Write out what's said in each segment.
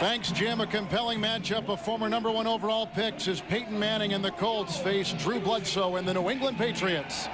Thanks, Jim. A compelling matchup of former #1 overall picks as Peyton Manning and the Colts face Drew Bledsoe and the New England Patriots.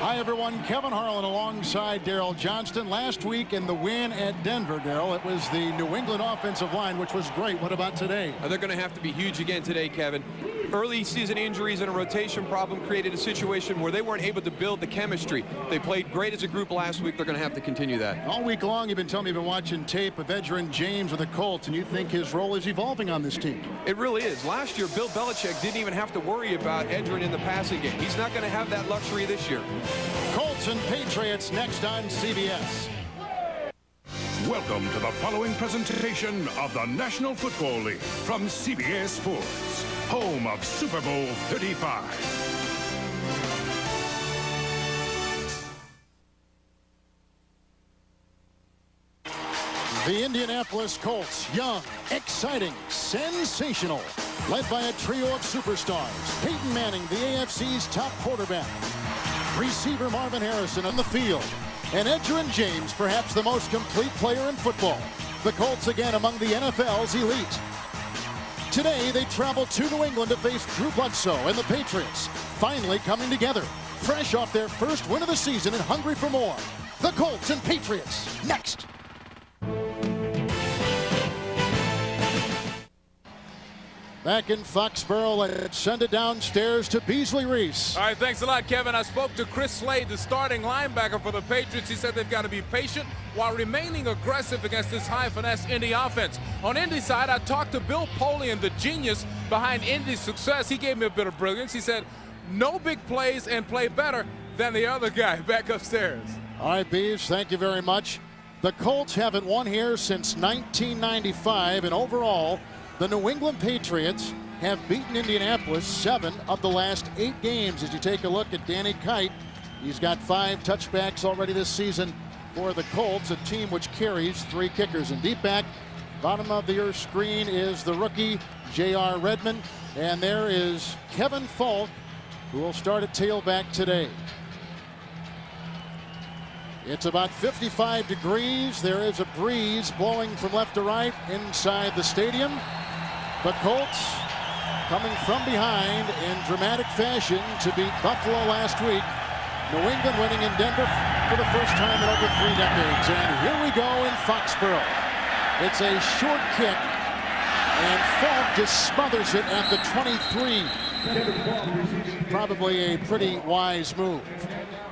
Hi, everyone. Kevin Harlan alongside Daryl Johnston. Last week in the win at Denver, Daryl, it was the New England offensive line, which was great. What about today? They're going to have to be huge again today, Kevin. Early season injuries and a rotation problem created a situation where they weren't able to build the chemistry. They played great as a group last week. They're going to have to continue that. All week long, you've been telling me you've been watching tape of Edgerrin James of the Colts, and you think his role is evolving on this team. It really is. Last year, Bill Belichick didn't even have to worry about Edgerrin in the passing game. He's not going to have that luxury this year. Colts and Patriots next on CBS. Welcome to the following presentation of the National Football League from CBS Sports, home of Super Bowl 35. The Indianapolis Colts, young, exciting, sensational, led by a trio of superstars. Peyton Manning, the AFC's top quarterback. Receiver Marvin Harrison on the field. And Edgerrin James, perhaps the most complete player in football. The Colts again among the NFL's elite. Today, they travel to New England to face Drew Bledsoe and the Patriots, finally coming together, fresh off their first win of the season and hungry for more. The Colts and Patriots, next. Back in Foxborough, let's send it downstairs to Beasley Reese. All right, thanks a lot, Kevin. I spoke to Chris Slade, the starting linebacker for the Patriots. He said they've got to be patient while remaining aggressive against this high-finesse Indy offense. On Indy's side, I talked to Bill Polian, the genius behind Indy's success. He gave me a bit of brilliance. He said, no big plays and play better than the other guy back upstairs. All right, Beaves, thank you very much. The Colts haven't won here since 1995, and overall, the New England Patriots have beaten Indianapolis 7 of the last 8 games. As you take a look at Danny Kite, he's got 5 touchbacks already this season for the Colts, a team which carries 3 kickers. And deep back, bottom of your screen is the rookie J.R. Redmond, and there is Kevin Falk, who will start at tailback today. It's about 55 degrees. There is a breeze blowing from left to right inside the stadium. The Colts coming from behind in dramatic fashion to beat Buffalo last week. New England winning in Denver for the first time in over 3 decades. And here we go in Foxborough. It's a short kick, and Falk just smothers it at the 23. Probably a pretty wise move.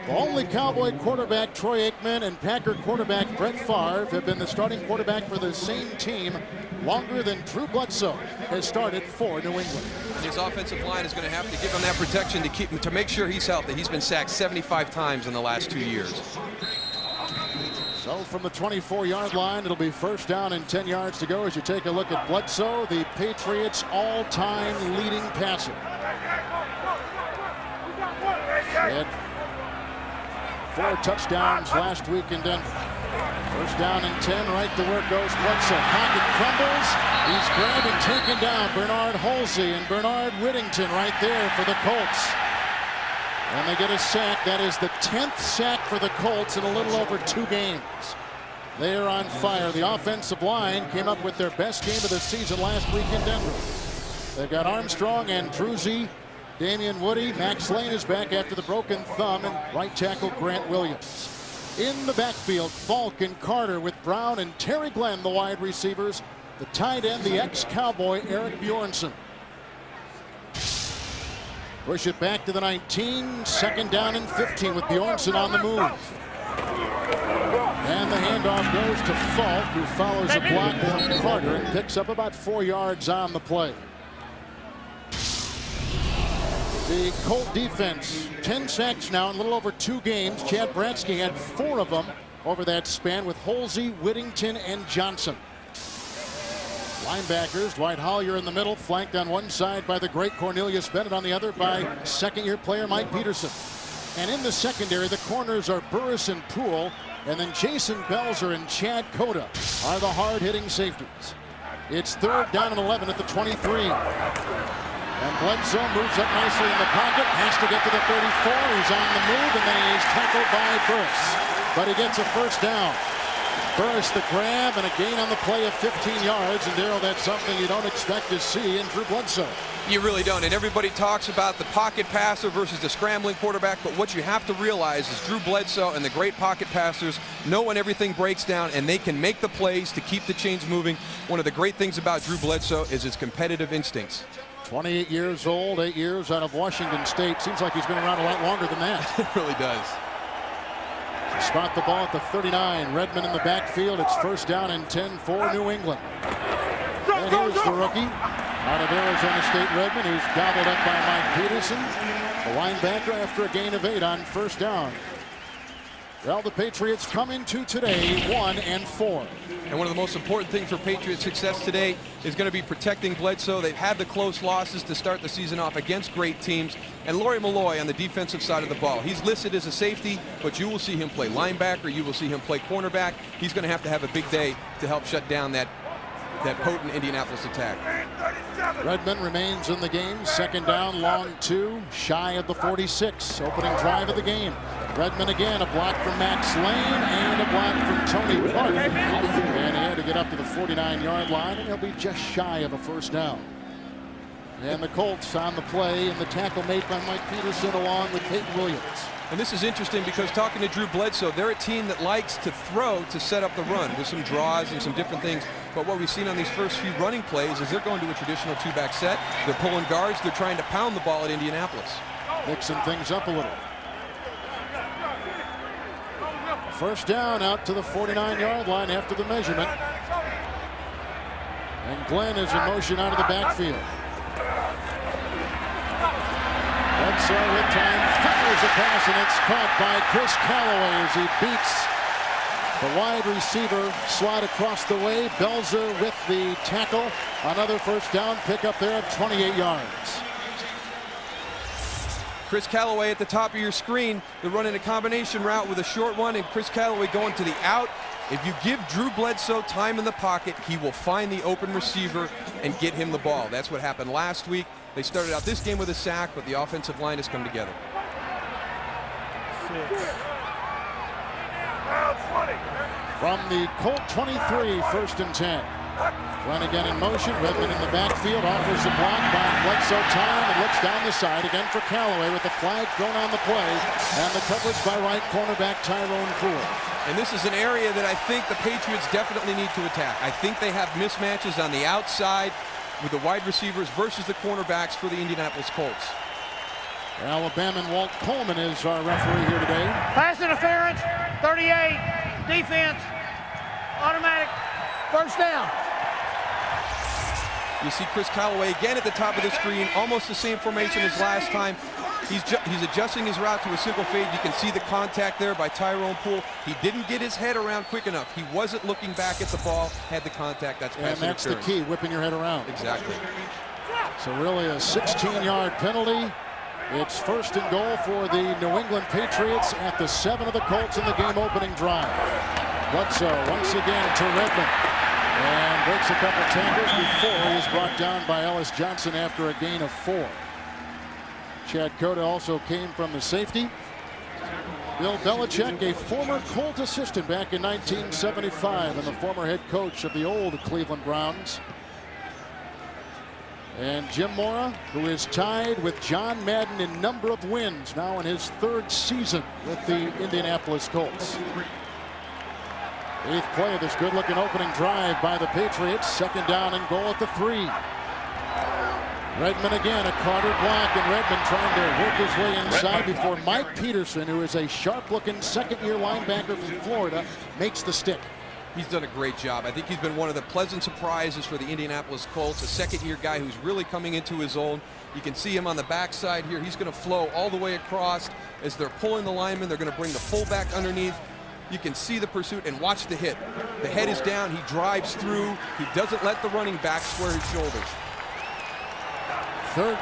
Only Cowboy quarterback Troy Aikman and Packer quarterback Brett Favre have been the starting quarterback for the same team longer than Drew Bledsoe has started for New England. His offensive line is going to have to give him that protection to keep him, to make sure he's healthy. He's been sacked 75 times in the last 2 years. So from the 24-yard line, it'll be first down and 10 yards to go as you take a look at Bledsoe, the Patriots' all-time leading passer. Had 4 touchdowns last week in Denver. First down and 10, right to where goes Bledsoe. Pocket crumbles. He's grabbed and taken down. Bernard Halsey and Bernard Whittington right there for the Colts. And they get a sack. That is the 10th sack for the Colts in a little over 2 games. They are on fire. The offensive line came up with their best game of the season last week in Denver. They've got Armstrong and Druzzi, Damian Woody. Max Lane is back after the broken thumb, and right tackle Grant Williams. In the backfield, Falk and Carter with Brown and Terry Glenn, the wide receivers. The tight end, the ex-Cowboy, Eric Bjornsson. Push it back to the 19. Second down and 15 with Bjornsson on the move. And the handoff goes to Falk, who follows a block from Carter and picks up about 4 yards on the play. The Colt defense, 10 sacks now in a little over 2 games. Chad Bransky had 4 of them over that span with Halsey, Whittington, and Johnson. Linebackers, Dwight Hollier in the middle, flanked on one side by the great Cornelius Bennett, on the other by second-year player Mike Peterson. And in the secondary, the corners are Burris and Poole, and then Jason Belzer and Chad Cota are the hard-hitting safeties. It's third down and 11 at the 23. And Bledsoe moves up nicely in the pocket, has to get to the 34. He's on the move, and then he is tackled by Burris. But he gets a first down. Burris the grab and a gain on the play of 15 yards. And Darryl, that's something you don't expect to see in Drew Bledsoe. You really don't. And everybody talks about the pocket passer versus the scrambling quarterback. But what you have to realize is Drew Bledsoe and the great pocket passers know when everything breaks down and they can make the plays to keep the chains moving. One of the great things about Drew Bledsoe is his competitive instincts. 28 years old, 8 years out of Washington State. Seems like he's been around a lot longer than that. It really does. Spot the ball at the 39. Redmond in the backfield. It's first down and 10 for New England. And here's the rookie out of Arizona State, Redmond, who's gobbled up by Mike Peterson, the linebacker, after a gain of 8 on first down. Well, the Patriots come into today 1-4. And one of the most important things for Patriots success today is going to be protecting Bledsoe. They've had the close losses to start the season off against great teams. And Laurie Malloy on the defensive side of the ball. He's listed as a safety, but you will see him play linebacker. You will see him play cornerback. He's going to have a big day to help shut down that potent Indianapolis attack. Redmond remains in the game. Second down, long 2, shy of the 46. Opening drive of the game. Redmond again, a block from Max Lane and a block from Tony Clark. And he had to get up to the 49-yard line, and he'll be just shy of a first down. And the Colts on the play, and the tackle made by Mike Peterson along with Peyton Williams. And this is interesting because talking to Drew Bledsoe, they're a team that likes to throw to set up the run with some draws and some different things. But what we've seen on these first few running plays is they're going to a traditional 2-back set. They're pulling guards. They're trying to pound the ball at Indianapolis. Mixing things up a little. First down out to the 49-yard line after the measurement. And Glenn is in motion out of the backfield. Bledsoe with time fires a pass, and it's caught by Chris Callaway as he beats the wide receiver slot across the way. Belzer with the tackle. Another first down pickup there of 28 yards. Chris Callaway at the top of your screen. They're running a combination route with a short one, and Chris Callaway going to the out. If you give Drew Bledsoe time in the pocket, he will find the open receiver and get him the ball. That's what happened last week. They started out this game with a sack, but the offensive line has come together. 6. From the Colt 23, first and 10. Run again in motion. Redmond in the backfield, offers the block by Bledsoe time and looks down the side again for Callaway with the flag thrown on the play and the coverage by right cornerback Tyrone Poole. And this is an area that I think the Patriots definitely need to attack. I think they have mismatches on the outside with the wide receivers versus the cornerbacks for the Indianapolis Colts. Alabama Walt Coleman is our referee here today. Pass interference, 38, defense, automatic, first down. You see Chris Callaway again at the top of the screen, almost the same formation as last time. He's adjusting his route to a single fade. You can see the contact there by Tyrone Poole. He didn't get his head around quick enough. He wasn't looking back at the ball, had the contact. That's pass interference. And that's the key, whipping your head around. Exactly. So really a 16-yard penalty. It's first and goal for the New England Patriots at the 7 of the Colts in the game-opening drive. Bledsoe once again to Redmond. And breaks a couple tackles before he is brought down by Ellis Johnson after a gain of 4. Chad Cota also came from the safety. Bill Belichick, a former Colt assistant back in 1975 and the former head coach of the old Cleveland Browns. And Jim Mora, who is tied with John Madden in number of wins, now in his 3rd season with the Indianapolis Colts. 8th play of this good-looking opening drive by the Patriots. Second down and goal at the 3. Redmond again, a Carter block, and Redmond trying to work his way inside before Mike Peterson, who is a sharp-looking second-year linebacker from Florida, makes the stick. He's done a great job. I think he's been one of the pleasant surprises for the Indianapolis Colts, a second-year guy who's really coming into his own. You can see him on the backside here. He's going to flow all the way across. As they're pulling the lineman, they're going to bring the fullback underneath. You can see the pursuit and watch the hit. The head is down. He drives through. He doesn't let the running back square his shoulders. Third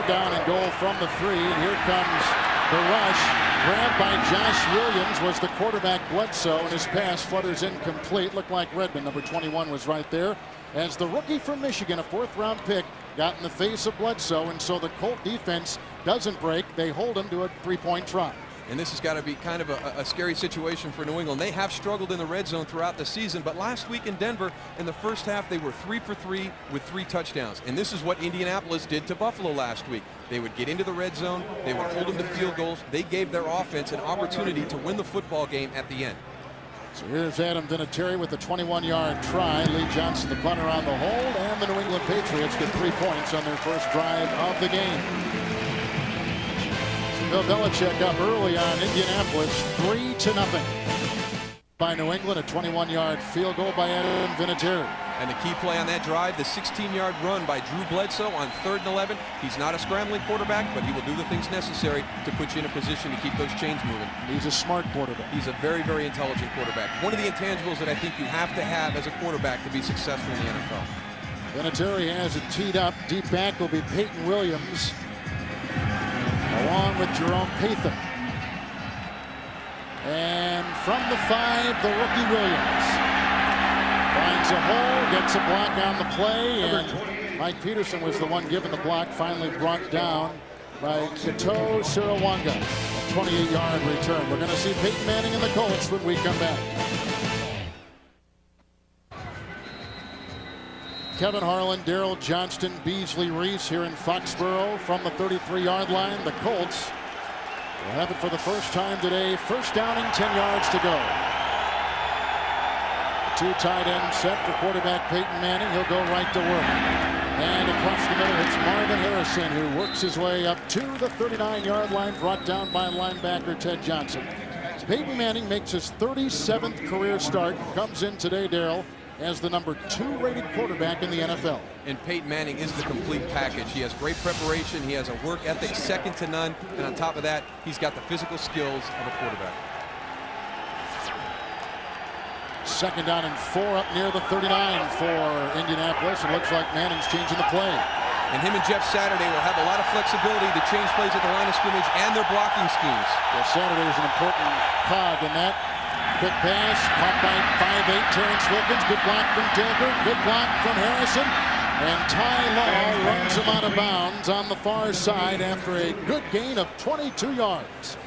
down and goal from the 3. And here comes the rush. Grabbed by Josh Williams was the quarterback Bledsoe, and his pass flutters incomplete. Looked like Redmond, number 21, was right there. As the rookie from Michigan, a 4th-round pick, got in the face of Bledsoe, and so the Colt defense doesn't break. They hold him to a 3-point try. And this has got to be kind of a scary situation for New England. They have struggled in the red zone throughout the season, but last week in Denver, in the first half, they were 3 for 3 with 3 touchdowns. And this is what Indianapolis did to Buffalo last week. They would get into the red zone, they would hold them to field goals. They gave their offense an opportunity to win the football game at the end. So here's Adam Vinatieri with the 21-yard try. Lee Johnson, the punter, on the hold, and the New England Patriots get 3 points on their first drive of the game. Bill Belichick up early on Indianapolis, 3-0 by New England. A 21-yard field goal by Adam Vinatieri. And the key play on that drive, the 16-yard run by Drew Bledsoe on 3rd and 11. He's not a scrambling quarterback, but he will do the things necessary to put you in a position to keep those chains moving. He's a smart quarterback. He's a very, very intelligent quarterback. One of the intangibles that I think you have to have as a quarterback to be successful in the NFL. Vinatieri has it teed up. Deep back will be Peyton Williams, along with Jerome Pathan. And from the 5, the rookie Williams finds a hole, gets a block on the play, and Mike Peterson was the one given the block, finally brought down by Kato Sirawanga. A 28-yard return. We're going to see Peyton Manning and the Colts when we come back. Kevin Harlan, Daryl Johnston, Beasley Reese here in Foxborough from the 33-yard line. The Colts will have it for the first time today. First down and 10 yards to go. The 2 tight end set for quarterback Peyton Manning. He'll go right to work. And across the middle, it's Marvin Harrison, who works his way up to the 39-yard line, brought down by linebacker Ted Johnson. Peyton Manning makes his 37th career start, comes in today, Daryl, as the number 2 rated quarterback in the NFL. And Peyton Manning is the complete package. He has great preparation, he has a work ethic second to none, and on top of that, he's got the physical skills of a quarterback. Second down and 4 up near the 39 for Indianapolis. It looks like Manning's changing the play. And him and Jeff Saturday will have a lot of flexibility to change plays at the line of scrimmage and their blocking schemes. Well, Saturday is an important cog in that. Quick pass, caught by 5'8" Terrence Wilkins. Good block from Dilger. Good block from Harrison. And Ty Law runs him out of bounds on the far side after a good gain of 22 yards.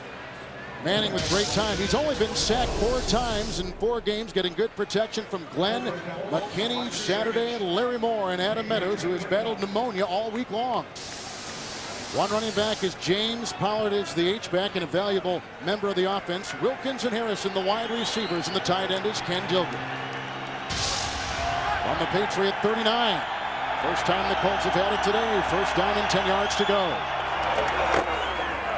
Manning with great time. He's only been sacked 4 times in 4 games, getting good protection from Glenn, McKinney, Saturday, and Larry Moore, and Adam Meadows, who has battled pneumonia all week long. One running back is James. Pollard is the H-back and a valuable member of the offense. Wilkins and Harrison, the wide receivers, and the tight end is Ken Dilger. On the Patriot 39. First time the Colts have had it today. First down and 10 yards to go.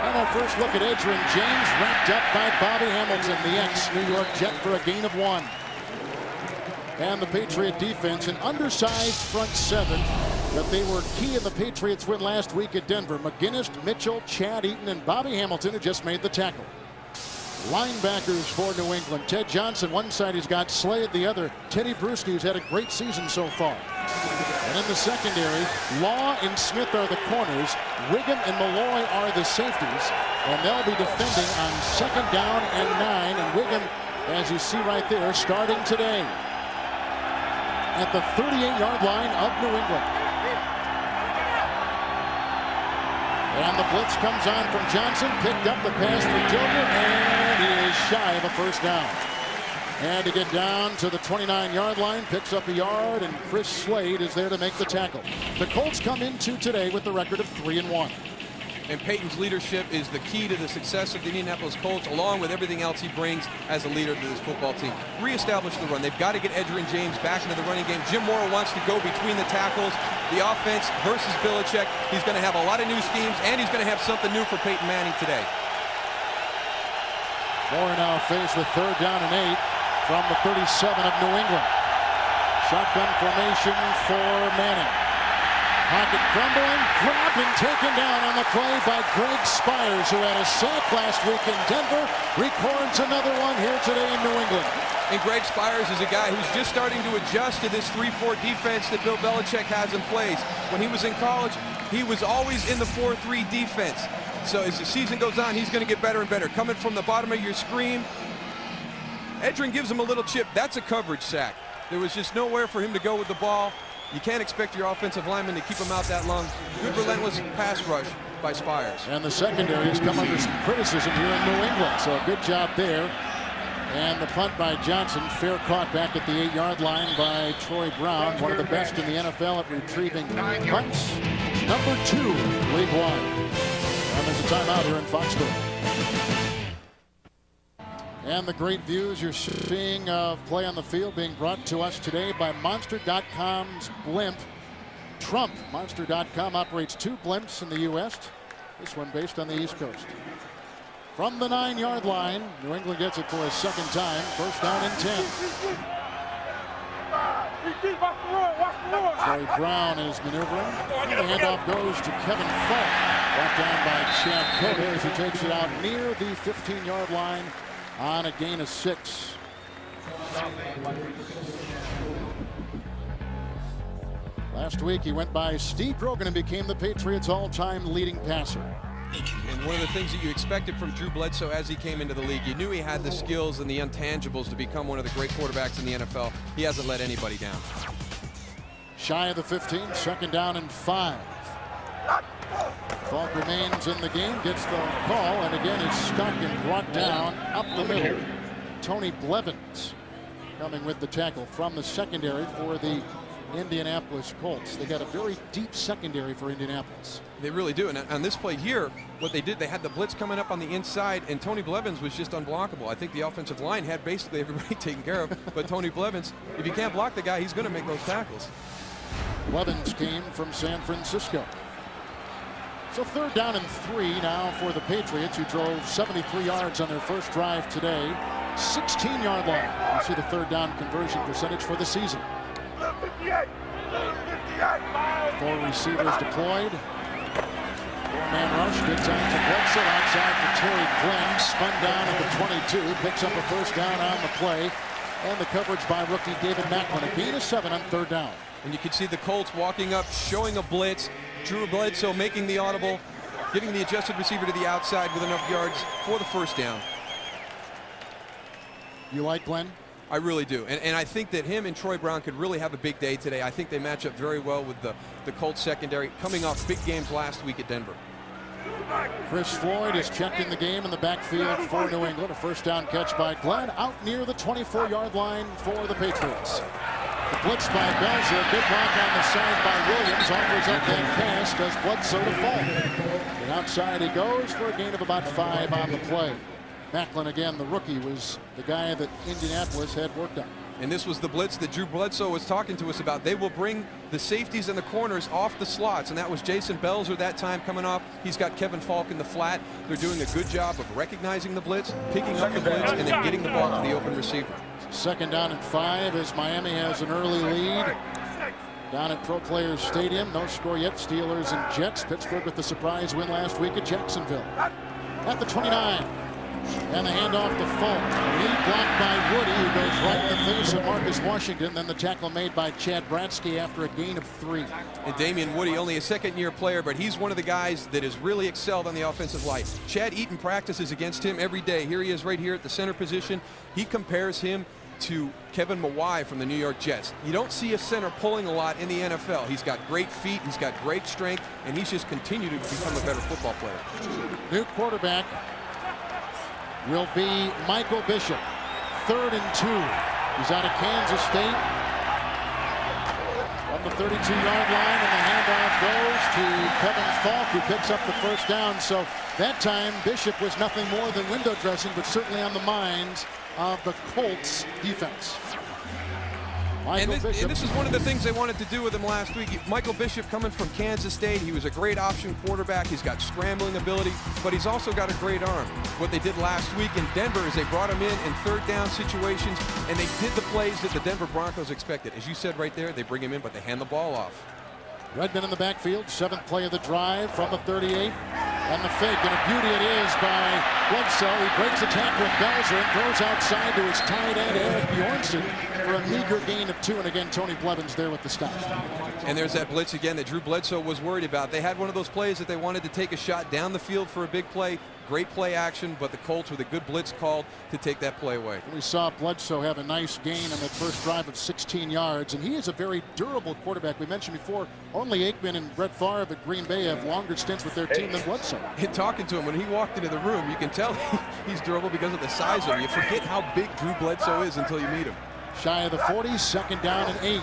And our first look at Edgerrin James, wrapped up by Bobby Hamilton, the ex-New York Jet, for a gain of 1. And the Patriot defense, an undersized front 7, but they were key in the Patriots win last week at Denver. McGinnis, Mitchell, Chad Eaton, and Bobby Hamilton, who just made the tackle. Linebackers for New England. Ted Johnson, one side, he's got Slade, the other. Teddy Bruschi, who's had a great season so far. And in the secondary, Law and Smith are the corners. Wiggum and Malloy are the safeties. And they'll be defending on 2nd down and 9. And Wiggum, as you see right there, starting today at the 38-yard line of New England. And the blitz comes on from Johnson. Picked up the pass for Dilger, and he is shy of a first down. And to get down to the 29-yard line, picks up a yard, and Chris Slade is there to make the tackle. The Colts come into today with the record of 3-1. And Peyton's leadership is the key to the success of the Indianapolis Colts, along with everything else he brings as a leader to this football team. Reestablish the run. They've got to get Edgerrin James back into the running game. Jim Mora wants to go between the tackles. The offense versus Belichick. He's going to have a lot of new schemes, and he's going to have something new for Peyton Manning today. Mora now faced with 3rd down and 8 from the 37 of New England. Shotgun formation for Manning. Pocket crumbling, grabbed and taken down on the play by Greg Spires, who had a sack last week in Denver. Records another one here today in New England. And Greg Spires is a guy who's just starting to adjust to this 3-4 defense that Bill Belichick has in place. When he was in college, he was always in the 4-3 defense. So as the season goes on, he's going to get better and better. Coming from the bottom of your screen, Edgerrin gives him a little chip. That's a coverage sack. There was just nowhere for him to go with the ball. You can't expect your offensive lineman to keep him out that long. Good relentless pass rush. by Spires. And the secondary has come under some criticism here in New England, so a good job there. And the punt by Johnson, fair caught back at the 8-yard line by Troy Brown, one of the best in the NFL at retrieving punts. Number 2, League One. And there's a timeout here in Foxborough. And the great views you're seeing of play on the field being brought to us today by Monster.com's blimp, Trump. Monster.com operates 2 blimps in the U.S., this one based on the East Coast. From the 9-yard line, New England gets it for a second time. First down and 10. Troy Brown is maneuvering. The handoff goes to Kevin Falk. Brought down by Chad Cota as he takes it out near the 15-yard line on a gain of 6. Last week he went by Steve Grogan and became the Patriots' all-time leading passer. And one of the things that you expected from Drew Bledsoe as he came into the league, you knew he had the skills and the intangibles to become one of the great quarterbacks in the NFL. He hasn't let anybody down. Shy of the 15, second down and 5. Falk remains in the game, gets the call, and again is stuck and brought down up the middle. Tony Blevins coming with the tackle from the secondary for the Indianapolis Colts. They got a very deep secondary for Indianapolis. They really do. And on this play here, what they did, they had the blitz coming up on the inside, and Tony Blevins was just unblockable. I think the offensive line had basically everybody taken care of, but Tony Blevins, if you can't block the guy, he's going to make those tackles. Blevins came from San Francisco. So third down and 3 now for the Patriots, who drove 73 yards on their first drive today. 16-yard line. You see the third down conversion percentage for the season. 4 receivers deployed. 4-man rush gets out to Bledsoe, outside for Terry Glenn, spun down at the 22, picks up a first down on the play, and the coverage by rookie David Macklin. A gain of 7 on third down. And you can see the Colts walking up, showing a blitz. Drew Bledsoe making the audible, giving the adjusted receiver to the outside with enough yards for the first down. You like Glenn? I really do. And I think that him and Troy Brown could really have a big day today. I think they match up very well with the Colts secondary, coming off big games last week at Denver. Chris Floyd is checked in the game in the backfield for New England. A first down catch by Glenn out near the 24-yard line for the Patriots. The blitz by Belzer, a good block on the side by Williams, offers up that pass, does Bledsoe to fall. And outside he goes for a gain of about 5 on the play. Macklin, again, the rookie, was the guy that Indianapolis had worked on. And this was the blitz that Drew Bledsoe was talking to us about. They will bring the safeties and the corners off the slots, and that was Jason Belzer that time coming off. He's got Kevin Falk in the flat. They're doing a good job of recognizing the blitz, picking up the blitz, and then getting the ball to the open receiver. Second down and 5 as Miami has an early lead down at Pro Players Stadium. No score yet. Steelers and Jets. Pittsburgh with the surprise win last week at Jacksonville. At the 29. And the handoff to Falk. Lead blocked by Woody, who goes right in the face of Marcus Washington. Then the tackle made by Chad Bransky after a gain of 3. And Damian Woody, only a second-year player, but he's one of the guys that has really excelled on the offensive line. Chad Eaton practices against him every day. Here he is right here at the center position. He compares him to Kevin Mawai from the New York Jets. You don't see a center pulling a lot in the NFL. He's got great feet, he's got great strength, and he's just continued to become a better football player. New quarterback will be Michael Bishop. 3rd and 2. He's out of Kansas State. From the 32-yard line, and the handoff goes to Kevin Falk, who picks up the first down. So that time, Bishop was nothing more than window dressing, but certainly on the minds of the Colts defense. And this is one of the things they wanted to do with him last week. Michael Bishop coming from Kansas State. He was a great option quarterback. He's got scrambling ability, but he's also got a great arm. What they did last week in Denver is they brought him in third down situations, and they did the plays that the Denver Broncos expected. As you said right there, they bring him in, but they hand the ball off. Redmond in the backfield, 7th play of the drive from the 38. And the fake, and a beauty it is by Bledsoe. He breaks a tackle with Belzer and throws outside to his tight end, Eric Bjornsson, for a meager gain of 2. And again, Tony Blevins there with the stop. And there's that blitz again that Drew Bledsoe was worried about. They had one of those plays that they wanted to take a shot down the field for a big play. Great play action, but the Colts with a good blitz called to take that play away. We saw Bledsoe have a nice gain on that first drive of 16 yards, and he is a very durable quarterback. We mentioned before, only Aikman and Brett Favre at Green Bay have longer stints with their team than Bledsoe. And talking to him, when he walked into the room, you can tell he's durable because of the size of him. You forget how big Drew Bledsoe is until you meet him. Shy of the 40, second down and 8.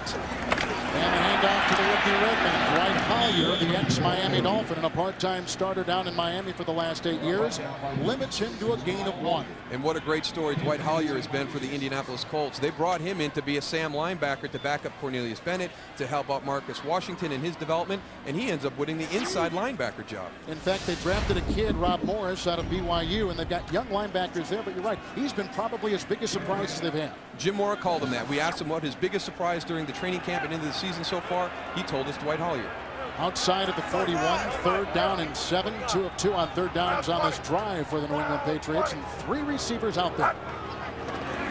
And the handoff to the rookie Redman. Dwight Collier, the ex-Miami Dolphin and a part-time starter down in Miami for the last 8 years, limits him to a gain of 1. And what a great story Dwight Collier has been for the Indianapolis Colts. They brought him in to be a Sam linebacker to back up Cornelius Bennett, to help out Marcus Washington in his development, and he ends up winning the inside linebacker job. In fact, they drafted a kid, Rob Morris, out of BYU, and they've got young linebackers there, but you're right, he's been probably as big a surprise as they've had. Jim Mora called him that. We asked him what his biggest surprise during the training camp and into the season so far. He told us Dwight Collier. Outside of the 41, third down and 7. 2 of 2 on third downs on this drive for the New England Patriots, and 3 receivers out there.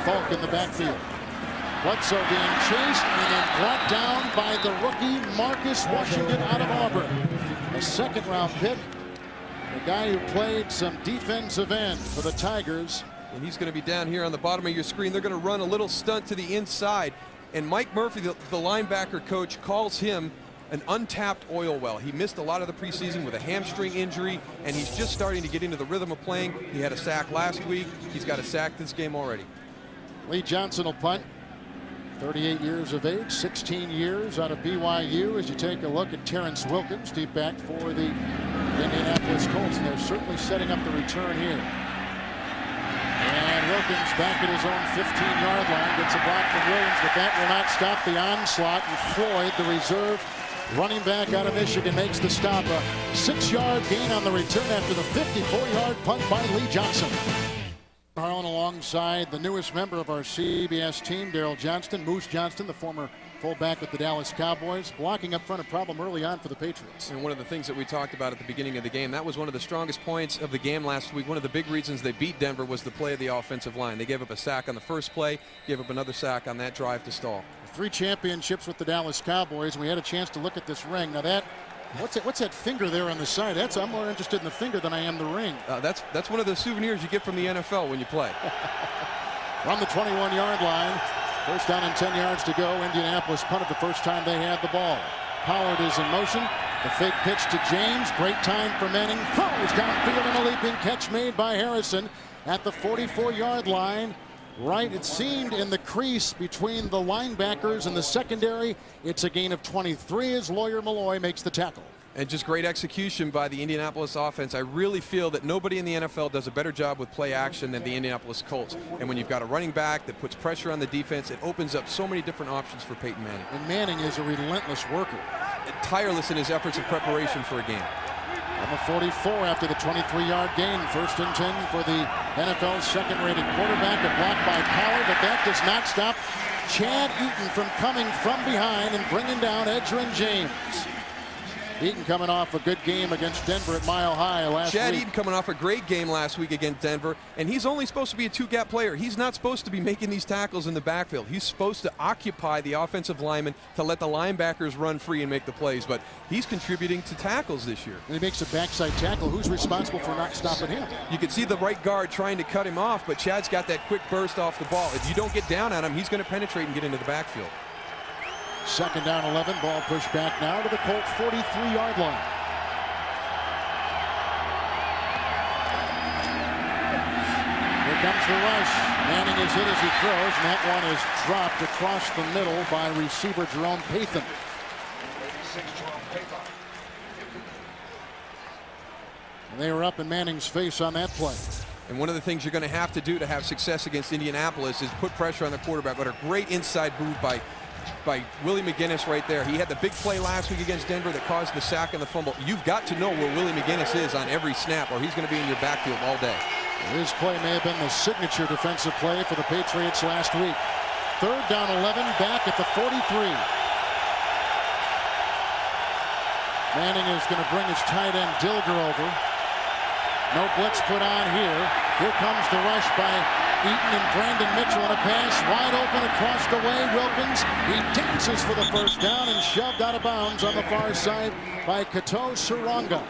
Falk in the backfield. Bledsoe being chased and then brought down by the rookie Marcus Washington out of Auburn. A second-round pick. The guy who played some defensive end for the Tigers. And he's going to be down here on the bottom of your screen. They're going to run a little stunt to the inside. And Mike Murphy, the linebacker coach, calls him an untapped oil well. He missed a lot of the preseason with a hamstring injury, and he's just starting to get into the rhythm of playing. He had a sack last week. He's got a sack this game already. Lee Johnson will punt. 38 years of age, 16 years out of BYU. As you take a look at Terrence Wilkins, deep back for the Indianapolis Colts, and they're certainly setting up the return here. And Wilkins back at his own 15-yard line, gets a block from Williams, but that will not stop the onslaught. And Floyd, the reserve running back out of Michigan, makes the stop. A 6-yard gain on the return after the 54-yard punt by Lee Johnson. Harlan alongside the newest member of our CBS team, Daryl Johnston. Moose Johnston, the former fullback with the Dallas Cowboys, blocking up front, a problem early on for the Patriots. And one of the things that we talked about at the beginning of the game, that was one of the strongest points of the game last week. One of the big reasons they beat Denver was the play of the offensive line. They gave up a sack on the first play, gave up another sack on that drive to stall. 3 championships with the Dallas Cowboys, and we had a chance to look at this ring. Now that, what's that finger there on the side? I'm more interested in the finger than I am the ring. That's one of the souvenirs you get from the NFL when you play. From the 21-yard line, first down and 10 yards to go. Indianapolis punted the first time they had the ball. Pollard is in motion. The fake pitch to James. Great time for Manning. Throws downfield and a leaping catch made by Harrison at the 44-yard line. Right, it seemed in the crease between the linebackers and the secondary. It's a gain of 23 as Lawyer Malloy makes the tackle. And just great execution by the Indianapolis offense. I really feel that nobody in the NFL does a better job with play action than the Indianapolis Colts. And when you've got a running back that puts pressure on the defense, it opens up so many different options for Peyton Manning. And Manning is a relentless worker. Tireless in his efforts of preparation for a game. On the 44 after the 23-yard gain. First and 10 for the NFL's second-rated quarterback. A block by Pollard, but that does not stop Chad Eaton from coming from behind and bringing down Edgerrin James. Eaton coming off a good game against Denver at Mile High last week. Chad Eaton coming off a great game last week against Denver, and he's only supposed to be a 2-gap player. He's not supposed to be making these tackles in the backfield. He's supposed to occupy the offensive lineman to let the linebackers run free and make the plays, but he's contributing to tackles this year. And he makes a backside tackle. Who's responsible for not stopping him? You can see the right guard trying to cut him off, but Chad's got that quick burst off the ball. If you don't get down on him, he's going to penetrate and get into the backfield. Second down 11, ball pushed back now to the Colts 43-yard line. Here comes the rush. Manning is hit as he throws, and that one is dropped across the middle by receiver Jerome Payton. And they were up in Manning's face on that play. And one of the things you're going to have to do to have success against Indianapolis is put pressure on the quarterback. But a great inside move by Willie McGinnis right there. He had the big play last week against Denver that caused the sack and the fumble. You've got to know where Willie McGinnis is on every snap, or he's going to be in your backfield all day. His play may have been the signature defensive play for the Patriots last week. Third down 11, back at the 43. Manning is going to bring his tight end Dilger over. No blitz put on here. Here comes the rush by Eaton and Brandon Mitchell on a pass wide open across the way. Wilkins, he dances for the first down and shoved out of bounds on the far side by Kato Suranga.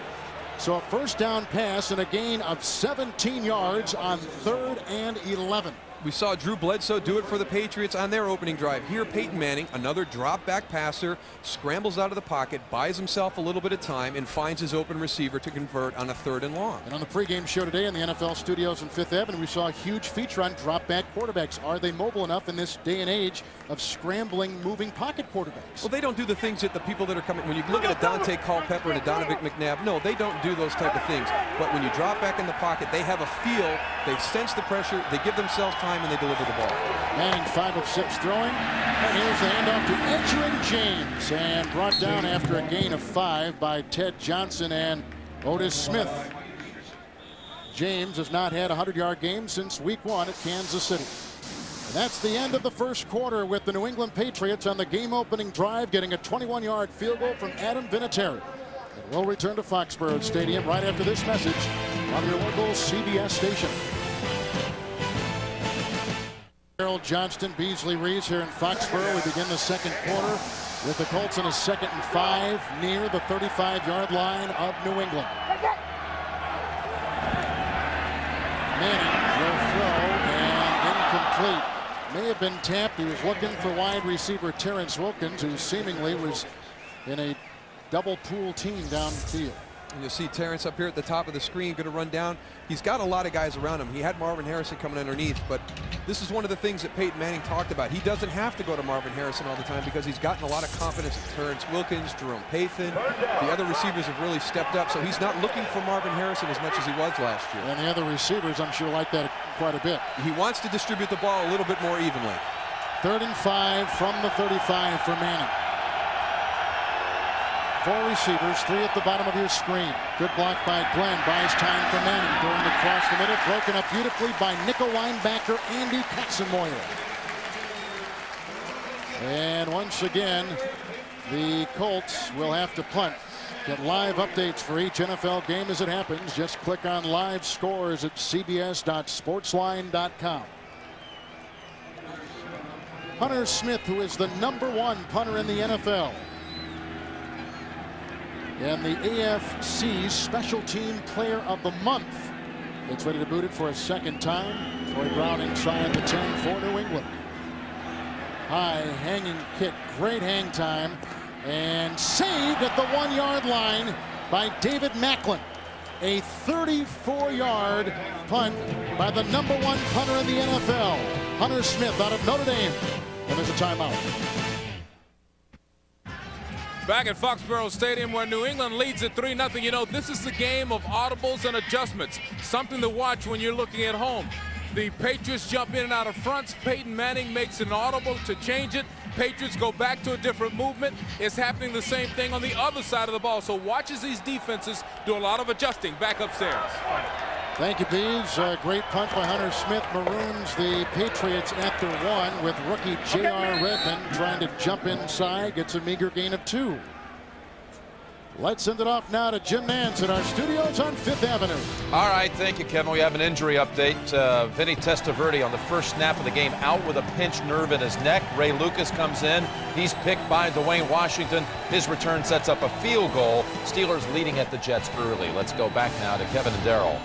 So a first down pass and a gain of 17 yards on 3rd and 11. We saw Drew Bledsoe do it for the Patriots on their opening drive. Here, Peyton Manning, another drop back passer, scrambles out of the pocket, buys himself a little bit of time, and finds his open receiver to convert on a 3rd and long. And on the pregame show today in the NFL studios in 5th Avenue, we saw a huge feature on drop back quarterbacks. Are they mobile enough in this day and age of scrambling, moving pocket quarterbacks? Well, they don't do the things that the people that are coming. When you look at a Dante Culpepper and a Donovan McNabb, no, they don't do those type of things. But when you drop back in the pocket, they have a feel, they sense the pressure, they give themselves time, and they deliver the ball. Manning 5 of 6 throwing. And here's the handoff to Edgerrin James, and brought down after a gain of 5 by Ted Johnson and Otis Smith. James has not had a 100-yard game since week 1 at Kansas City. And that's the end of the first quarter, with the New England Patriots on the game-opening drive getting a 21-yard field goal from Adam Vinatieri. And we'll return to Foxborough Stadium right after this message on your local CBS station. Harold Johnston, Beasley Reeves here in Foxborough. We begin the second quarter with the Colts in a 2nd and 5 near the 35-yard line of New England. Manning will throw and incomplete. May have been tapped. He was looking for wide receiver Terrence Wilkins, who seemingly was in a double pool team downfield. And you'll see Terrence up here at the top of the screen going to run down. He's got a lot of guys around him. He had Marvin Harrison coming underneath, but this is one of the things that Peyton Manning talked about. He doesn't have to go to Marvin Harrison all the time because he's gotten a lot of confidence in Terrence Wilkins, Jerome Pathan. The other receivers have really stepped up, so he's not looking for Marvin Harrison as much as he was last year. And the other receivers, I'm sure, like that quite a bit. He wants to distribute the ball a little bit more evenly. 3rd and 5 from the 35 for Manning. 4 receivers, 3 at the bottom of your screen. Good block by Glenn. Buys time for Manning. Going across the middle. Broken up beautifully by nickel linebacker Andy Katzenmoyer. And once again, the Colts will have to punt. Get live updates for each NFL game as it happens. Just click on live scores at cbs.sportsline.com. Hunter Smith, who is the #1 punter in the NFL. And the AFC Special Team Player of the Month. It's ready to boot it for a 2nd time. Troy Brown inside the 10 for New England. High hanging kick, great hang time, and saved at the 1-yard line by David Macklin. A 34-yard punt by the #1 punter in the NFL, Hunter Smith out of Notre Dame. And there's a timeout. Back at Foxborough Stadium, where New England leads at 3-0. You know, this is the game of audibles and adjustments. Something to watch when you're looking at home. The Patriots jump in and out of fronts. Peyton Manning makes an audible to change it. Patriots go back to a different movement. It's happening the same thing on the other side of the ball. So watch as these defenses do a lot of adjusting back upstairs. Thank you, Bees. Great punt by Hunter Smith. Maroons the Patriots at the 1 with rookie J.R. Redmond trying to jump inside. Gets a meager gain of 2. Let's send it off now to Jim Nance at our studios on 5th Avenue. All right, thank you, Kevin. We have an injury update. Vinny Testaverde on the first snap of the game out with a pinched nerve in his neck. Ray Lucas comes in. He's picked by Dwayne Washington. His return sets up a field goal. Steelers leading at the Jets early. Let's go back now to Kevin and Daryl.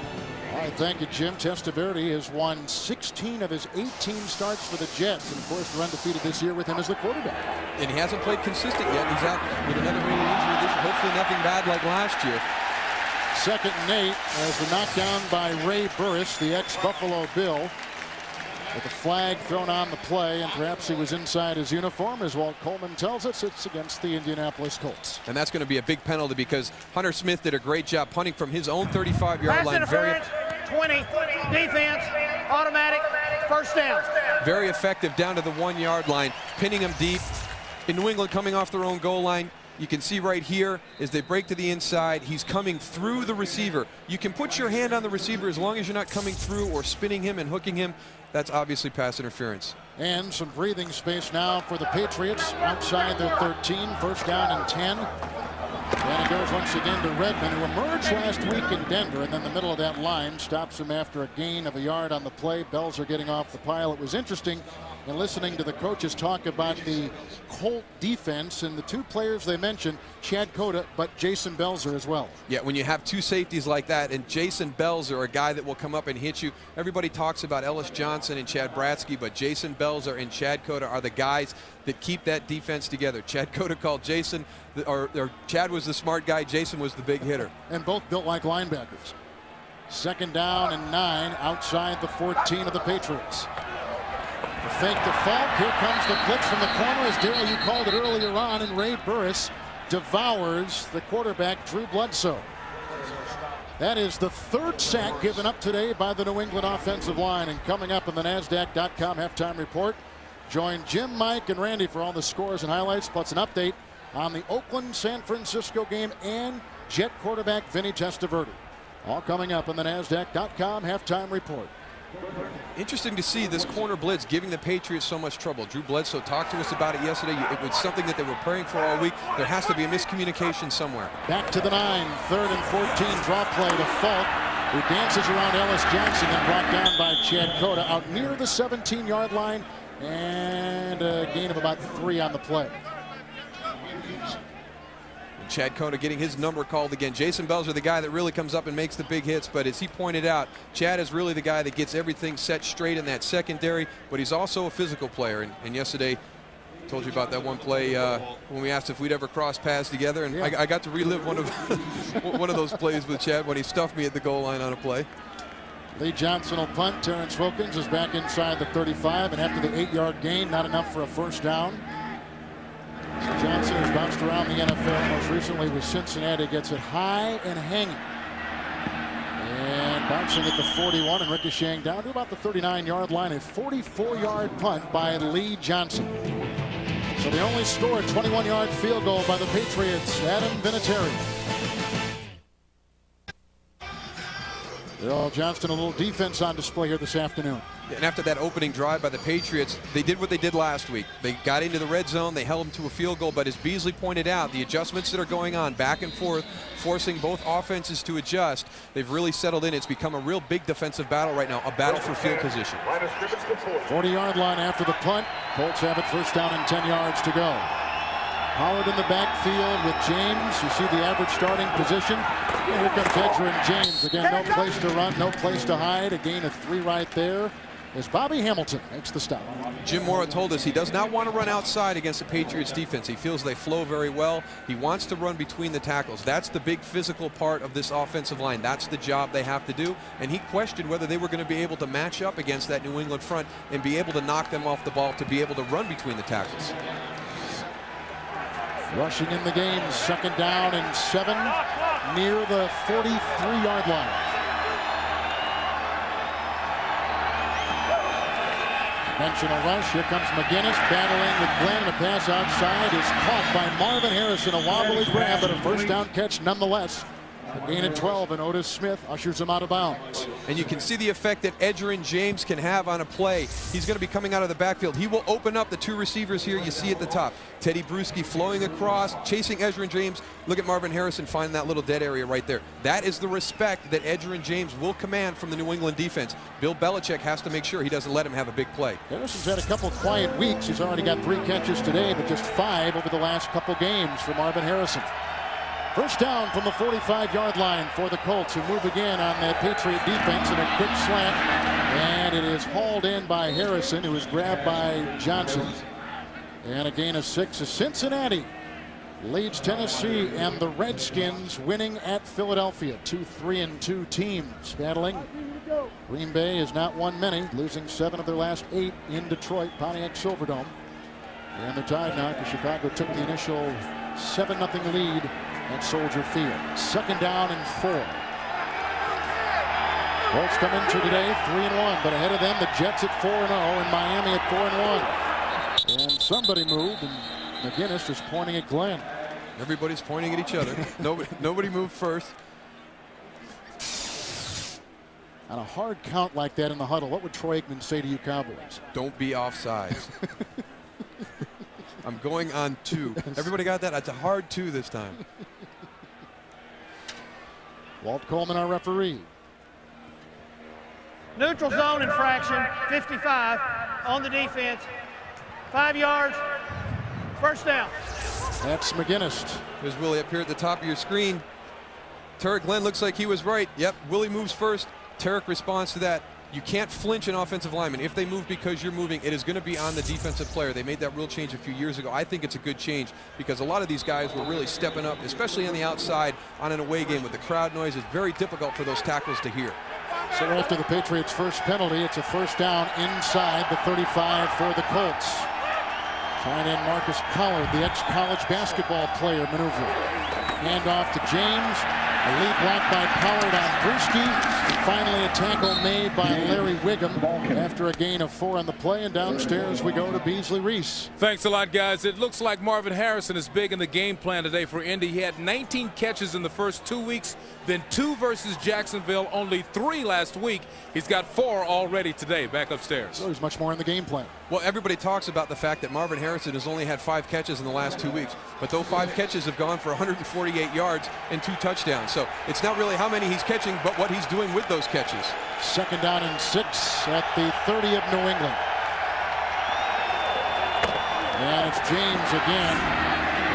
All right, thank you, Jim. Testaverde has won 16 of his 18 starts for the Jets, and of course they're undefeated this year with him as the quarterback. And he hasn't played consistent yet. He's out with another knee injury this year. Hopefully nothing bad like last year. 2nd and 8 as the knockdown by Ray Burris, the ex-Buffalo Bill, with a flag thrown on the play, and perhaps he was inside his uniform. As Walt Coleman tells us, it's against the Indianapolis Colts. And that's going to be a big penalty because Hunter Smith did a great job punting from his own 35-yard line. Interference, 20, defense, automatic, 1st down. Very effective down to the 1-yard line, pinning him deep. In New England coming off their own goal line, you can see right here as they break to the inside, he's coming through the receiver. You can put your hand on the receiver as long as you're not coming through or spinning him and hooking him. That's obviously pass interference. And some breathing space now for the Patriots outside their 13, 1st down and 10. And it goes once again to Redmond, who emerged last week in Denver, and then the middle of that line stops him after a gain of a yard on the play. Bells are getting off the pile. It was interesting. and listening to the coaches talk about the Colt defense, and the two players they mentioned, Chad Cota, but Jason Belzer as well. Yeah, when you have two safeties like that, and Jason Belzer, a guy that will come up and hit you. Everybody talks about Ellis Johnson and Chad Bratsky, but Jason Belzer and Chad Cota are the guys that keep that defense together. Chad Cota called Jason, or Chad was the smart guy, Jason was the big hitter. And both built like linebackers. 2nd down and 9 outside the 14 of the Patriots. The fake to Falk. Here comes the blitz from the corner, as Darryl, you called it earlier on, and Ray Burris devours the quarterback, Drew Bledsoe. That is the 3rd sack given up today by the New England offensive line. And coming up in the NASDAQ.com halftime report, join Jim, Mike, and Randy for all the scores and highlights, plus an update on the Oakland-San Francisco game and Jet quarterback Vinny Testaverde. All coming up in the NASDAQ.com halftime report. Interesting to see this corner blitz giving the Patriots so much trouble. Drew Bledsoe talked to us about it yesterday. It was something that they were praying for all week. There has to be a miscommunication somewhere. Back to the 9, 3rd and 14, draw play to Falk, who dances around Ellis Johnson and brought down by Chad Cota out near the 17-yard line, and a gain of about 3 on the play. Chad Cota getting his number called again. Jason Belzer, the guy that really comes up and makes the big hits, but as he pointed out, Chad is really the guy that gets everything set straight in that secondary, but he's also a physical player. And yesterday, told you about that one play when we asked if we'd ever cross paths together, and yeah. I got to relive one of one of those plays with Chad when he stuffed me at the goal line on a play. Lee Johnson will punt. Terrence Wilkins is back inside the 35, and after the 8-yard gain, not enough for a first down. Johnson has bounced around the NFL, most recently with Cincinnati, gets it high and hanging. And bouncing at the 41 and ricocheting down to about the 39-yard line. A 44-yard punt by Lee Johnson. So they only scored a 21-yard field goal by the Patriots. Adam Vinatieri. Earl Johnston, a little defense on display here this afternoon. And after that opening drive by the Patriots, they did what they did last week. They got into the red zone, they held them to a field goal, but as Beasley pointed out, the adjustments that are going on back and forth, forcing both offenses to adjust, they've really settled in. It's become a real big defensive battle right now, a battle for field position. 40-yard line after the punt. Colts have it, first down and 10 yards to go. Howard in the backfield with James. You see the average starting position. And here comes Edgerrin James. Again, no place to run, no place to hide. A gain of 3 right there as Bobby Hamilton makes the stop. Jim Mora told us he does not want to run outside against the Patriots defense. He feels they flow very well. He wants to run between the tackles. That's the big physical part of this offensive line. That's the job they have to do. And he questioned whether they were going to be able to match up against that New England front and be able to knock them off the ball to be able to run between the tackles. Rushing in the game, 2nd down and 7 near the 43-yard line. Conventional rush. Here comes McGinnis battling with Glenn. The pass outside is caught by Marvin Harrison. A wobbly grab, but a first down catch nonetheless. A gain of 12, and Otis Smith ushers him out of bounds. And you can see the effect that Edgerrin James can have on a play. He's going to be coming out of the backfield. He will open up the 2 receivers here you see at the top. Teddy Bruschi flowing across, chasing Edgerrin James. Look at Marvin Harrison finding that little dead area right there. That is the respect that Edgerrin James will command from the New England defense. Bill Belichick has to make sure he doesn't let him have a big play. Harrison's had a couple quiet weeks. He's already got 3 catches today, but just 5 over the last couple games for Marvin Harrison. First down from the 45-yard line for the Colts, who move again on that Patriot defense in a quick slant. And it is hauled in by Harrison, who is grabbed by Johnson. And a gain of 6 as Cincinnati leads Tennessee, and the Redskins winning at Philadelphia. 2 3-2 teams battling. Green Bay has not won many, losing 7 of their last 8 in Detroit, Pontiac Silverdome. And they're tied now because Chicago took the initial 7-0 lead at Soldier Field. 2nd down and 4. Colts come into today 3-1, but ahead of them the Jets at 4-0 and Miami at 4-1. And somebody moved, and McGinnis is pointing at Glenn. Everybody's pointing at each other. Nobody moved first. On a hard count like that in the huddle, what would Troy Aikman say to you Cowboys? Don't be offside. I'm going on 2. Everybody got that? That's a hard 2 this time. Walt Coleman, our referee. Neutral zone infraction, 55 on the defense. 5 yards, first down. That's McGinnis. There's Willie up here at the top of your screen. Tarek Glenn looks like he was right. Yep, Willie moves first. Tarek responds to that. You can't flinch an offensive lineman. If they move because you're moving, it is going to be on the defensive player. They made that rule change a few years ago. I think it's a good change because a lot of these guys were really stepping up, especially on the outside on an away game with the crowd noise. It's very difficult for those tackles to hear. So after the Patriots' first penalty, it's a first down inside the 35 for the Colts. Tight end Marcus Pollard, the ex-college basketball player, maneuvering. Hand off to James. A lead block by Pollard on Brewski. And finally a tackle made by Larry Wiggum after a gain of 4 on the play. And downstairs we go to Beasley Reese. Thanks a lot, guys. It looks like Marvin Harrison is big in the game plan today for Indy. He had 19 catches in the first 2 weeks, then 2 versus Jacksonville, only 3 last week. He's got 4 already today. Back upstairs. So there's much more in the game plan. Well, everybody talks about the fact that Marvin Harrison has only had 5 catches in the last 2 weeks, but those 5 catches have gone for 148 yards and 2 touchdowns. So it's not really how many he's catching, but what he's doing with those catches. Second down and 6 at the 30 of New England. And it's James again,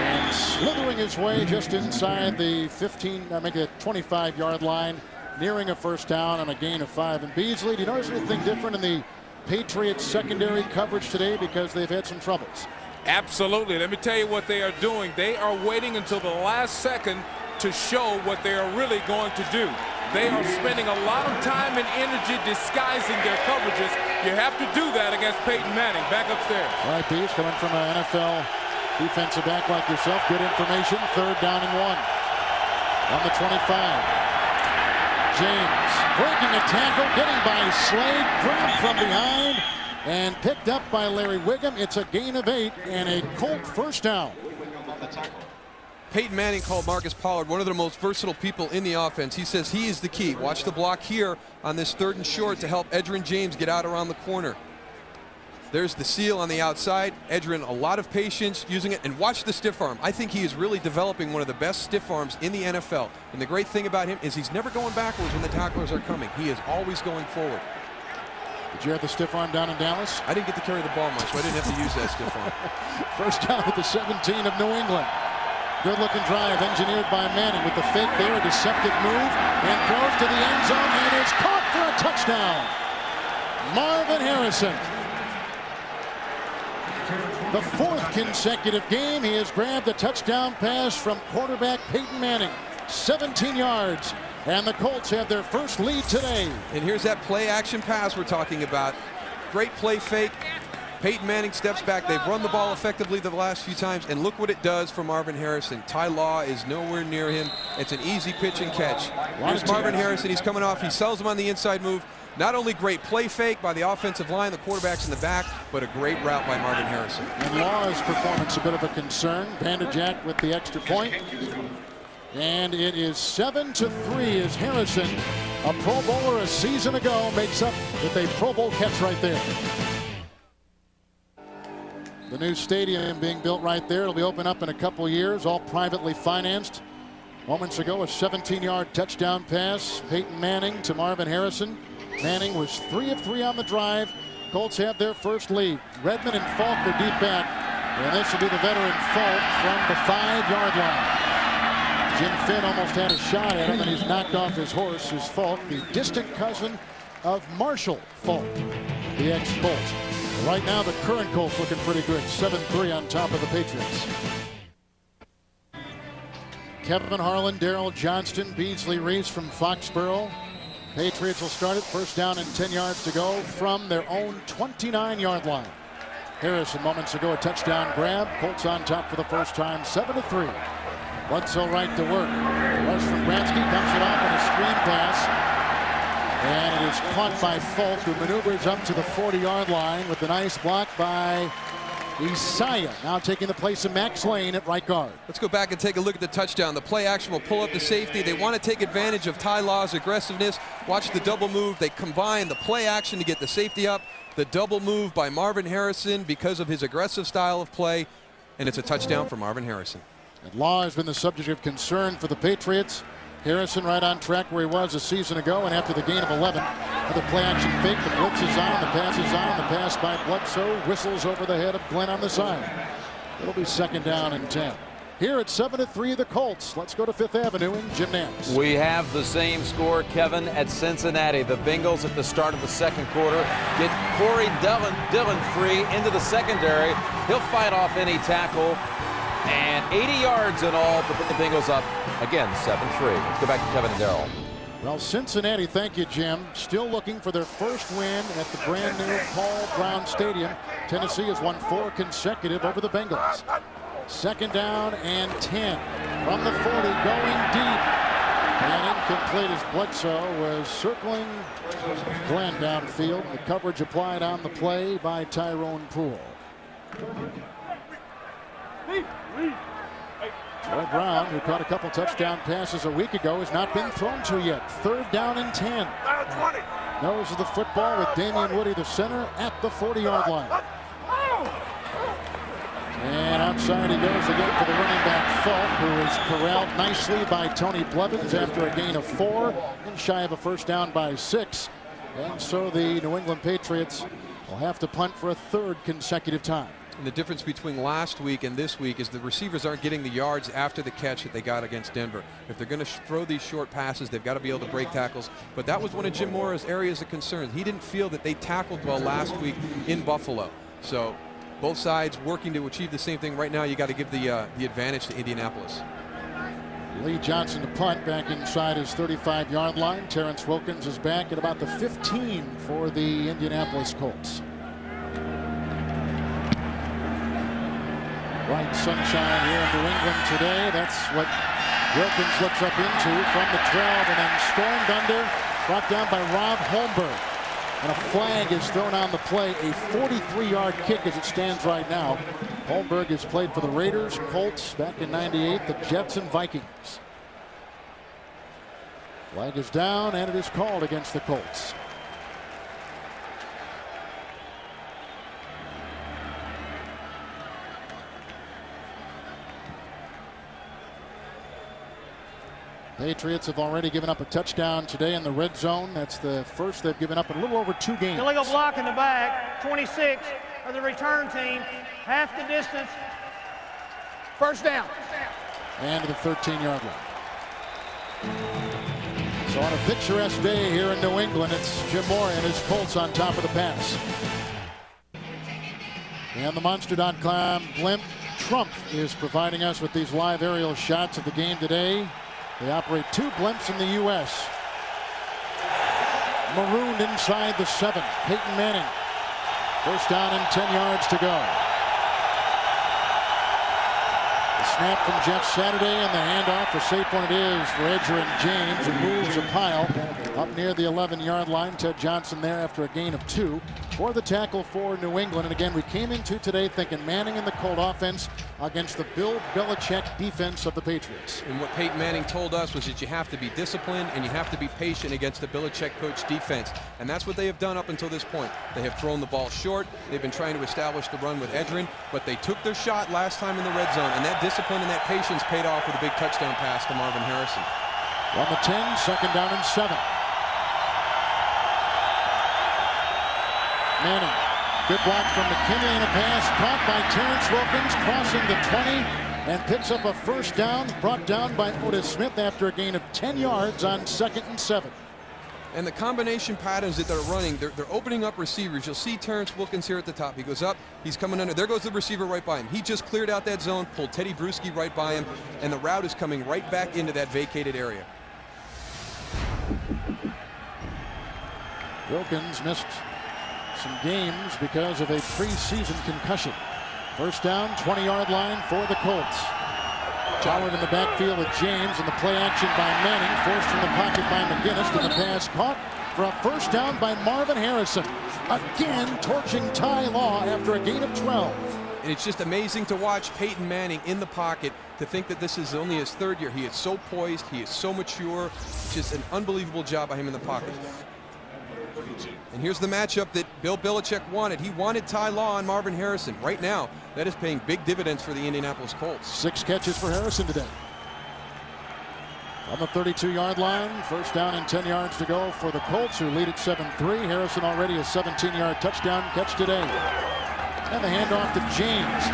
and slithering his way just inside the 25-yard line, nearing a first down on a gain of 5. And Beasley, do you notice anything different in the Patriots secondary coverage today because they've had some troubles? Absolutely. Let me tell you what they are doing. They are waiting until the last second to show what they are really going to do. They are spending a lot of time and energy disguising their coverages. You have to do that against Peyton Manning. Back upstairs. All right, Bees, coming from an NFL defensive back like yourself. Good information. 3rd down and 1. On the 25. James breaking a tackle, getting by Slade, grabbed from behind, and picked up by Larry Wiggum. It's a gain of 8 and a Colt first down. Peyton Manning called Marcus Pollard one of the most versatile people in the offense. He says he is the key. Watch the block here on this 3rd and short to help Edgerrin James get out around the corner. There's the seal on the outside. Edgerrin, a lot of patience using it. And watch the stiff arm. I think he is really developing one of the best stiff arms in the NFL. And the great thing about him is he's never going backwards when the tacklers are coming. He is always going forward. Did you have the stiff arm down in Dallas? I didn't get to carry the ball much, so I didn't have to use that stiff arm. First down at the 17 of New England. Good-looking drive engineered by Manning with the fake there, a deceptive move, and throws to the end zone, and is caught for a touchdown. Marvin Harrison. The 4th consecutive game, he has grabbed a touchdown pass from quarterback Peyton Manning. 17 yards, and the Colts have their first lead today. And here's that play-action pass we're talking about. Great play fake. Peyton Manning steps back. They've run the ball effectively the last few times, and look what it does for Marvin Harrison. Ty Law is nowhere near him. It's an easy pitch and catch. Here's Marvin Harrison. He's coming off. He sells him on the inside move. Not only great play fake by the offensive line, the quarterback's in the back, but a great route by Marvin Harrison. And Law's performance a bit of a concern. Vanderjack with the extra point. And it is 7-3 as Harrison, a Pro Bowler a season ago, makes up with a Pro Bowl catch right there. The new stadium being built right there. It'll be open up in a couple years, all privately financed. Moments ago, a 17-yard touchdown pass. Peyton Manning to Marvin Harrison. Manning was 3 of 3 on the drive. Colts have their first lead. Redmond and Falk are deep back. And this will be the veteran Falk from the 5-yard line. Jim Finn almost had a shot at him, and he's knocked off his horse. Is Falk, the distant cousin of Marshall Falk, the ex-Colt. Right now, the current Colts looking pretty good. 7-3 on top of the Patriots. Kevin Harlan, Darrell Johnston, Beasley Reese from Foxborough. Patriots will start it. First down and 10 yards to go from their own 29-yard line. Harrison moments ago, a touchdown grab. Colts on top for the first time, 7-3. Bledsoe right to work. Rush from Bransky, dumps it off in a screen pass. And it is caught by Falk, who maneuvers up to the 40-yard line with a nice block by Isaiah. Now taking the place of Max Lane at right guard. Let's go back and take a look at the touchdown. The play action will pull up the safety. They want to take advantage of Ty Law's aggressiveness. Watch the double move. They combine the play action to get the safety up. The double move by Marvin Harrison because of his aggressive style of play. And it's a touchdown for Marvin Harrison. And Law has been the subject of concern for the Patriots. Harrison right on track where he was a season ago, and after the gain of 11, the play action fake, the blitz is on, the pass is on, the pass by Bledsoe whistles over the head of Glenn on the side. It'll be 2nd down and 10. Here at 7-3, the Colts. Let's go to 5th Avenue in Jim Nance. We have the same score, Kevin, at Cincinnati. The Bengals at the start of the 2nd quarter get Corey Dillon free into the secondary. He'll fight off any tackle, and 80 yards in all to put the Bengals up. Again, 7-3. Let's go back to Kevin and Darrell. Well, Cincinnati, thank you, Jim, still looking for their first win at the brand new Paul Brown Stadium. Tennessee has won 4 consecutive over the Bengals. 2nd down and 10 from the 40, going deep. And incomplete as Bledsoe was circling Glenn downfield. The coverage applied on the play by Tyrone Poole. Troy Brown, who caught a couple touchdown passes a week ago, has not been thrown to yet. 3rd down and 10. Nose of the football with Damian Woody, the center, at the 40-yard line. And outside he goes again for the running back Falk, who is corralled nicely by Tony Blevins after a gain of 4 and shy of a first down by 6. And so the New England Patriots will have to punt for a 3rd consecutive time. And the difference between last week and this week is the receivers aren't getting the yards after the catch that they got against Denver. If they're going to throw these short passes, they've got to be able to break tackles. But that was one of Jim Mora's areas of concern. He didn't feel that they tackled well last week in Buffalo. So both sides working to achieve the same thing. Right now, you got to give the advantage to Indianapolis. Lee Johnson to punt back inside his 35-yard line. Terrence Wilkins is back at about the 15 for the Indianapolis Colts. Bright sunshine here in New England today. That's what Wilkins looks up into from the 12 and then stormed under, brought down by Rob Holmberg. And a flag is thrown on the play, a 43-yard kick as it stands right now. Holmberg has played for the Raiders, Colts back in '98, the Jets and Vikings. Flag is down and it is called against the Colts. Patriots have already given up a touchdown today in the red zone. That's the first they've given up in a little over 2 games. Illegal block in the back. 26 of the return team. Half the distance. 1st down. And to the 13-yard line. So on a picturesque day here in New England, it's Jim Mora and his Colts on top of the pass. And the Monster.com blimp Trump is providing us with these live aerial shots of the game today. They operate 2 blimps in the U.S. Marooned inside the 7. Peyton Manning. 1st down and 10 yards to go. The snap from Jeff Saturday and the handoff for Saquon it is for Edger and James, who moves a pile up near the 11-yard line. Ted Johnson there after a gain of 2 for the tackle for New England. And again, we came into today thinking Manning and the Colt offense against the Bill Belichick defense of the Patriots. And what Peyton Manning told us was that you have to be disciplined and you have to be patient against the Belichick coach defense. And that's what they have done up until this point. They have thrown the ball short. They've been trying to establish the run with Edgerrin, but they took their shot last time in the red zone, and that discipline and that patience paid off with a big touchdown pass to Marvin Harrison. On the 10, 2nd down and 7. Manning. Good block from McKinley and a pass caught by Terrence Wilkins, crossing the 20 and picks up a 1st down, brought down by Otis Smith after a gain of 10 yards on 2nd and 7. And the combination patterns that they're running, they're opening up receivers. You'll see Terrence Wilkins here at the top. He goes up, he's coming under. There goes the receiver right by him. He just cleared out that zone, pulled Teddy Bruschi right by him, and the route is coming right back into that vacated area. Wilkins missed some games because of a preseason concussion. 1st down, 20-yard line for the Colts. Howard in the backfield with James, and the play action by Manning, forced from the pocket by McGinnis, and the pass caught for a 1st down by Marvin Harrison. Again, torching Ty Law after a gain of 12. And it's just amazing to watch Peyton Manning in the pocket, to think that this is only his 3rd year. He is so poised, he is so mature. Just an unbelievable job by him in the pocket. And here's the matchup that Bill Belichick wanted. He wanted Ty Law and Marvin Harrison. Right now, that is paying big dividends for the Indianapolis Colts. 6 catches for Harrison today. On the 32-yard line, first down and 10 yards to go for the Colts, who lead at 7-3. Harrison already a 17-yard touchdown catch today. And the handoff to James.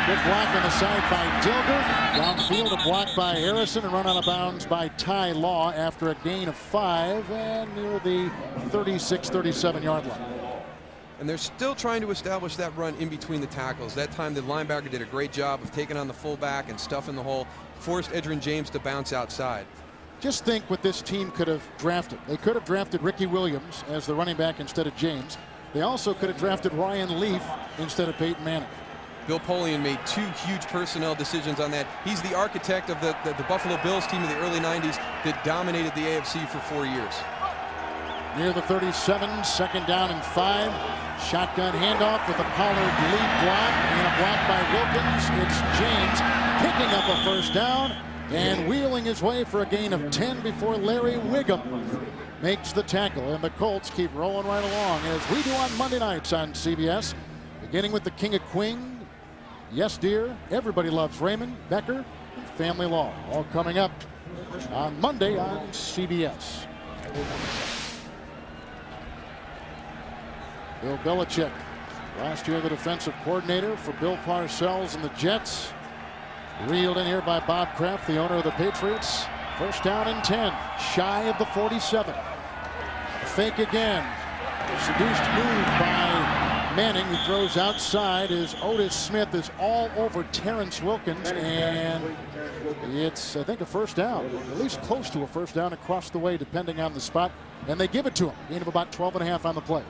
Good block on the side by Dilger. Downfield, a block by Harrison, and run out of bounds by Ty Law after a gain of 5 and near the 36-37-yard line. And they're still trying to establish that run in between the tackles. That time the linebacker did a great job of taking on the fullback and stuffing the hole, forced Edgerrin James to bounce outside. Just think what this team could have drafted. They could have drafted Ricky Williams as the running back instead of James. They also could have drafted Ryan Leaf instead of Peyton Manning. Bill Polian made 2 huge personnel decisions on that. He's the architect of the Buffalo Bills team of the early 90s that dominated the AFC for 4 years. Near the 37, second down and 5. Shotgun handoff with a Pollard lead block and a block by Wilkins. It's James picking up a first down and wheeling his way for a gain of 10 before Larry Wiggum makes the tackle. And the Colts keep rolling right along, as we do on Monday nights on CBS. Beginning with the King of Queen, Yes Dear, Everybody Loves Raymond, Becker, and Family Law. All coming up on Monday on CBS. Bill Belichick, last year the defensive coordinator for Bill Parcells and the Jets. Reeled in here by Bob Kraft, the owner of the Patriots. First down and 10, shy of the 47. Fake again. Seduced move by Manning, who throws outside as Otis Smith is all over Terrence Wilkins, and it's, I think, a first down, at least close to a first down across the way, depending on the spot, and they give it to him. Gain of about 12.5 on the play.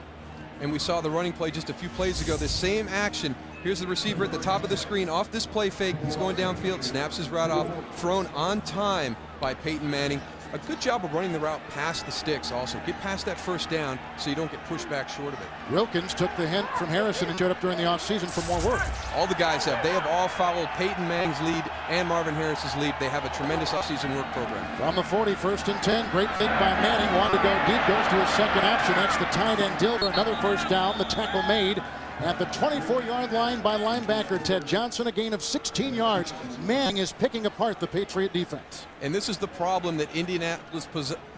And we saw the running play just a few plays ago. This same action. Here's the receiver at the top of the screen. Off this play fake, he's going downfield, snaps his route off, thrown on time by Peyton Manning. A good job of running the route past the sticks also. Get past that first down so you don't get pushed back short of it. Wilkins took the hint from Harrison and showed up during the offseason for more work. All the guys have. They have all followed Peyton Manning's lead and Marvin Harris's lead. They have a tremendous offseason work program. From the 40, first and 10. Great fake by Manning. Wanted to go deep. Goes to his second option. That's the tight end Dilger. Another first down. The tackle made at the 24-yard line by linebacker Ted Johnson. A gain of 16 yards. Manning is picking apart the Patriot defense. And this is the problem that Indianapolis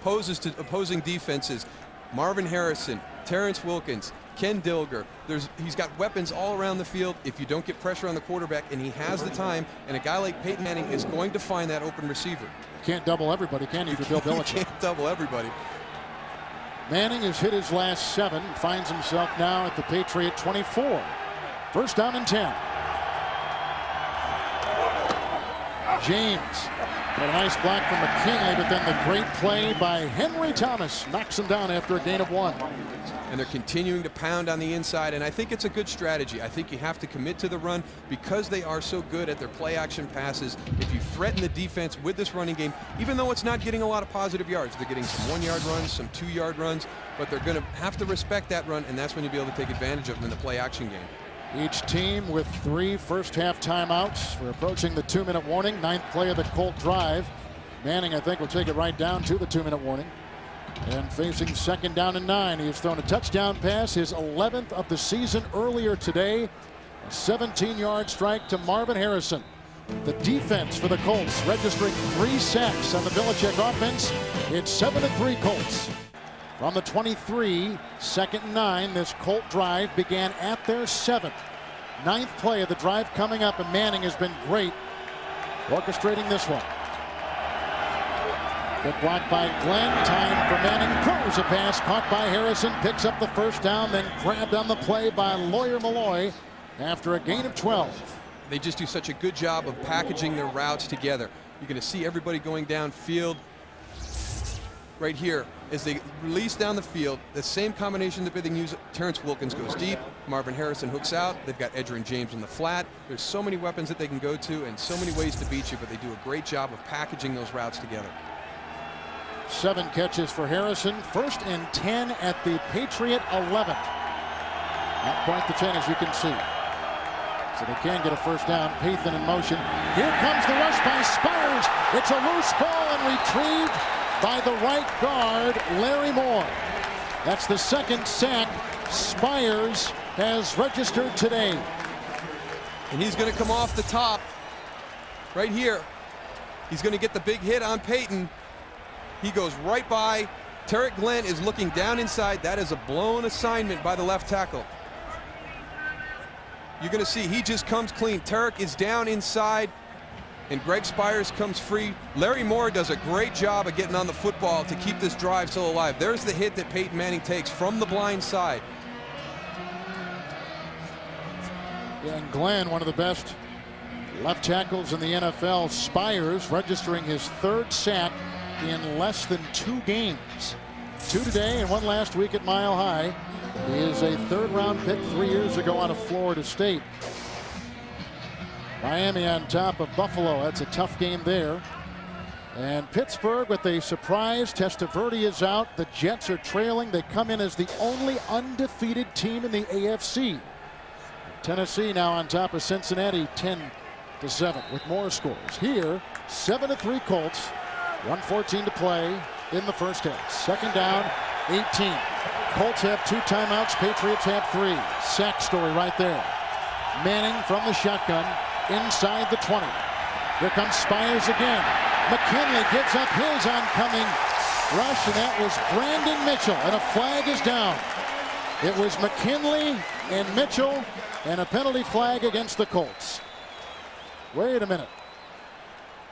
poses to opposing defenses. Marvin Harrison, Terrence Wilkins, Ken Dilger. He's got weapons all around the field if you don't get pressure on the quarterback, and he has the time, and a guy like Peyton Manning is going to find that open receiver. Can't double everybody, can you, for Bill Belichick? You can't double everybody. Manning has hit his last 7, finds himself now at the Patriot 24. First down and 10. James. A nice block from McKinley, but then the great play by Henry Thomas knocks him down after a gain of 1. And they're continuing to pound on the inside, and I think it's a good strategy. I think you have to commit to the run because they are so good at their play action passes. If you threaten the defense with this running game, even though it's not getting a lot of positive yards, they're getting some 1-yard runs, some 2-yard runs, but they're going to have to respect that run, and that's when you'll be able to take advantage of them in the play action game. Each team with 3 first-half timeouts. We're approaching the 2-minute warning. 9th play of the Colt drive. Manning, I think, will take it right down to the 2-minute warning. And facing second down and 9. He has thrown a touchdown pass, his 11th of the season earlier today. A 17-yard strike to Marvin Harrison. The defense for the Colts registering 3 sacks on the Belichick offense. It's 7-3 Colts. From the 23, second and 9, this Colt drive began at their 7th. 9th play of the drive coming up, and Manning has been great orchestrating this one. Good block by Glenn. Time for Manning. Throws a pass caught by Harrison. Picks up the first down, then grabbed on the play by Lawyer Malloy after a gain of 12. They just do such a good job of packaging their routes together. You're going to see everybody going downfield right here as they release down the field. The same combination that they use. Terrence Wilkins goes deep. Marvin Harrison hooks out. They've got Edgerrin James in the flat. There's so many weapons that they can go to and so many ways to beat you, but they do a great job of packaging those routes together. 7 catches for Harrison. First and 10 at the Patriot 11. Not quite the 10 as you can see. So they can get a first down. Peyton in motion. Here comes the rush by Spires. It's a loose ball and retrieved by the right guard, Larry Moore. That's the 2nd sack Spires has registered today. And he's going to come off the top right here. He's going to get the big hit on Peyton. He goes right by. Tarek Glenn is looking down inside. That is a blown assignment by the left tackle. You're going to see he just comes clean. Tarek is down inside, and Greg Spires comes free. Larry Moore does a great job of getting on the football to keep this drive still alive. There's the hit that Peyton Manning takes from the blind side. Yeah, and Glenn, one of the best left tackles in the NFL. Spires registering his 3rd sack in less than 2 games. 2 today and 1 last week at Mile High. He is a 3rd-round pick 3 years ago out of Florida State. Miami on top of Buffalo. That's a tough game there. And Pittsburgh with a surprise. Testaverde is out. The Jets are trailing. They come in as the only undefeated team in the AFC. Tennessee now on top of Cincinnati 10-7 with more scores. Here, 7-3 Colts. 1:14 to play in the first half. 2nd down, 18. Colts have 2 timeouts. Patriots have 3. Sack story right there. Manning from the shotgun inside the 20. Here comes Spires again. McKinley gives up his oncoming rush, and that was Brandon Mitchell, and a flag is down. It was McKinley and Mitchell, and a penalty flag against the Colts. Wait a minute.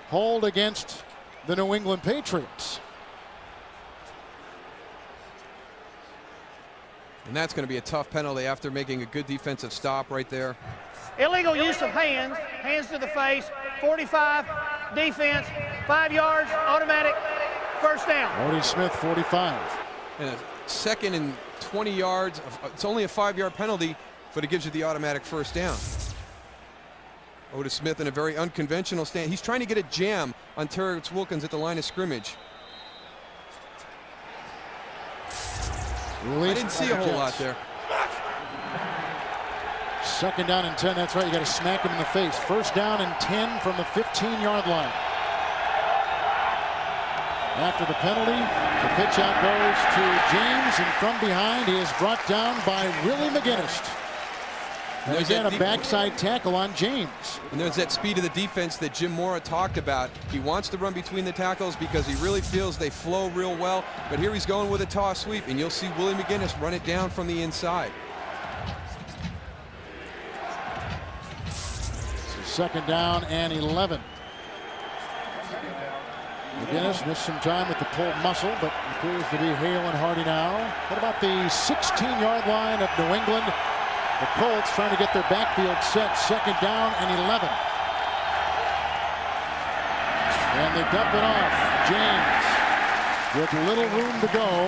Hold against the New England Patriots. And that's going to be a tough penalty after making a good defensive stop right there. Illegal use of hands, hands to the face, 45, defense, 5 yards, automatic, first down. Odie Smith, 45. And a 2nd and 20 yards. It's only a 5-yard penalty, but it gives you the automatic first down. Otis Smith in a very unconventional stand. He's trying to get a jam on Terrence Wilkins at the line of scrimmage. I didn't see a whole lot there. 2nd down and 10. That's right. You got to smack him in the face. 1st down and 10 from the 15-yard line. After the penalty, the pitch out goes to James, and from behind he is brought down by Willie McGinnis. And again, a backside tackle on James. And there's that speed of the defense that Jim Mora talked about. He wants to run between the tackles because he really feels they flow real well. But here he's going with a toss sweep, and you'll see Willie McGinnis run it down from the inside. So 2nd down and 11. McGinnis missed some time with the pulled muscle, but appears to be hale and hearty now. What about the 16-yard line of New England? The Colts trying to get their backfield set. 2nd down and 11. And they dump it off. James with little room to go.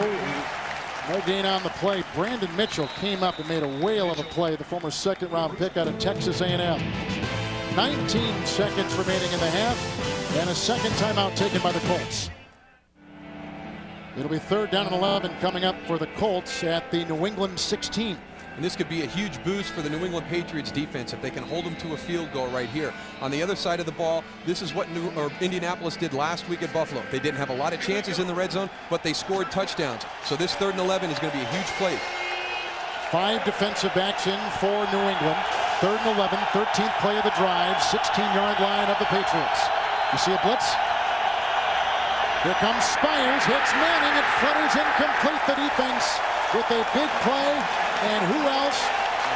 No gain on the play. Brandon Mitchell came up and made a whale of a play. The former 2nd-round pick out of Texas A&M. 19 seconds remaining in the half. And a 2nd timeout taken by the Colts. It'll be 3rd down and 11 coming up for the Colts at the New England 16. And this could be a huge boost for the New England Patriots defense if they can hold them to a field goal right here. On the other side of the ball, this is what Indianapolis did last week at Buffalo. They didn't have a lot of chances in the red zone, but they scored touchdowns. So this 3rd and 11 is going to be a huge play. 5 defensive backs in for New England. 3rd and 11, 13th play of the drive, 16-yard line of the Patriots. You see a blitz? Here comes Spires, hits Manning, it flutters incomplete. The defense with a big play, and who else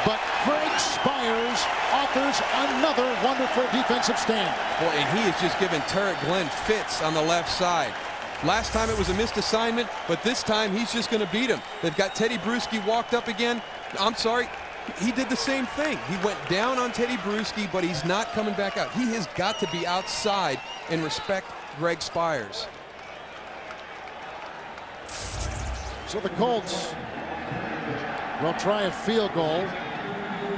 but Greg Spires offers another wonderful defensive stand. Boy, and he has just given Tarek Glenn fits on the left side. Last time it was a missed assignment, but this time he's just going to beat him. They've got Teddy Bruschi walked up again. I'm sorry, he did the same thing. He went down on Teddy Bruschi, but he's not coming back out. He has got to be outside and respect Greg Spires. So the Colts will try a field goal,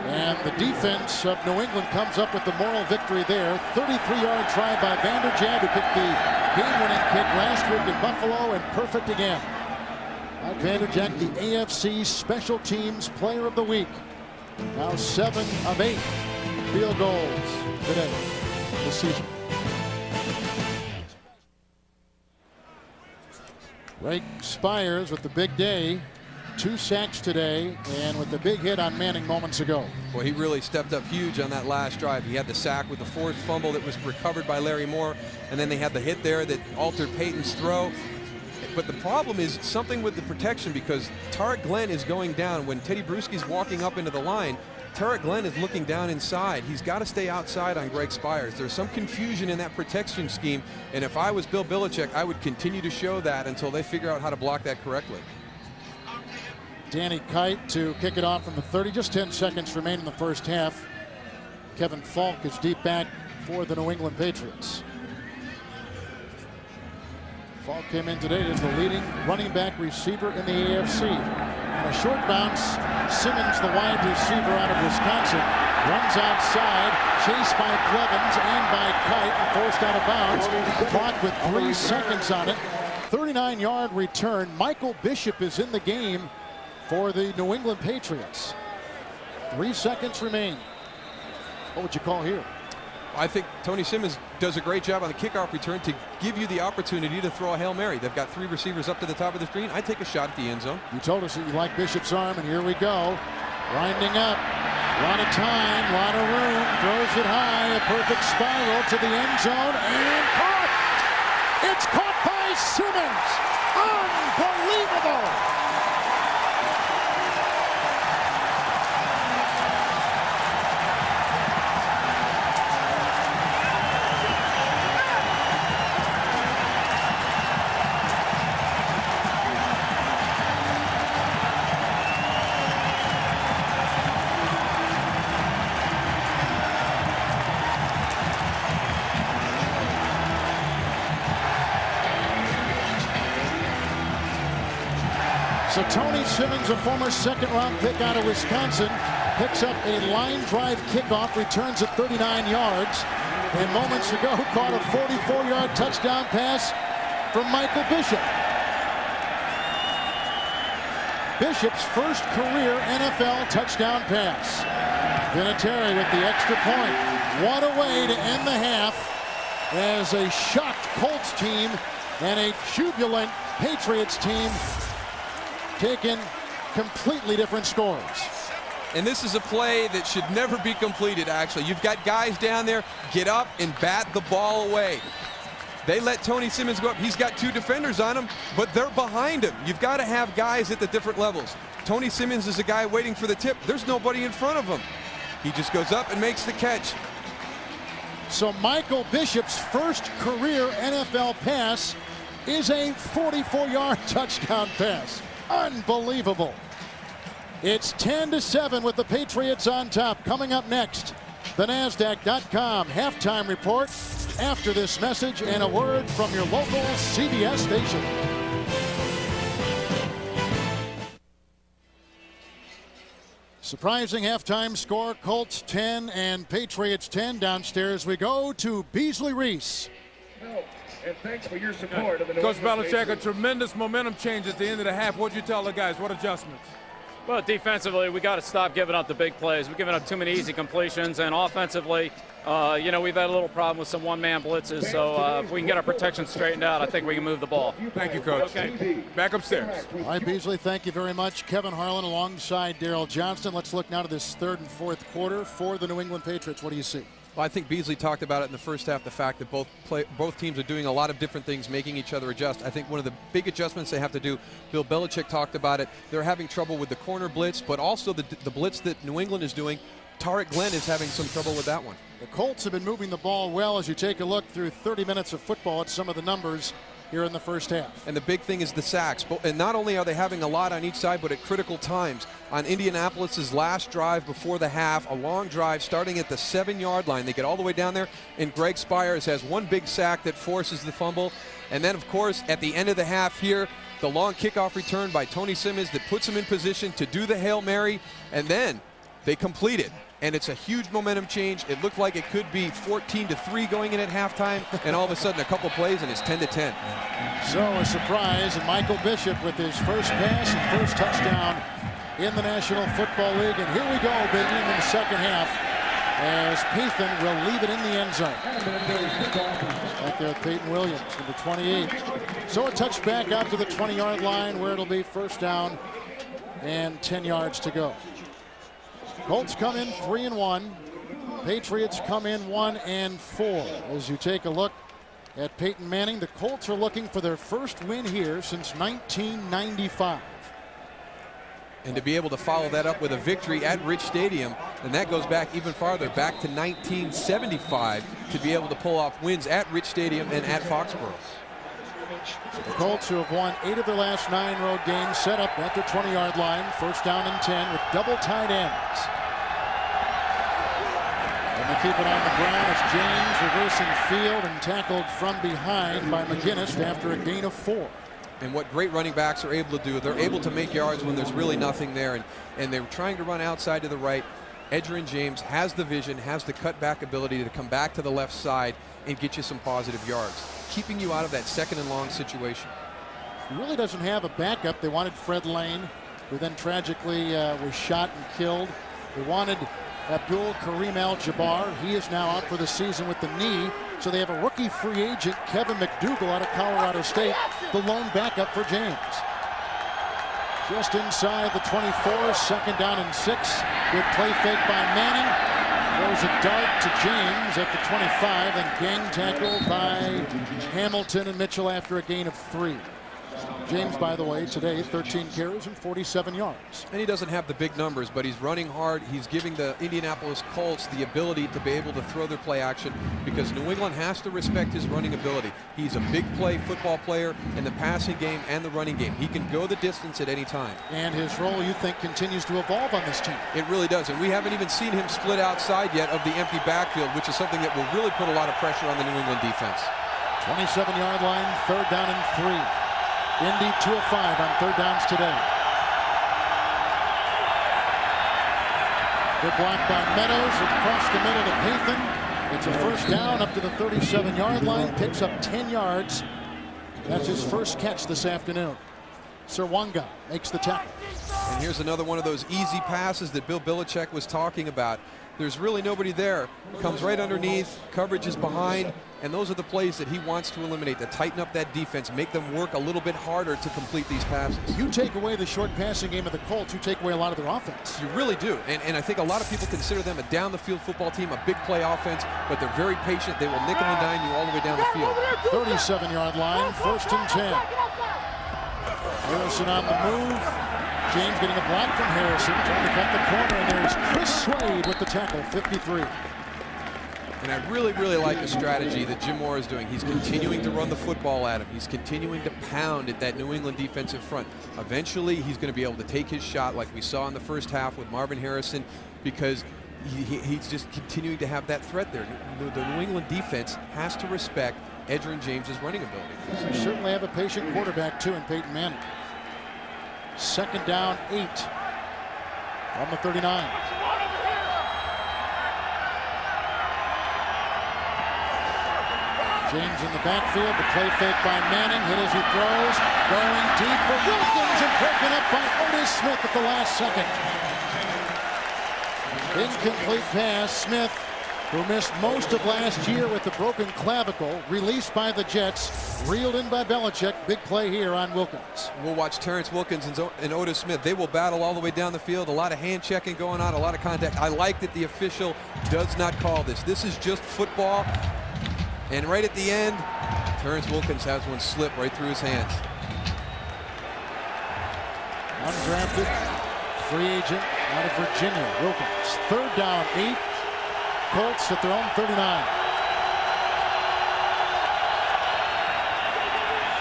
and the defense of New England comes up with the moral victory there. 33-yard try by Vanderjagt, who kicked the game-winning kick last week in Buffalo, and perfect again. Mike Vanderjagt, the AFC Special Teams Player of the Week. Now 7 of 8 field goals today this season. Greg Spires with the big day. 2 sacks today, and with the big hit on Manning moments ago. Well, he really stepped up huge on that last drive. He had the sack with the forced fumble that was recovered by Larry Moore, and then they had the hit there that altered Peyton's throw. But the problem is something with the protection, because Tarek Glenn is going down. When Teddy Bruschi's walking up into the line, Tarek Glenn is looking down inside. He's got to stay outside on Greg Spires. There's some confusion in that protection scheme, and if I was Bill Belichick, I would continue to show that until they figure out how to block that correctly. Danny Kite to kick it off from the 30. Just 10 seconds remain in the first half. Kevin Falk is deep back for the New England Patriots. Falk came in today as the leading running back receiver in the AFC. On a short bounce, Simmons, the wide receiver out of Wisconsin, runs outside, chased by Clevens and by Kite, and forced out of bounds. Clock with 3 seconds on it. 39-yard return. Michael Bishop is in the game for the New England Patriots. 3 seconds remain. What would you call here? I think Tony Simmons does a great job on the kickoff return to give you the opportunity to throw a Hail Mary. They've got 3 receivers up to the top of the screen. I take a shot at the end zone. You told us that you like Bishop's arm, and here we go. Winding up. A lot of time, a lot of room. Throws it high. A perfect spiral to the end zone. And caught! It's caught by Simmons. Unbelievable! So Tony Simmons, a former second-round pick out of Wisconsin, picks up a line drive kickoff, returns it 39 yards, and moments ago caught a 44-yard touchdown pass from Michael Bishop. Bishop's first career NFL touchdown pass. Vinatieri with the extra point. What a way to end the half as a shocked Colts team and a jubilant Patriots team taking completely different scores. And this is a play that should never be completed, actually. You've got guys down there, get up and bat the ball away. They let Tony Simmons go up. He's got 2 defenders on him, but they're behind him. You've got to have guys at the different levels. Tony Simmons is a guy waiting for the tip. There's nobody in front of him. He just goes up and makes the catch. So Michael Bishop's first career NFL pass is a 44-yard touchdown pass. Unbelievable. It's 10-7 with the Patriots on top. Coming up next, the NASDAQ.com halftime report after this message and a word from your local CBS station. Surprising halftime score, Colts 10 and Patriots 10. Downstairs we go to Beasley Reese. And thanks for your support of the New Coach England Belichick, Patriots. a tremendous momentum change at the end of the half. What'd you tell the guys? What adjustments? Well, defensively, we got to stop giving up the big plays. We're giving up too many easy completions, and offensively, we've had a little problem with some one-man blitzes. So if we can get our protection straightened out, I think we can move the ball. Thank you, Coach. Okay. Back upstairs. All right, Beasley, thank you very much. Kevin Harlan alongside Darryl Johnston. Let's look now to this third and fourth quarter for the New England Patriots. What do you see? Well, I think Beasley talked about it in the first half, the fact that both teams are doing a lot of different things, making each other adjust. I think one of the big adjustments they have to do, Bill Belichick talked about it, they're having trouble with the corner blitz, but also the blitz that New England is doing. Tarek Glenn is having some trouble with that one. The Colts have been moving the ball well as you take a look through 30 minutes of football at some of the numbers here in the first half. And the big thing is the sacks. And not only are they having a lot on each side, but at critical times. On Indianapolis's last drive before the half, a long drive starting at the 7-yard line. They get all the way down there, and Greg Spires has one big sack that forces the fumble. And then, of course, at the end of the half here, the long kickoff return by Tony Simmons that puts him in position to do the Hail Mary, and then they complete it. And it's a huge momentum change. It looked like it could be 14-3 going in at halftime, and all of a sudden a couple plays and it's 10-10. So a surprise, and Michael Bishop with his first pass and first touchdown in the National Football League. And here we go, beginning in the second half, as Peyton will leave it in the end zone. Right there, Peyton Williams, number 28. So a touchback out to the 20-yard line where it'll be first down and 10 yards to go. Colts come in 3-1. Patriots come in 1-4. As you take a look at Peyton Manning. The Colts are looking for their first win here since 1995. And to be able to follow that up with a victory at Rich Stadium, and that goes back even farther, back to 1975, to be able to pull off wins at Rich Stadium and at Foxborough. The Colts, who have won 8 of their last 9 road games, set up at the 20-yard line, first down and 10 with double tight ends. And they keep it on the ground as James reversing field and tackled from behind by McGinnis after a gain of 4. And what great running backs are able to do, they're able to make yards when there's really nothing there. And they're trying to run outside to the right. Edgerrin James has the vision, has the cutback ability to come back to the left side and get you some positive yards, keeping you out of that second and long situation. He really doesn't have a backup. They wanted Fred Lane, who then tragically was shot and killed. They wanted Abdul Kareem Al-Jabbar. He is now out for the season with the knee. So they have a rookie free agent, Kevin McDougal, out of Colorado State, the lone backup for James. Just inside the 24, second down and 6. Good play fake by Manning. Throws a dart to James at the 25, and gang tackled by Hamilton and Mitchell after a gain of 3. James, by the way, today 13 carries and 47 yards. And he doesn't have the big numbers, but he's running hard. He's giving the Indianapolis Colts the ability to be able to throw their play action, because New England has to respect his running ability. He's a big play football player in the passing game and the running game. He can go the distance at any time. And his role, you think, continues to evolve on this team. It really does. And we haven't even seen him split outside yet of the empty backfield, which is something that will really put a lot of pressure on the New England defense. 27-yard line, third down and 3. Indy 2 of 5 on third downs today. Good block by Meadows across the middle to Pathan. It's a first down up to the 37-yard line. Picks up 10 yards. That's his first catch this afternoon. Serwanga makes the tackle. And here's another one of those easy passes that Bill Belichick was talking about. There's really nobody there. Comes right underneath, coverage is behind, and those are the plays that he wants to eliminate, to tighten up that defense, make them work a little bit harder to complete these passes. You take away the short passing game of the Colts, you take away a lot of their offense. You really do. And I think a lot of people consider them a down-the-field football team, a big play offense, but they're very patient. They will nickel and dime you all the way down the field. 37-yard line, first and 10. Harrison on the move. James getting a block from Harrison, trying to cut the corner, and there's Chris Slade with the tackle, 53. And I really, really like the strategy that Jim Moore is doing. He's continuing to run the football at him. He's continuing to pound at that New England defensive front. Eventually, he's going to be able to take his shot like we saw in the first half with Marvin Harrison, because he's just continuing to have that threat there. The New England defense has to respect Edgerrin James's running ability. They certainly have a patient quarterback, too, in Peyton Manning. Second down, 8 from the 39. James in the backfield, the play fake by Manning, hit as he throws, going deep for Wilkins and broken up by Otis Smith at the last second. Incomplete pass. Smith, who missed most of last year with the broken clavicle, released by the Jets, reeled in by Belichick. Big play here on Wilkins. We'll watch Terrence Wilkins and Otis Smith. They will battle all the way down the field. A lot of hand checking going on, a lot of contact. I like that the official does not call this. This is just football. And right at the end, Terrence Wilkins has one slip right through his hands. Undrafted free agent out of Virginia, Wilkins. Third down, 8. Colts at their own 39.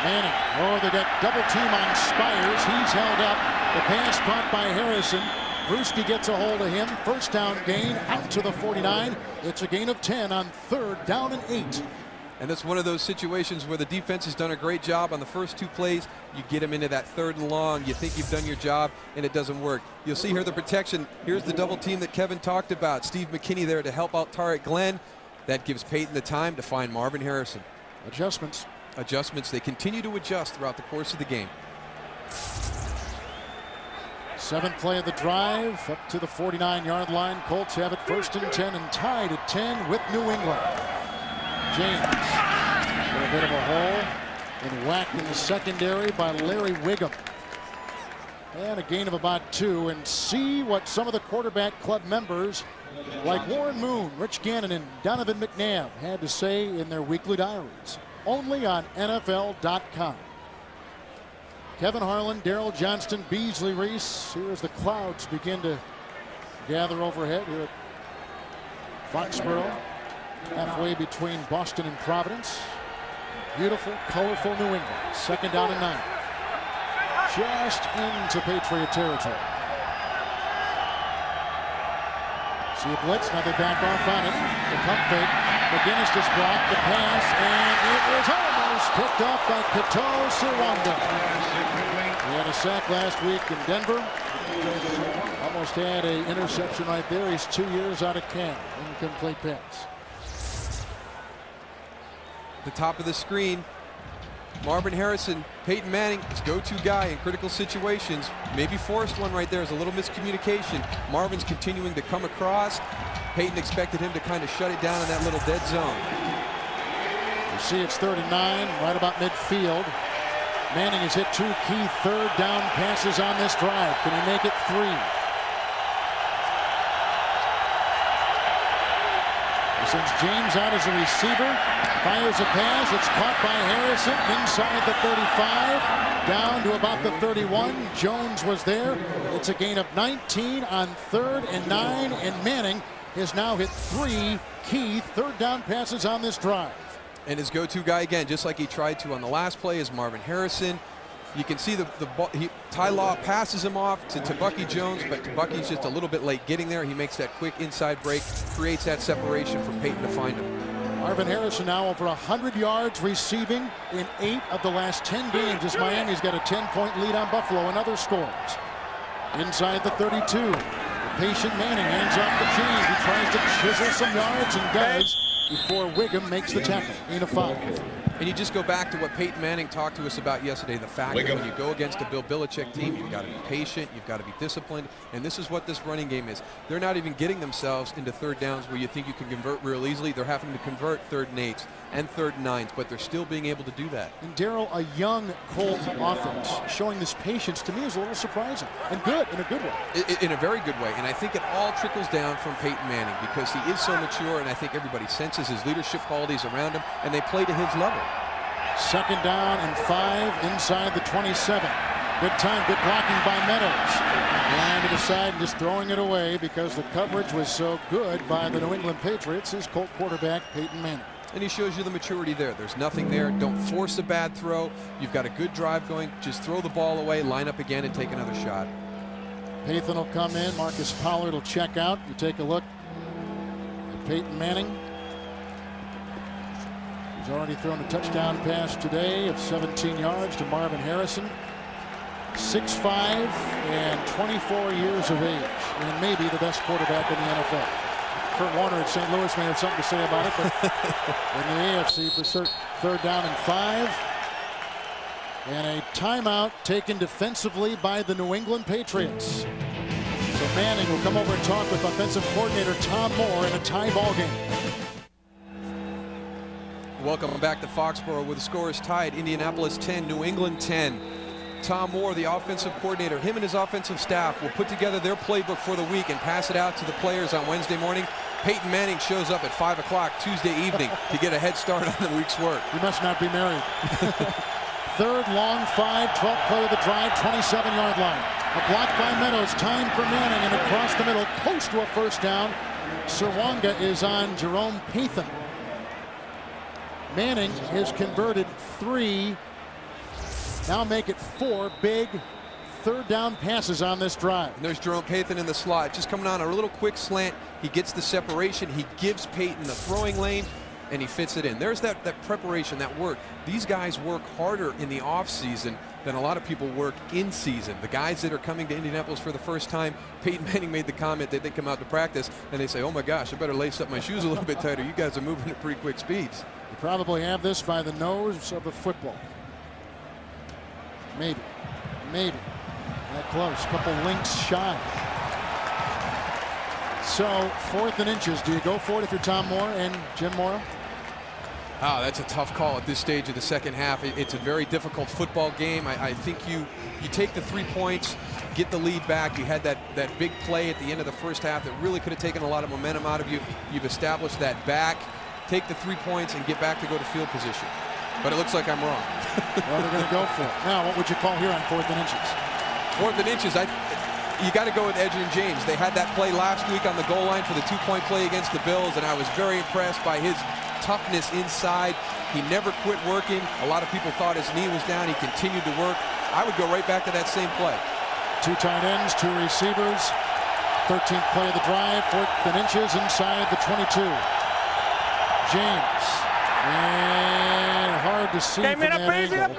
Manning, they got double team on Spires. He's held up. The pass caught by Harrison. Brewski gets a hold of him. First down gain out to the 49. It's a gain of 10 on third down and 8. And that's one of those situations where the defense has done a great job on the first 2 plays. You get them into that third and long. You think you've done your job, and it doesn't work. You'll see here the protection. Here's the double team that Kevin talked about. Steve McKinney there to help out Tarek Glenn. That gives Peyton the time to find Marvin Harrison. Adjustments. They continue to adjust throughout the course of the game. 7th play of the drive, up to the 49-yard line. Colts have it first and 10 and tied at 10 with New England. James, a bit of a hole, and whacked in the secondary by Larry Wiggum. And a gain of about 2. And see what some of the quarterback club members like Warren Moon, Rich Gannon, and Donovan McNabb had to say in their weekly diaries. only on NFL.com. Kevin Harlan, Darrell Johnston, Beasley Reese. Here as the clouds begin to gather overhead here at Foxborough, halfway between Boston and Providence. Beautiful, colorful New England. 2nd down and 9. Just into Patriot territory. See a blitz, now they back off on it. The pump fake. McGinnis just blocked the pass, and it was almost picked up by Kato Sirwanda. He had a sack last week in Denver. Almost had an interception right there. He's 2 years out of camp. Incomplete pass. The top of the screen, Marvin Harrison, Peyton Manning, his go-to guy in critical situations. Maybe forced one right there as a little miscommunication. Marvin's continuing to come across. Peyton expected him to kind of shut it down in that little dead zone. You see it's 3rd and 9, right about midfield. Manning has hit 2 key 3rd down passes on this drive. Can he make it 3? He sends James out as a receiver. Fires a pass. It's caught by Harrison inside the 35. Down to about the 31. Jones was there. It's a gain of 19 on 3rd and 9. And Manning has now hit 3 key 3rd down passes on this drive. And his go-to guy again, just like he tried to on the last play, is Marvin Harrison. You can see Ty Law passes him off to Bucky Jones, but Bucky's just a little bit late getting there. He makes that quick inside break, creates that separation for Peyton to find him. Marvin Harrison now over 100 yards receiving in 8 of the last 10 games as Miami's got a 10-point lead on Buffalo and other scores. Inside the 32, the patient Manning hands off the chain. He tries to chisel some yards and does before Wiggum makes the tackle. Gain of 5. And you just go back to what Peyton Manning talked to us about yesterday, the fact that when you go against a Bill Belichick team, you've got to be patient, you've got to be disciplined, and this is what this running game is. They're not even getting themselves into 3rd downs where you think you can convert real easily. They're having to convert 3rd and 8s and 3rd and 9s, but they're still being able to do that. And Darrell, a young Colt offense showing this patience to me is a little surprising, and good, in a good way. In a very good way, and I think it all trickles down from Peyton Manning because he is so mature, and I think everybody senses his leadership qualities around him, and they play to his level. 2nd down and 5 inside the 27. Good time, good blocking by Meadows. And to the side, just throwing it away because the coverage was so good by the New England Patriots is Colt quarterback Peyton Manning. And he shows you the maturity there. There's nothing there. Don't force a bad throw. You've got a good drive going. Just throw the ball away, line up again, and take another shot. Pathan will come in. Marcus Pollard will check out. You take a look at Peyton Manning. He's already thrown a touchdown pass today of 17 yards to Marvin Harrison. 6'5" and 24 years of age, and maybe the best quarterback in the NFL. Kurt Warner at St. Louis may have something to say about it, but in the AFC for 3rd down and 5. And a timeout taken defensively by the New England Patriots. So Manning will come over and talk with offensive coordinator Tom Moore in a tie ball game. Welcome back to Foxborough where the score is tied. Indianapolis 10, New England 10. Tom Moore, the offensive coordinator, him and his offensive staff will put together their playbook for the week and pass it out to the players on Wednesday morning. Peyton Manning shows up at 5 o'clock Tuesday evening to get a head start on the week's work. He must not be married. 3rd, long 5, 12th play of the drive, 27-yard line. A block by Meadows, time for Manning, and across the middle, close to a 1st down. Sirwanga is on Jerome Pathan. Manning has converted 3, now make it 4 big 3rd down passes on this drive. And there's Jerome Pathan in the slot, just coming on a little quick slant. He gets the separation, he gives Peyton the throwing lane, and he fits it in. There's that preparation, that work. These guys work harder in the offseason than a lot of people work in season. The guys that are coming to Indianapolis for the first time, Peyton Manning made the comment that they come out to practice and they say, oh my gosh, I better lace up my shoes a little bit tighter. You guys are moving at pretty quick speeds. You probably have this by the nose of a football. Maybe. That close. Couple links shy. So 4th and inches. Do you go for it if you're Tom Moore and Jim Mora? Oh, that's a tough call at this stage of the second half. It's a very difficult football game. I think you take the 3 points, get the lead back. You had that big play at the end of the first half that really could have taken a lot of momentum out of you. You've established that back. Take the 3 points and get back to go to field position. but it looks like I'm wrong. Well, they're going to go for it. Now, what would you call here on 4th and inches? 4th and inches, you got to go with Edgerrin James. They had that play last week on the goal line for the 2-point play against the Bills, and I was very impressed by his toughness inside. He never quit working. A lot of people thought his knee was down. He continued to work. I would go right back to that same play. 2 tight ends, 2 receivers. 13th play of the drive, 4th and inches inside the 22. James. And hard to see from that angle.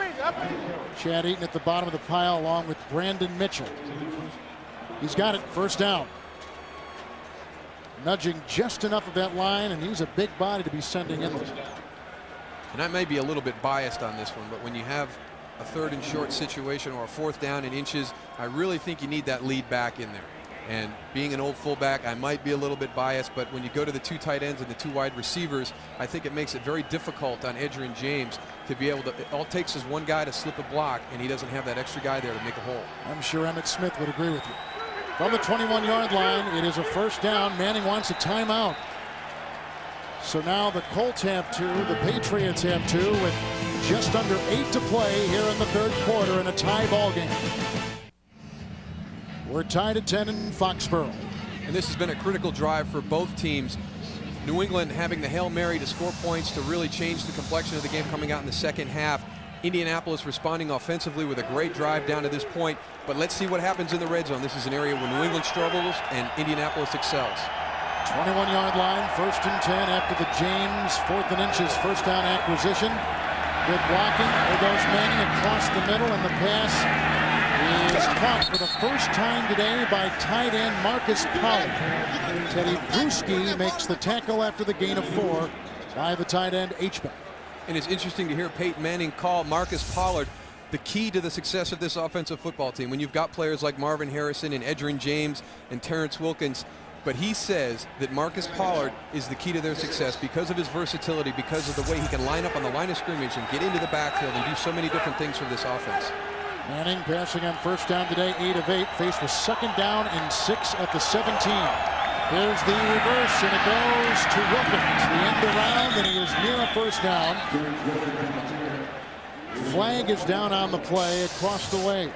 Chad Eaton at the bottom of the pile along with Brandon Mitchell. He's got it, 1st down. Nudging just enough of that line, and he's a big body to be sending in there. And I may be a little bit biased on this one, but when you have a 3rd and short situation or a 4th down in inches, I really think you need that lead back in there. And being an old fullback, I might be a little bit biased, but when you go to the 2 tight ends and the 2 wide receivers, I think it makes it very difficult on Edgerrin James to be able to, all it takes is one guy to slip a block, and he doesn't have that extra guy there to make a hole. I'm sure Emmitt Smith would agree with you. From the 21-yard line, it is a 1st down. Manning wants a timeout. So now the Colts have 2, the Patriots have 2, with just under 8 to play here in the 3rd quarter in a tie ball game. We're tied at 10 in Foxborough. And this has been a critical drive for both teams. New England having the Hail Mary to score points to really change the complexion of the game coming out in the 2nd half. Indianapolis responding offensively with a great drive down to this point. But let's see what happens in the red zone. This is an area where New England struggles and Indianapolis excels. 21-yard line, 1st and 10 after the James 4th and inches 1st down acquisition. Good blocking. There goes Manning across the middle, and the pass is caught for the first time today by tight end Marcus Pollard. Teddy Bruschi makes the tackle after the gain of 4 by the tight end H-back. And it's interesting to hear Peyton Manning call Marcus Pollard the key to the success of this offensive football team. When you've got players like Marvin Harrison and Edgerrin James and Terrence Wilkins, but he says that Marcus Pollard is the key to their success because of his versatility, because of the way he can line up on the line of scrimmage and get into the backfield and do so many different things for this offense. Manning passing on 1st down today, 8 of 8, faced with 2nd down and 6 at the 17. Here's the reverse, and it goes to Wilkins. The end around, and he is near a 1st down. Flag is down on the play across the way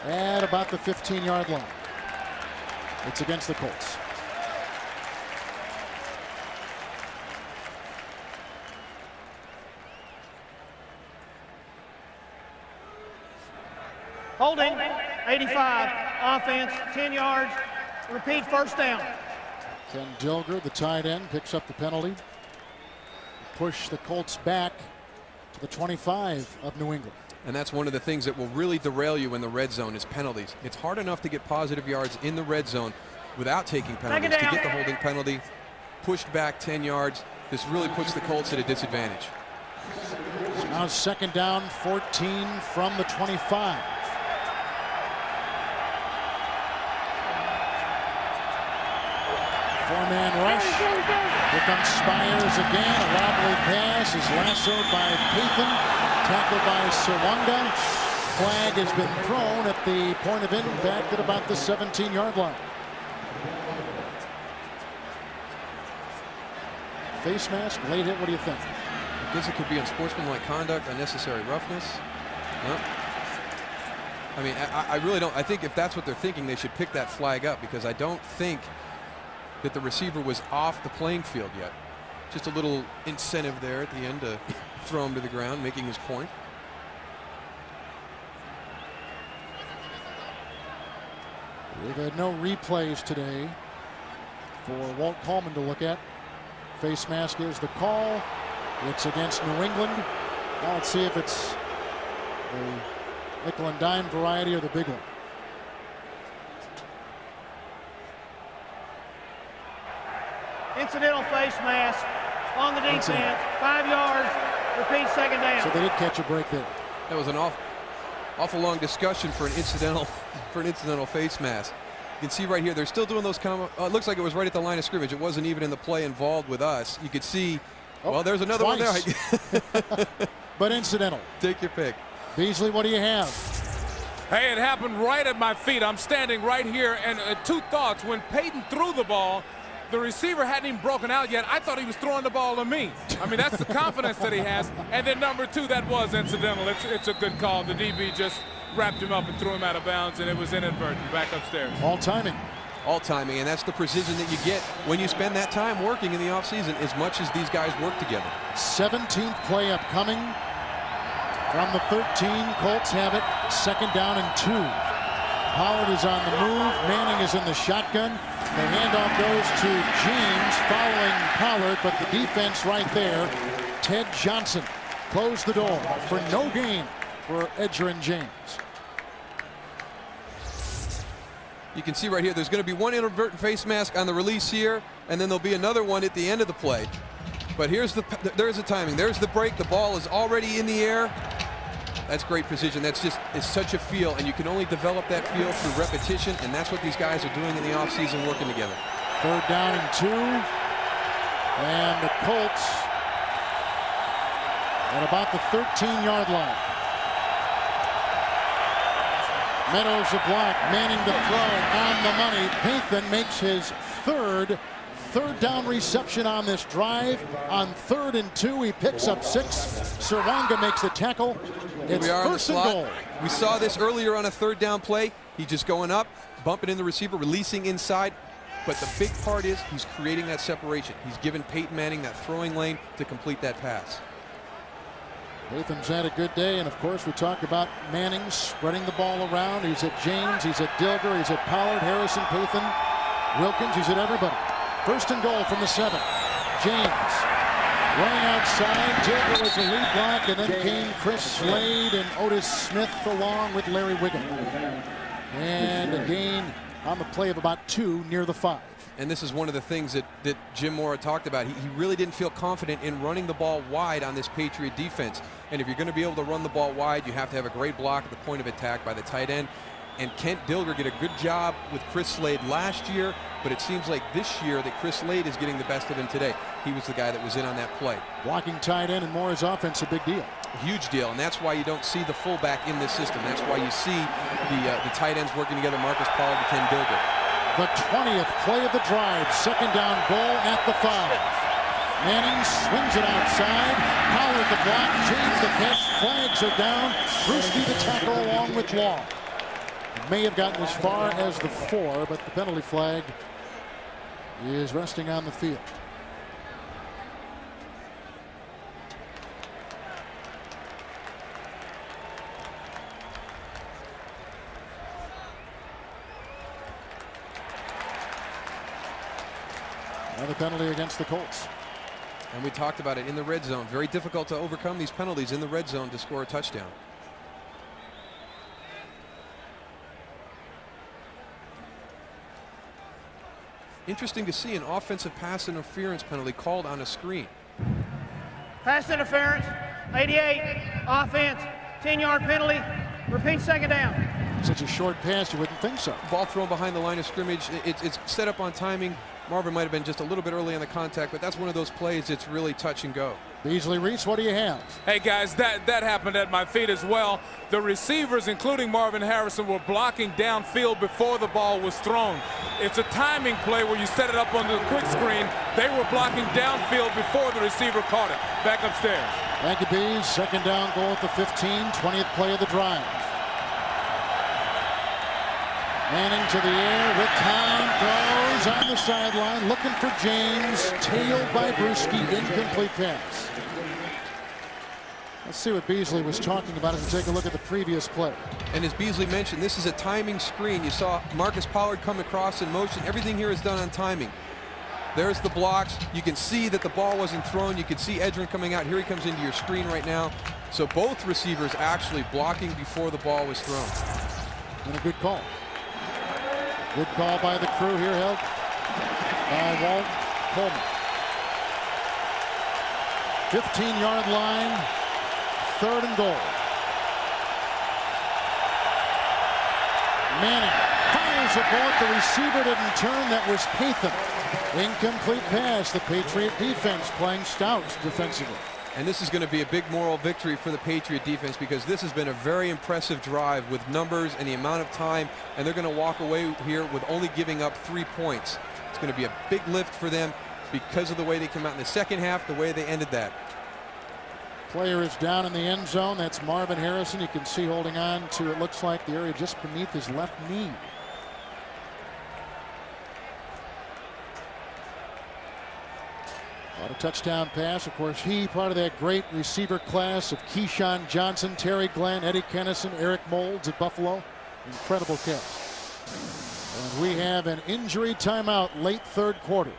at about the 15-yard line. It's against the Colts. Holding, 85, offense, 10 yards, repeat 1st down. Ken Dilger, the tight end, picks up the penalty. Push the Colts back to the 25 of New England. And that's one of the things that will really derail you in the red zone is penalties. It's hard enough to get positive yards in the red zone without taking penalties. To get the holding penalty, pushed back 10 yards, this really puts the Colts at a disadvantage. So now 2nd down, 14 from the 25. Four-man rush. Here comes Spires again. A wobbly pass is lassoed by Peyton. Tackled by Sawanga. Flag has been thrown at the point of impact at about the 17-yard line. Face mask, late hit. What do you think? I guess it could be unsportsmanlike conduct, unnecessary roughness. No. I mean, I really don't. I think if that's what they're thinking, they should pick that flag up, because I don't think that the receiver was off the playing field yet. Just a little incentive there at the end to throw him to the ground, making his point. We've had no replays today for Walt Coleman to look at. Face mask is the call. It's against New England. Now let's see if it's the nickel and dime variety or the big one. Incidental face mask on the defense, 5 yards, repeat 2nd down. So they did catch a break there. That was an awful long discussion for an incidental face mask. You can see right here, they're still doing those it looks like it was right at the line of scrimmage. It wasn't even in the play involved with us. You could see, well, there's another one there. But incidental. Take your pick. Beasley, what do you have? Hey, it happened right at my feet. I'm standing right here, and 2 thoughts. When Peyton threw the ball, the receiver hadn't even broken out yet. I thought he was throwing the ball to me. I mean, that's the confidence that he has. And then number 2, that was incidental. It's a good call. The DB just wrapped him up and threw him out of bounds, and it was inadvertent. Back upstairs. All timing. All timing, and that's the precision that you get when you spend that time working in the offseason as much as these guys work together. 17th play upcoming from the 13. Colts have it. 2nd down and 2. Howard is on the move. Manning is in the shotgun. The handoff goes to James following Howard, but the defense right there. Ted Johnson closed the door for no gain for Edgerrin James. You can see right here, there's going to be one inadvertent face mask on the release here, and then there'll be another one at the end of the play. But there's the timing. There's the break. The ball is already in the air. That's great precision. It's such a feel, and you can only develop that feel through repetition, and that's what these guys are doing in the offseason, working together. 3rd down and 2. And the Colts at about the 13-yard line. Meadows a block, Manning to throw on the money. Peyton makes his third down reception on this drive. On 3rd and 2, he picks up 6. Serwanga makes the tackle. It's first and goal. We saw this earlier on a 3rd down play. He's just going up, bumping in the receiver, releasing inside. But the big part is he's creating that separation. He's given Peyton Manning that throwing lane to complete that pass. Peyton's had a good day, and of course we talk about Manning spreading the ball around. He's at James, he's at Dilger, he's at Pollard, Harrison, Peyton, Wilkins, he's at everybody. 1st and goal from the 7. James running outside. Dilger was the lead block, and then came Chris Slade and Otis Smith along with Larry Wiggum. And a gain on the play of about 2 near the 5. And this is one of the things that Jim Mora talked about. He really didn't feel confident in running the ball wide on this Patriot defense. And if you're going to be able to run the ball wide, you have to have a great block at the point of attack by the tight end. And Kent Dilger did a good job with Chris Slade last year, but it seems like this year that Chris Slade is getting the best of him today. He was the guy that was in on that play. Blocking tight end and Mora's offense, a big deal. A huge deal, and that's why you don't see the fullback in this system. That's why you see the tight ends working together, Marcus Pollard and Ken Dilger. The 20th play of the drive, 2nd down goal at the 5. Manning swings it outside. Pollard the block, James the catch, flags are down. Brewski the tackle along with Law. May have gotten as far as the 4, but the penalty flag is resting on the field. Another penalty against the Colts. And we talked about it in the red zone. Very difficult to overcome these penalties in the red zone to score a touchdown. Interesting to see an offensive pass interference penalty called on a screen. Pass interference, 88, offense, 10-yard penalty, repeat 2nd down. Such a short pass, you wouldn't think so. Ball thrown behind the line of scrimmage. It's set up on timing. Marvin might have been just a little bit early on the contact, but that's one of those plays that's really touch and go. Beasley Reese, what do you have? Hey guys, that happened at my feet as well. The receivers, including Marvin Harrison, were blocking downfield before the ball was thrown. It's a timing play where you set it up on the quick screen. They were blocking downfield before the receiver caught it. Back upstairs. Thank you, Bees. 2nd down goal at the 15, 20th play of the drive. Manning to the air with time, goes on the sideline, looking for James, tailed by Brewski, incomplete pass. Let's see what Beasley was talking about as we take a look at the previous play. And as Beasley mentioned, this is a timing screen. You saw Marcus Pollard come across in motion. Everything here is done on timing. There's the blocks. You can see that the ball wasn't thrown. You can see Edgerrin coming out. Here he comes into your screen right now. So both receivers actually blocking before the ball was thrown. And a good call. Good call by the crew here, held by Walt Coleman. 15-yard line, 3rd and goal. Manning fires a ball. The receiver didn't turn. That was Peyton. Incomplete pass. The Patriot defense playing stout defensively. And this is going to be a big moral victory for the Patriot defense because this has been a very impressive drive with numbers and the amount of time, and they're going to walk away here with only giving up 3 points. It's going to be a big lift for them because of the way they came out in the second half, the way they ended that. Player is down in the end zone. That's Marvin Harrison. You can see holding on to, it looks like, the area just beneath his left knee. A touchdown pass. Of course, he part of that great receiver class of Keyshawn Johnson, Terry Glenn, Eddie Kennison, Eric Moulds at Buffalo. Incredible cast. And we have an injury timeout late third quarter.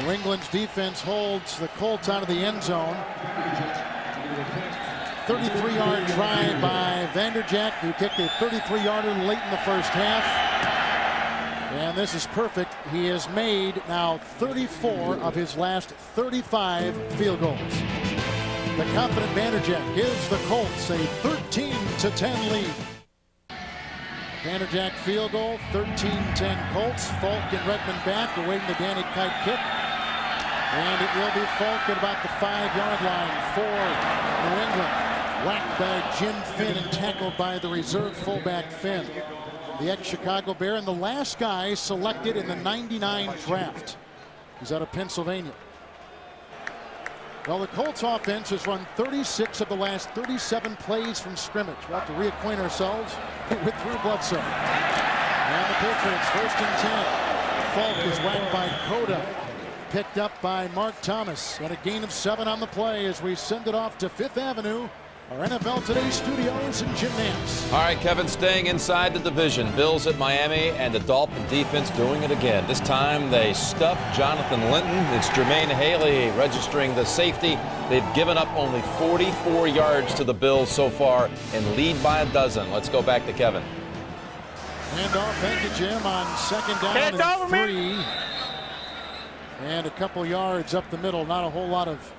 New England's defense holds the Colts out of the end zone. 33-yard try by Vanderjagt, who kicked a 33-yarder late in the first half. And this is perfect. He has made now 34 of his last 35 field goals. The confident Vanderjagt gives the Colts a 13-10 lead. Vanderjagt field goal, 13-10 Colts. Falk and Redmond back, awaiting the Danny Kite kick. And it will be Falk at about the 5-yard line for New England. Whacked by Jim Finn and tackled by the reserve fullback Finn, the ex-Chicago Bear, and the last guy selected in the '99 draft. He's out of Pennsylvania. Well, the Colts offense has run 36 of the last 37 plays from scrimmage. We'll have to reacquaint ourselves with Drew Bledsoe. And the Patriots, 1st and 10. Falk is whacked by Coda. Picked up by Mark Thomas. Got a gain of 7 on the play as we send it off to 5th Avenue, our NFL Today studios in Jim Nance. All right, Kevin, staying inside the division. Bills at Miami, and the Dolphin defense doing it again. This time they stuffed Jonathan Linton. It's Jermaine Haley registering the safety. They've given up only 44 yards to the Bills so far and lead by a dozen. Let's go back to Kevin. Hand off, thank you, Jim, on 2nd down and 3. And a couple yards up the middle. Not a whole lot of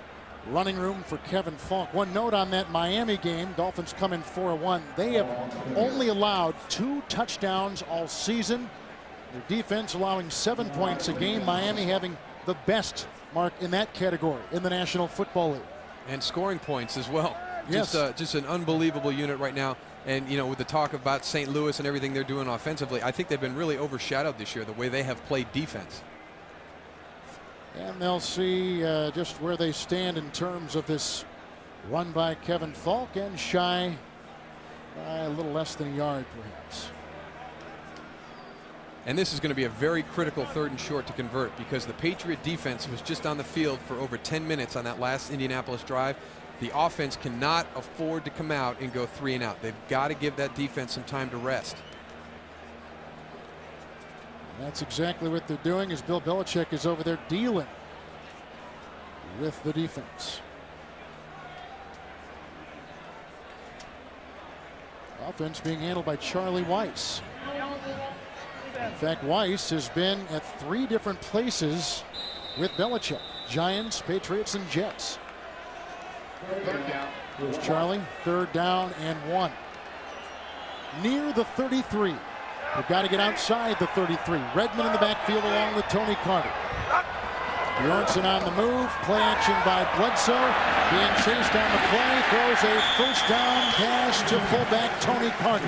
running room for Kevin Falk. One note on that Miami game, Dolphins come in 4-1. They have only allowed 2 touchdowns all season. Their defense allowing 7 points a game. Miami having the best mark in that category in the National Football League. And scoring points as well. Yes. Just an unbelievable unit right now. And, you know, with the talk about St. Louis and everything they're doing offensively, I think they've been really overshadowed this year, the way they have played defense. And they'll see just where they stand in terms of this run by Kevin Falk, and shy by a little less than a yard, perhaps. And this is going to be a very critical 3rd and short to convert, because the Patriot defense was just on the field for over 10 minutes on that last Indianapolis drive. The offense cannot afford to come out and go 3 and out. They've got to give that defense some time to rest. That's exactly what they're doing, as Bill Belichick is over there dealing with the defense. Offense being handled by Charlie Weiss. In fact, Weiss has been at 3 different places with Belichick: Giants, Patriots, and Jets. Here's Charlie, 3rd down and 1. Near the 33. They've got to get outside the 33. Redmond in the backfield along with Tony Carter. Bjornsson on the move. Play action by Bledsoe. Being chased on the play. Throws a 1st down pass to fullback Tony Carter.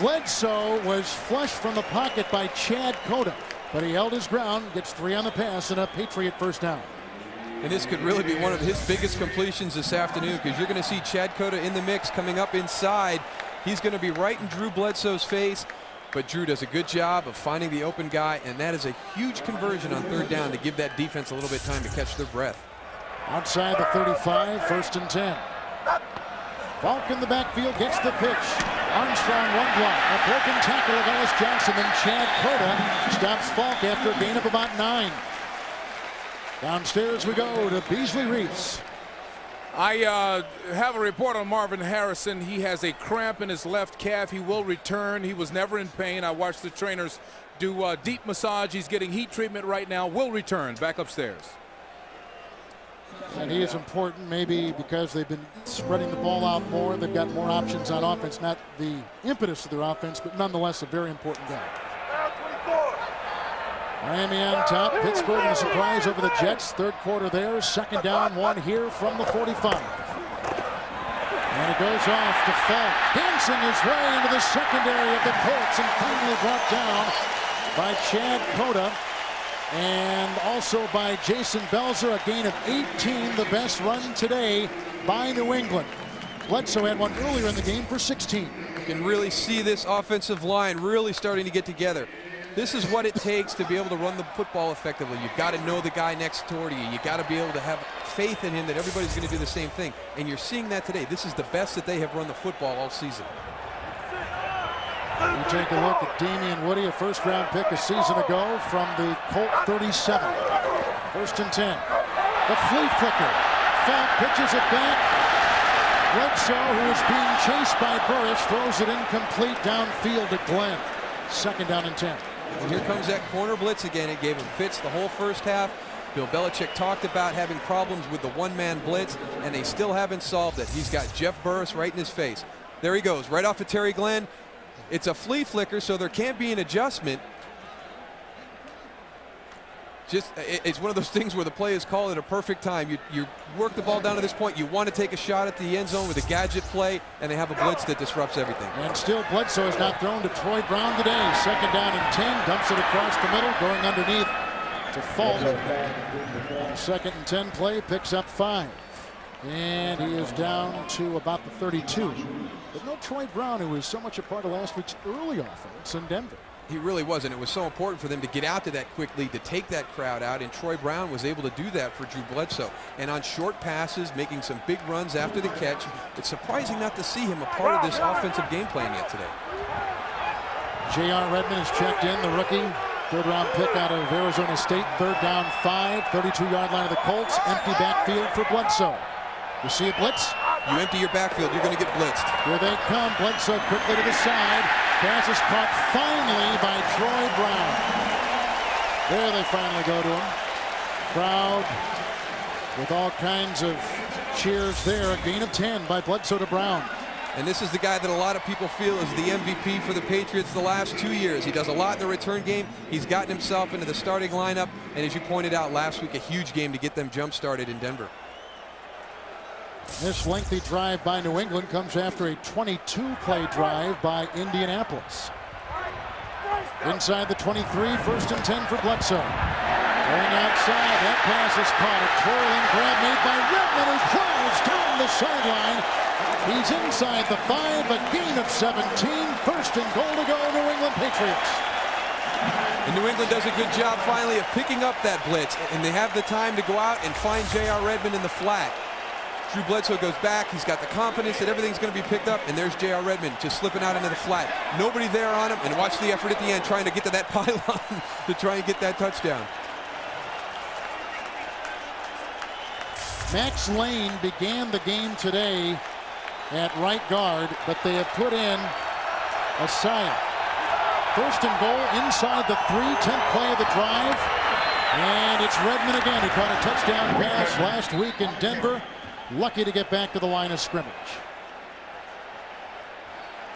Bledsoe was flushed from the pocket by Chad Cota, but he held his ground. Gets 3 on the pass and a Patriot 1st down. And this could really be one of his biggest completions this afternoon, because you're going to see Chad Cota in the mix coming up inside. He's going to be right in Drew Bledsoe's face, but Drew does a good job of finding the open guy, and that is a huge conversion on 3rd down to give that defense a little bit of time to catch their breath. Outside the 35, 1st and 10. Falk in the backfield gets the pitch. Armstrong, 1 block. A broken tackle of Ellis Johnson, and Chad Cota stops Falk after a gain of about 9. Downstairs we go to Beasley Reese. I have a report on Marvin Harrison. He has a cramp in his left calf. He will return. He was never in pain. I watched the trainers do deep massage. He's getting heat treatment right now. Will return back upstairs. And he is important, maybe because they've been spreading the ball out more. They've got more options on offense. Not the impetus of their offense, but nonetheless a very important guy. Miami on top. Pittsburgh in a surprise over the Jets. 3rd quarter there. 2nd down, 1 here from the 45. And it goes off to Falk, dancing his way into the secondary of the Colts and finally brought down by Chad Cota and also by Jason Belzer. A gain of 18, the best run today by New England. Bledsoe had one earlier in the game for 16. You can really see this offensive line really starting to get together. This is what it takes to be able to run the football effectively. You've got to know the guy next door to you. You've got to be able to have faith in him that everybody's going to do the same thing. And you're seeing that today. This is the best that they have run the football all season. You take a look at Damian Woody, a first-round pick a season ago from the Colt 37. 1st and 10. The flea flicker. Falk pitches it back. Bledsoe, who is being chased by Burris, throws it incomplete downfield to Glenn. 2nd down and 10. And here comes that corner blitz again. It gave him fits the whole first half. Bill Belichick talked about having problems with the one-man blitz, and they still haven't solved it. He's got Jeff Burris right in his face. There he goes, right off of Terry Glenn. It's a flea flicker, so there can't be an adjustment. It's one of those things where the play is called at a perfect time. You work the ball down to this point. You want to take a shot at the end zone with a gadget play, and they have a blitz that disrupts everything. And still Bledsoe has not thrown to Troy Brown today. 2nd down and 10. Dumps it across the middle, going underneath to Falk. 2nd and 10 play, picks up 5. And he is down to about the 32. But no Troy Brown, who was so much a part of last week's early offense in Denver. He really was, and it was so important for them to get out to that quick lead, to take that crowd out, and Troy Brown was able to do that for Drew Bledsoe. And on short passes, making some big runs after the catch, it's surprising not to see him a part of this offensive game plan yet today. J.R. Redmond is checked in, the rookie. 3rd-round pick out of Arizona State. 3rd down 5, 32-yard line of the Colts. Empty backfield for Bledsoe. You see a blitz? You empty your backfield, you're going to get blitzed. Here they come. Bledsoe quickly to the side. Pass is caught finally by Troy Brown. There they finally go to him. Crowd with all kinds of cheers there. A gain of 10 by Bledsoe to Brown. And this is the guy that a lot of people feel is the MVP for the Patriots the last 2 years. He does a lot in the return game. He's gotten himself into the starting lineup. And as you pointed out last week, a huge game to get them jump-started in Denver. This lengthy drive by New England comes after a 22-play drive by Indianapolis. Inside the 23, 1st and 10 for Bledsoe. Going outside, that pass is caught. A twirling grab made by Redmond, who flies down the sideline. He's inside the 5, a gain of 17. 1st and goal to go, New England Patriots. And New England does a good job finally of picking up that blitz, and they have the time to go out and find J.R. Redmond in the flat. Drew Bledsoe goes back. He's got the confidence that everything's going to be picked up, and there's J.R. Redmond just slipping out into the flat. Nobody there on him, and watch the effort at the end trying to get to that pylon to try and get that touchdown. Max Lane began the game today at right guard, but they have put in Asaya. 1st and goal inside the 3, 10th play of the drive. And it's Redmond again, who caught a touchdown pass last week in Denver. Lucky to get back to the line of scrimmage.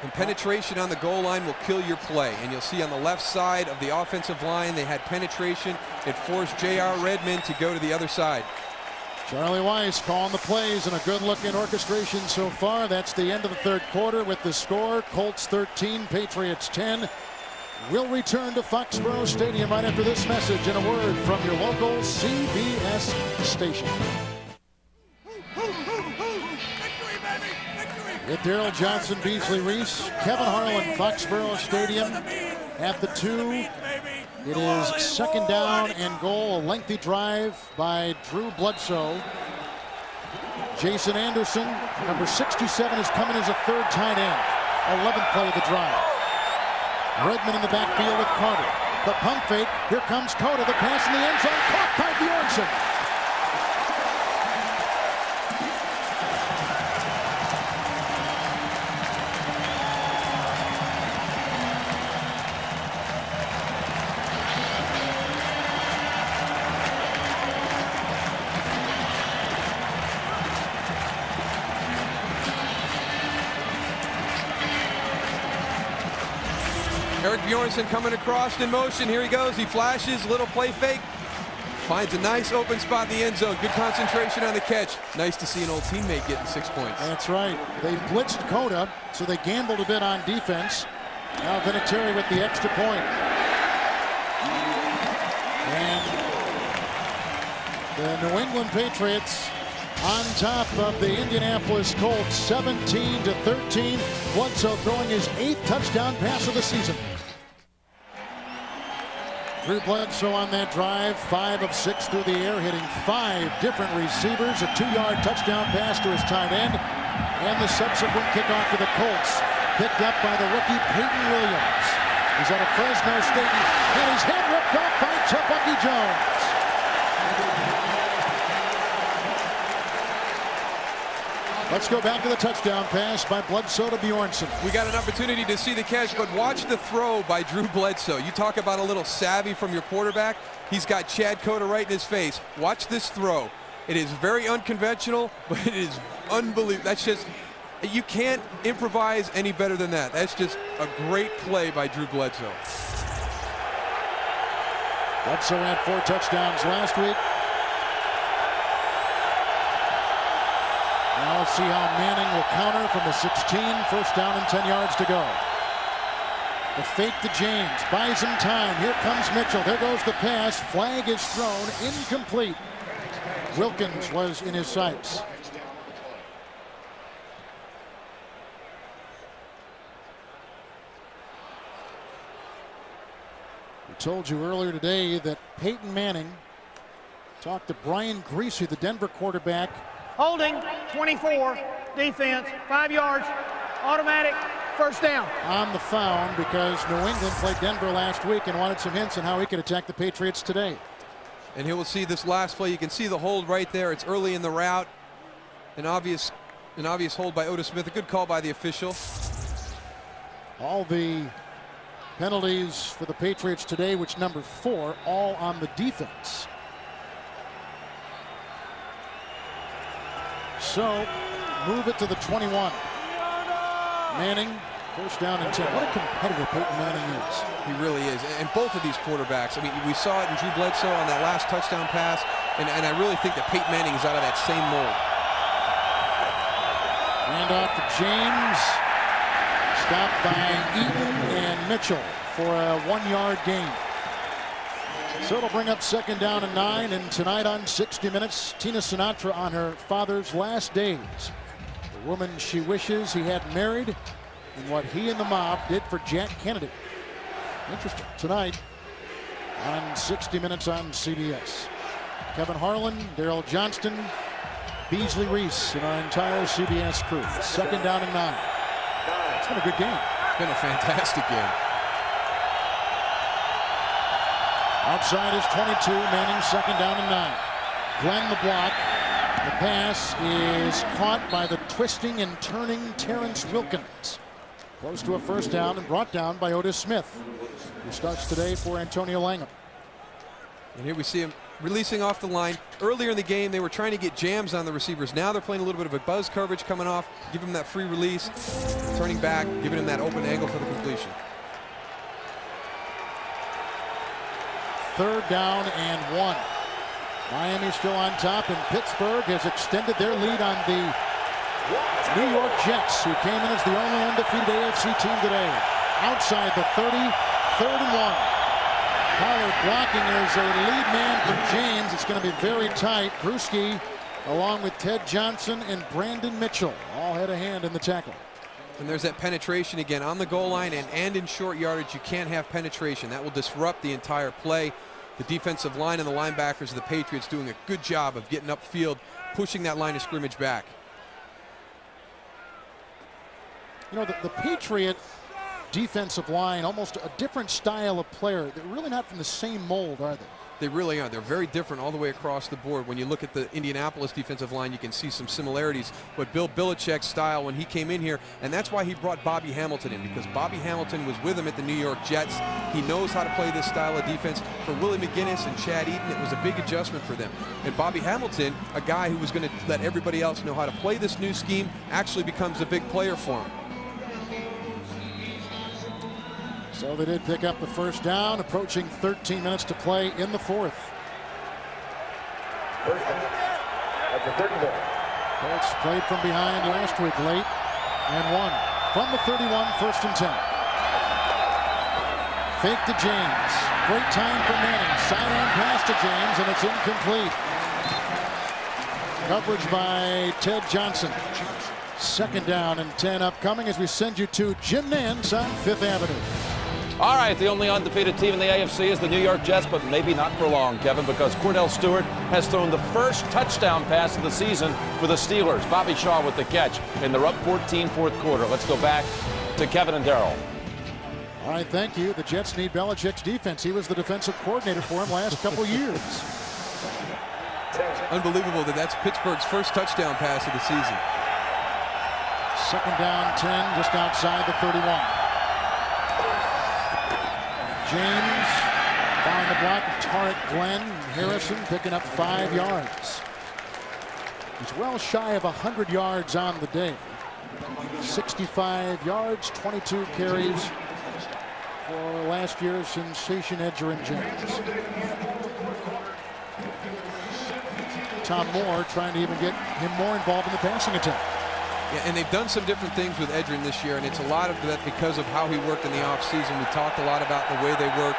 And penetration on the goal line will kill your play. And you'll see on the left side of the offensive line, they had penetration. It forced J.R. Redmond to go to the other side. Charlie Weiss calling the plays, and a good look in orchestration so far. That's the end of the 3rd quarter with the score. Colts 13, Patriots 10. We'll return to Foxborough Stadium right after this message and a word from your local CBS station. With Daryl Johnson, Beasley Reese, Kevin Harlan, Foxborough Stadium at the 2. It is 2nd down and goal. A lengthy drive by Drew Bledsoe. Jason Anderson, number 67, is coming as a 3rd tight end. 11th play of the drive. Redmond in the backfield with Carter. The pump fake. Here comes Cota. The pass in the end zone. Caught by Bjornsson. Eric Bjornsson coming across in motion. Here he goes. He flashes, little play fake. Finds a nice open spot in the end zone. Good concentration on the catch. Nice to see an old teammate getting 6 points. That's right. They blitzed Coda, so they gambled a bit on defense. Now Vinatieri with the extra point. And the New England Patriots on top of the Indianapolis Colts, 17-13. Bledsoe throwing his 8th touchdown pass of the season. Drew Bledsoe on that drive, 5 of 6 through the air, hitting 5 different receivers, a 2-yard touchdown pass to his tight end, and the subsequent kickoff to the Colts, picked up by the rookie Peyton Williams. He's out of Fresno State, and his head ripped off by Bucky Jones. Let's go back to the touchdown pass by Bledsoe to Bjornsson. We got an opportunity to see the catch, but watch the throw by Drew Bledsoe. You talk about a little savvy from your quarterback. He's got Chad Cota right in his face. Watch this throw. It is very unconventional, but it is unbelievable. That's just, you can't improvise any better than that. That's just a great play by Drew Bledsoe. Bledsoe had 4 touchdowns last week. Now let's see how Manning will counter from the 16. First down and 10 yards to go. The fake to James. Buys him time. Here comes Mitchell. There goes the pass. Flag is thrown. Incomplete. Wilkins was in his sights. We told you earlier today that Peyton Manning talked to Brian Griese, the Denver quarterback. Holding, 24, defense, 5 yards, automatic, first down. On the foul because New England played Denver last week and wanted some hints on how he could attack the Patriots today. And here we'll see this last play. You can see the hold right there. It's early in the route. An obvious hold by Otis Smith. A good call by the official. All the penalties for the Patriots today, which number 4, all on the defense. So, move it to the 21. Manning, first down and 10. What a competitor Peyton Manning is. He really is. And both of these quarterbacks, I mean, we saw it in Drew Bledsoe on that last touchdown pass, and I really think that Peyton Manning is out of that same mold. Hand off to James. Stopped by Eaton and Mitchell for a 1-yard gain. So it'll bring up second down and 9, and tonight on 60 Minutes, Tina Sinatra on her father's last days. The woman she wishes he had married and what he and the mob did for Jack Kennedy. Interesting. Tonight on 60 Minutes on CBS. Kevin Harlan, Daryl Johnston, Beasley Reese, and our entire CBS crew. Second down and 9. It's been a good game. It's been a fantastic game. Outside is 22, Manning second down and 9. Glenn the block. The pass is caught by the twisting and turning Terrence Wilkins. Close to a first down and brought down by Otis Smith, who starts today for Antonio Langham. And here we see him releasing off the line. Earlier in the game, they were trying to get jams on the receivers. Now they're playing a little bit of a buzz coverage coming off, give him that free release, turning back, giving him that open angle for the completion. Third down and 1. Miami still on top, and Pittsburgh has extended their lead on the New York Jets, who came in as the only undefeated AFC team today. Outside the 30, third and 1. Pollard blocking as a lead man for James. It's going to be very tight. Bruschi, along with Ted Johnson and Brandon Mitchell, all had a hand in the tackle. And there's that penetration again on the goal line and in short yardage. You can't have penetration. That will disrupt the entire play. The defensive line and the linebackers of the Patriots doing a good job of getting upfield, pushing that line of scrimmage back. You know, the Patriot defensive line, almost a different style of player. They're really not from the same mold, are they? They really are. They're very different all the way across the board. When you look at the Indianapolis defensive line, you can see some similarities. But Bill Belichick's style when he came in here, and that's why he brought Bobby Hamilton in, because Bobby Hamilton was with him at the New York Jets. He knows how to play this style of defense. For Willie McGinnis and Chad Eaton, it was a big adjustment for them. And Bobby Hamilton, a guy who was going to let everybody else know how to play this new scheme, actually becomes a big player for him. So they did pick up the first down, approaching 13 minutes to play in the fourth. First down at the 31. Colts played from behind last week late and won from the 31, 1st and 10. Fake to James. Great time for Manning. Sidearm pass to James, and it's incomplete. Coverage by Ted Johnson. 2nd down and 10 upcoming as we send you to Jim Nance on 5th Avenue. All right, the only undefeated team in the AFC is the New York Jets, but maybe not for long, Kevin, because Cordell Stewart has thrown the first touchdown pass of the season for the Steelers. Bobby Shaw with the catch, and they're up 14 fourth quarter. Let's go back to Kevin and Darryl. All right, thank you. The Jets need Belichick's defense. He was the defensive coordinator for him last couple years. Unbelievable that that's Pittsburgh's first touchdown pass of the season. 2nd down, 10, just outside the 31. James found the block of Tarek Glenn. Harrison picking up 5 yards. He's well shy of 100 yards on the day. 65 yards, 22 carries for last year's sensation Edgerrin James. Tom Moore trying to even get him more involved in the passing attack. Yeah, and they've done some different things with Edgerrin this year, and it's a lot of that because of how he worked in the offseason. We talked a lot about the way they work,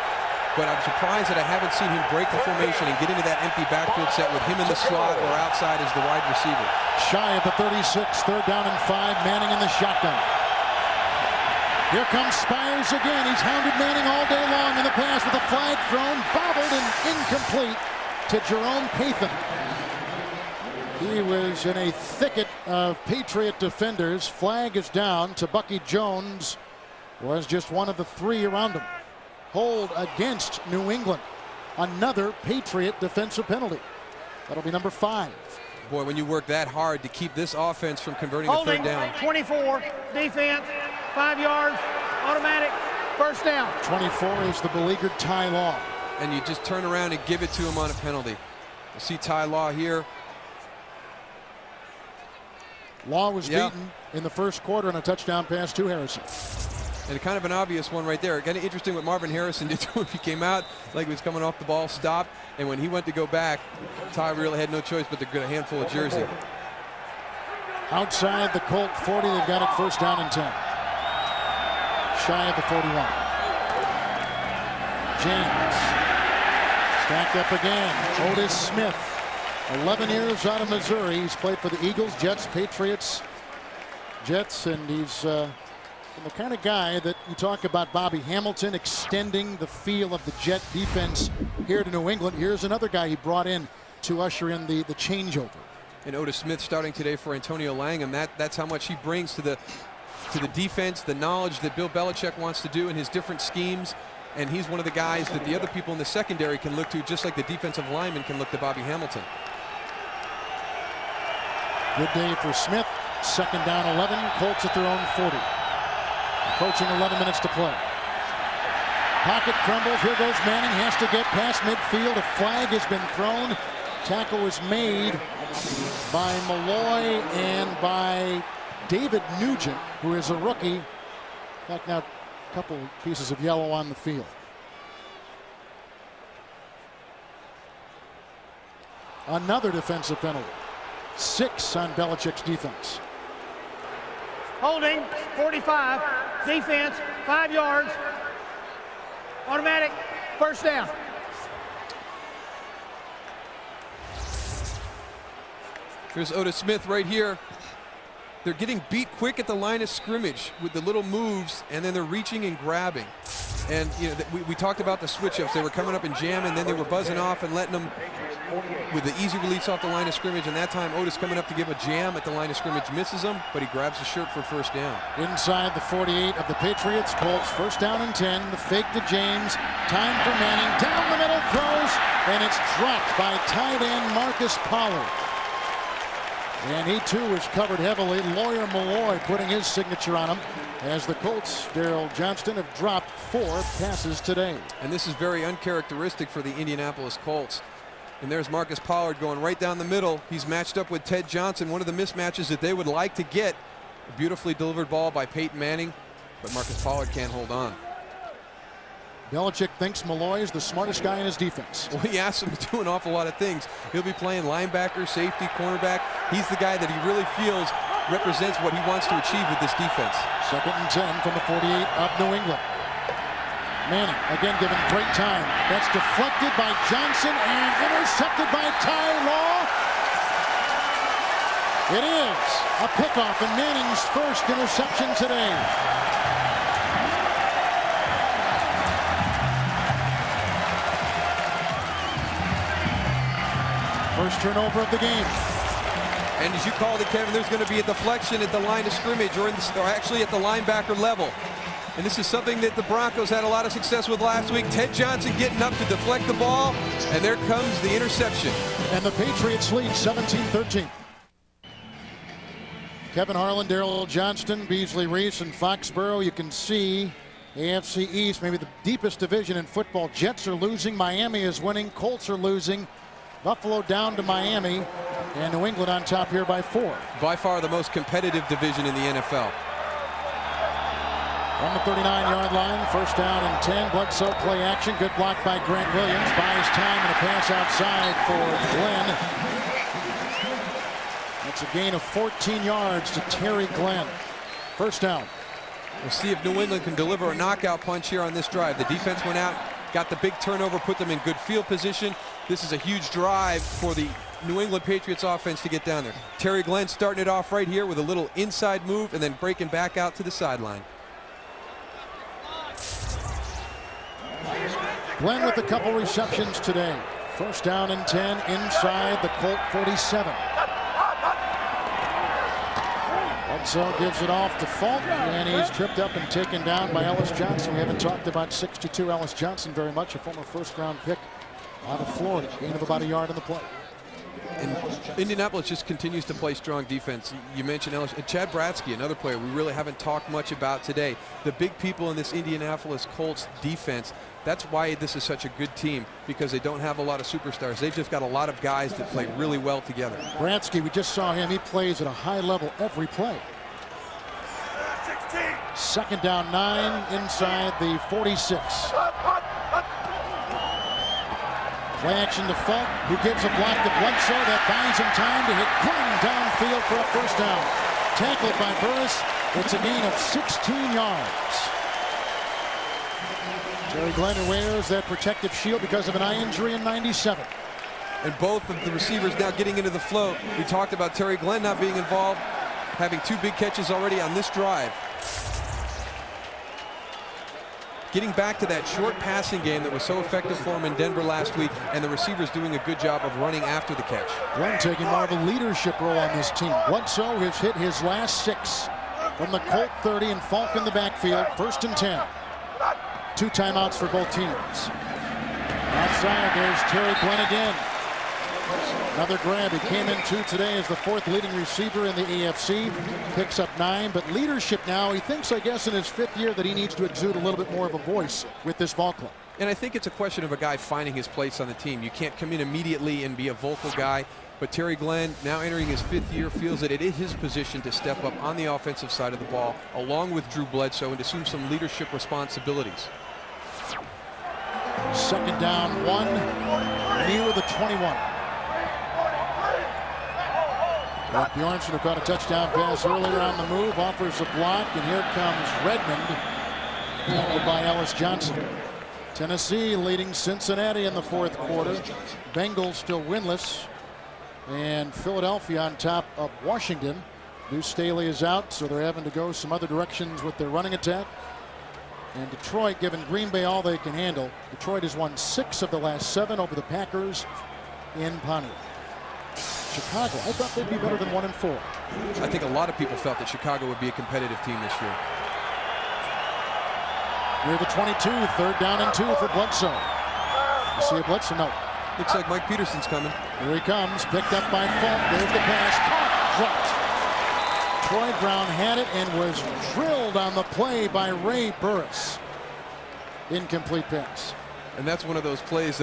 but I'm surprised that I haven't seen him break the formation and get into that empty backfield set with him in the slot or outside as the wide receiver. Shy of the 36, 3rd down and 5, Manning in the shotgun. Here comes Spires again. He's hounded Manning all day long in the pass with a flag thrown, bobbled and incomplete to Jerome Pathan. He was in a thicket of Patriot defenders. Flag is down to Bucky Jones. Was just one of the 3 around him. Hold against New England. Another Patriot defensive penalty. That'll be number 5. Boy, when you work that hard to keep this offense from converting a 3rd down. 24, defense, 5 yards, automatic, 1st down. 24 is the beleaguered Ty Law. And you just turn around and give it to him on a penalty. You see Ty Law here. Law was beaten in the 1st quarter on a touchdown pass to Harrison. And kind of an obvious one right there. Kind of interesting what Marvin Harrison did to him. He came out like he was coming off the ball, stopped, and when he went to go back, Ty really had no choice but to get a handful of jersey. Outside the Colt 40, they've got it 1st down and 10. Shy of the 41. James. Stacked up again. Otis Smith. 11 years out of Missouri. He's played for the Eagles, Jets, Patriots, Jets, and he's the kind of guy that you talk about Bobby Hamilton extending the feel of the Jet defense here to New England. Here's another guy he brought in to usher in the changeover. And Otis Smith starting today for Antonio Langham. That's how much he brings to the defense, the knowledge that Bill Belichick wants to do in his different schemes. And he's one of the guys that the other people in the secondary can look to, just like the defensive lineman can look to Bobby Hamilton. Good day for Smith. 2nd down 11. Colts at their own 40. Approaching 11 minutes to play. Pocket crumbles. Here goes Manning. Has to get past midfield. A flag has been thrown. Tackle was made by Malloy and by David Nugent, who is a rookie. In fact, now a couple pieces of yellow on the field. Another defensive penalty. 6 on Belichick's defense. Holding, 45, defense, 5 yards, automatic, 1st down. Here's Otis Smith right here. They're getting beat quick at the line of scrimmage with the little moves, and then they're reaching and grabbing. And you know, we talked about the switch-ups. They were coming up and jamming, then they were buzzing off and letting them with the easy release off the line of scrimmage. And that time, Otis coming up to give a jam at the line of scrimmage, misses him, but he grabs the shirt for 1st down. Inside the 48 of the Patriots. Colts 1st down and 10. The fake to James. Time for Manning. Down the middle, throws, and it's dropped by tight end Marcus Pollard. And he too is covered heavily. Lawyer Malloy putting his signature on him as the Colts, Daryl Johnston, have dropped 4 passes today. And this is very uncharacteristic for the Indianapolis Colts. And there's Marcus Pollard going right down the middle. He's matched up with Ted Johnson, one of the mismatches that they would like to get. A beautifully delivered ball by Peyton Manning, but Marcus Pollard can't hold on. Belichick thinks Malloy is the smartest guy in his defense. Well, he asks him to do an awful lot of things. He'll be playing linebacker, safety, cornerback. He's the guy that he really feels represents what he wants to achieve with this defense. 2nd and 10 from the 48 of New England. Manning again given great time. That's deflected by Johnson and intercepted by Ty Law. It is a pickoff and Manning's first interception today. First turnover of the game. And as you called it, Kevin, there's going to be a deflection at the line of scrimmage, or actually at the linebacker level. And this is something that the Broncos had a lot of success with last week. Ted Johnson getting up to deflect the ball, and there comes the interception. And the Patriots lead 17-13. Kevin Harlan, Darrell Johnston, Beasley Reese, and Foxborough. You can see AFC East, maybe the deepest division in football. Jets are losing. Miami is winning. Colts are losing. Buffalo down to Miami, and New England on top here by 4. By far the most competitive division in the NFL. On the 39-yard line, first down and 10. Bledsoe play action. Good block by Grant Williams. Buys time and a pass outside for Glenn. That's a gain of 14 yards to Terry Glenn. First down. We'll see if New England can deliver a knockout punch here on this drive. The defense went out, got the big turnover, put them in good field position. This is a huge drive for the New England Patriots offense to get down there. Terry Glenn starting it off right here with a little inside move and then breaking back out to the sideline. Glenn with a couple receptions today. First down and 10 inside the Colt 47. Bledsoe gives it off to Falk, and he's tripped up and taken down by Ellis Johnson. We haven't talked about 62 Ellis Johnson very much, a former first-round pick out of Florida. Gain of about a yard on the play. And Indianapolis just continues to play strong defense. You mentioned Ellis, and Chad Bratsky, another player we really haven't talked much about today. The big people in this Indianapolis Colts defense, that's why this is such a good team, because they don't have a lot of superstars. They've just got a lot of guys that play really well together. Bratsky, we just saw him. He plays at a high level every play. 2nd down 9 inside the 46. Play action to Falk, who gives a block to Bledsoe. That buys him time to hit Glenn downfield for a first down. Tackled by Burris. It's a gain of 16 yards. Terry Glenn wears that protective shield because of an eye injury in 97. And both of the receivers now getting into the flow. We talked about Terry Glenn not being involved, having 2 big catches already on this drive. Getting back to that short passing game that was so effective for him in Denver last week, and the receivers doing a good job of running after the catch. Glenn taking more of a leadership role on this team. Bledsoe has hit his last 6 from the Colt 30 and Falk in the backfield. 1st and 10. 2 timeouts for both teams. Outside, there's Terry Glenn again. Another grab. He came in 2 today as the 4th leading receiver in the AFC. Picks up 9, but leadership now. He thinks, I guess, in his 5th year that he needs to exude a little bit more of a voice with this ball club. And I think it's a question of a guy finding his place on the team. You can't come in immediately and be a vocal guy. But Terry Glenn, now entering his 5th year, feels that it is his position to step up on the offensive side of the ball, along with Drew Bledsoe, and assume some leadership responsibilities. 2nd down 1, near the 21. Bjornsson, who caught a touchdown pass earlier on the move, offers a block, and here comes Redmond, tackled by Ellis Johnson. Tennessee leading Cincinnati in the 4th quarter. Bengals still winless, and Philadelphia on top of Washington. Deuce Staley is out, so they're having to go some other directions with their running attack. And Detroit giving Green Bay all they can handle. Detroit has won 6 of the last 7 over the Packers in Pontiac. Chicago, I thought they'd be better than 1-4. I think a lot of people felt that Chicago would be a competitive team this year. Near the 22, 3rd down and 2 for Bledsoe. You see a Bledsoe? No. Looks like Mike Peterson's coming. Here he comes, picked up by Falk. There's the pass, caught, dropped. Troy Brown had it and was drilled on the play by Ray Burris. Incomplete pass. And that's one of those plays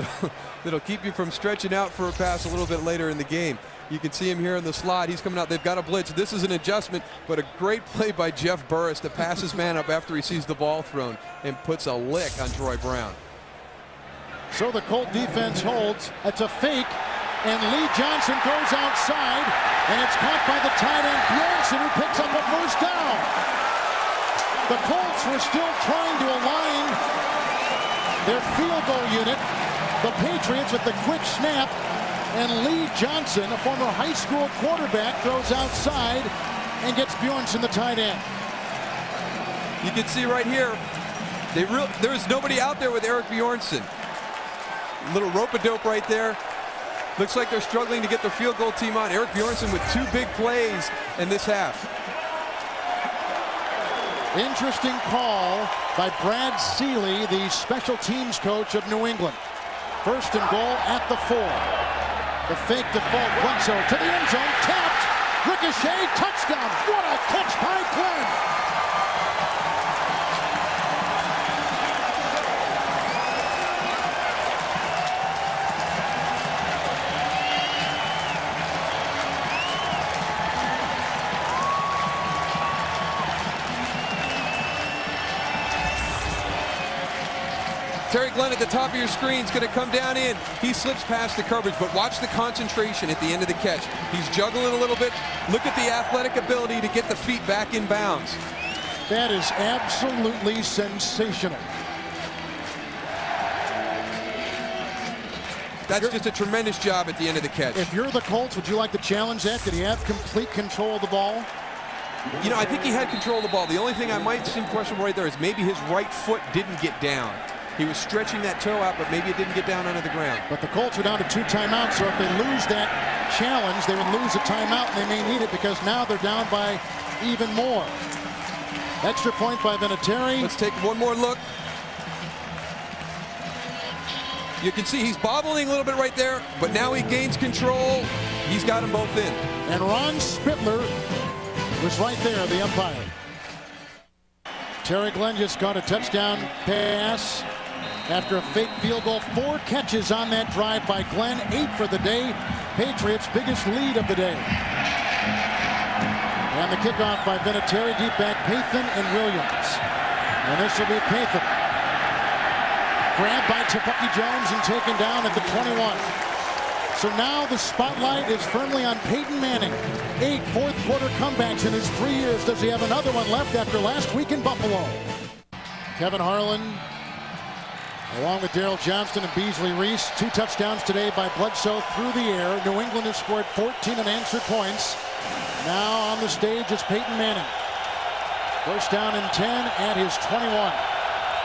that'll keep you from stretching out for a pass a little bit later in the game. You can see him here in the slot. He's coming out. They've got a blitz. This is an adjustment, but a great play by Jeff Burris to pass his man up after he sees the ball thrown and puts a lick on Troy Brown. So the Colt defense holds. It's a fake, and Lee Johnson goes outside, and it's caught by the tight end Bjornsson, who picks up a first down. The Colts were still trying to align their field goal unit. The Patriots with the quick snap, and Lee Johnson, a former high school quarterback, throws outside and gets Bjornsson, the tight end. You can see right here, there's nobody out there with Eric Bjornsson. Little rope-a-dope right there. Looks like they're struggling to get their field goal team on. Eric Bjornsson with 2 big plays in this half. Interesting call by Brad Seeley, the special teams coach of New England. First and goal at the 4. The fake to Bledsoe to the end zone, tapped, ricochet, touchdown. What a catch by Glenn. Terry Glenn at the top of your screen is going to come down in. He slips past the coverage, but watch the concentration at the end of the catch. He's juggling a little bit. Look at the athletic ability to get the feet back in bounds. That is absolutely sensational. That's just a tremendous job at the end of the catch. If you're the Colts, would you like to challenge that? Did he have complete control of the ball? You know, I think he had control of the ball. The only thing I might seem questionable right there is maybe his right foot didn't get down. He was stretching that toe out, but maybe it didn't get down onto the ground. But the Colts are down to 2 timeouts, so if they lose that challenge, they would lose a timeout, and they may need it because now they're down by even more. Extra point by Vinatieri. Let's take one more look. You can see he's bobbling a little bit right there, but now he gains control. He's got them both in. And Ron Spittler was right there, the umpire. Terry Glenn just got a touchdown pass after a fake field goal. 4 catches on that drive by Glenn, 8 for the day. Patriots' biggest lead of the day. And the kickoff by Vinatieri, deep back Peyton and Williams. And this will be Peyton. Grabbed by Tafaki Jones and taken down at the 21. So now the spotlight is firmly on Peyton Manning. 8 fourth-quarter comebacks in his 3 years. Does he have another one left after last week in Buffalo? Kevin Harlan, along with Darrell Johnston and Beasley Reese. 2 touchdowns today by Bledsoe through the air. New England has scored 14 unanswered points. Now on the stage is Peyton Manning. First down and 10 at his 21.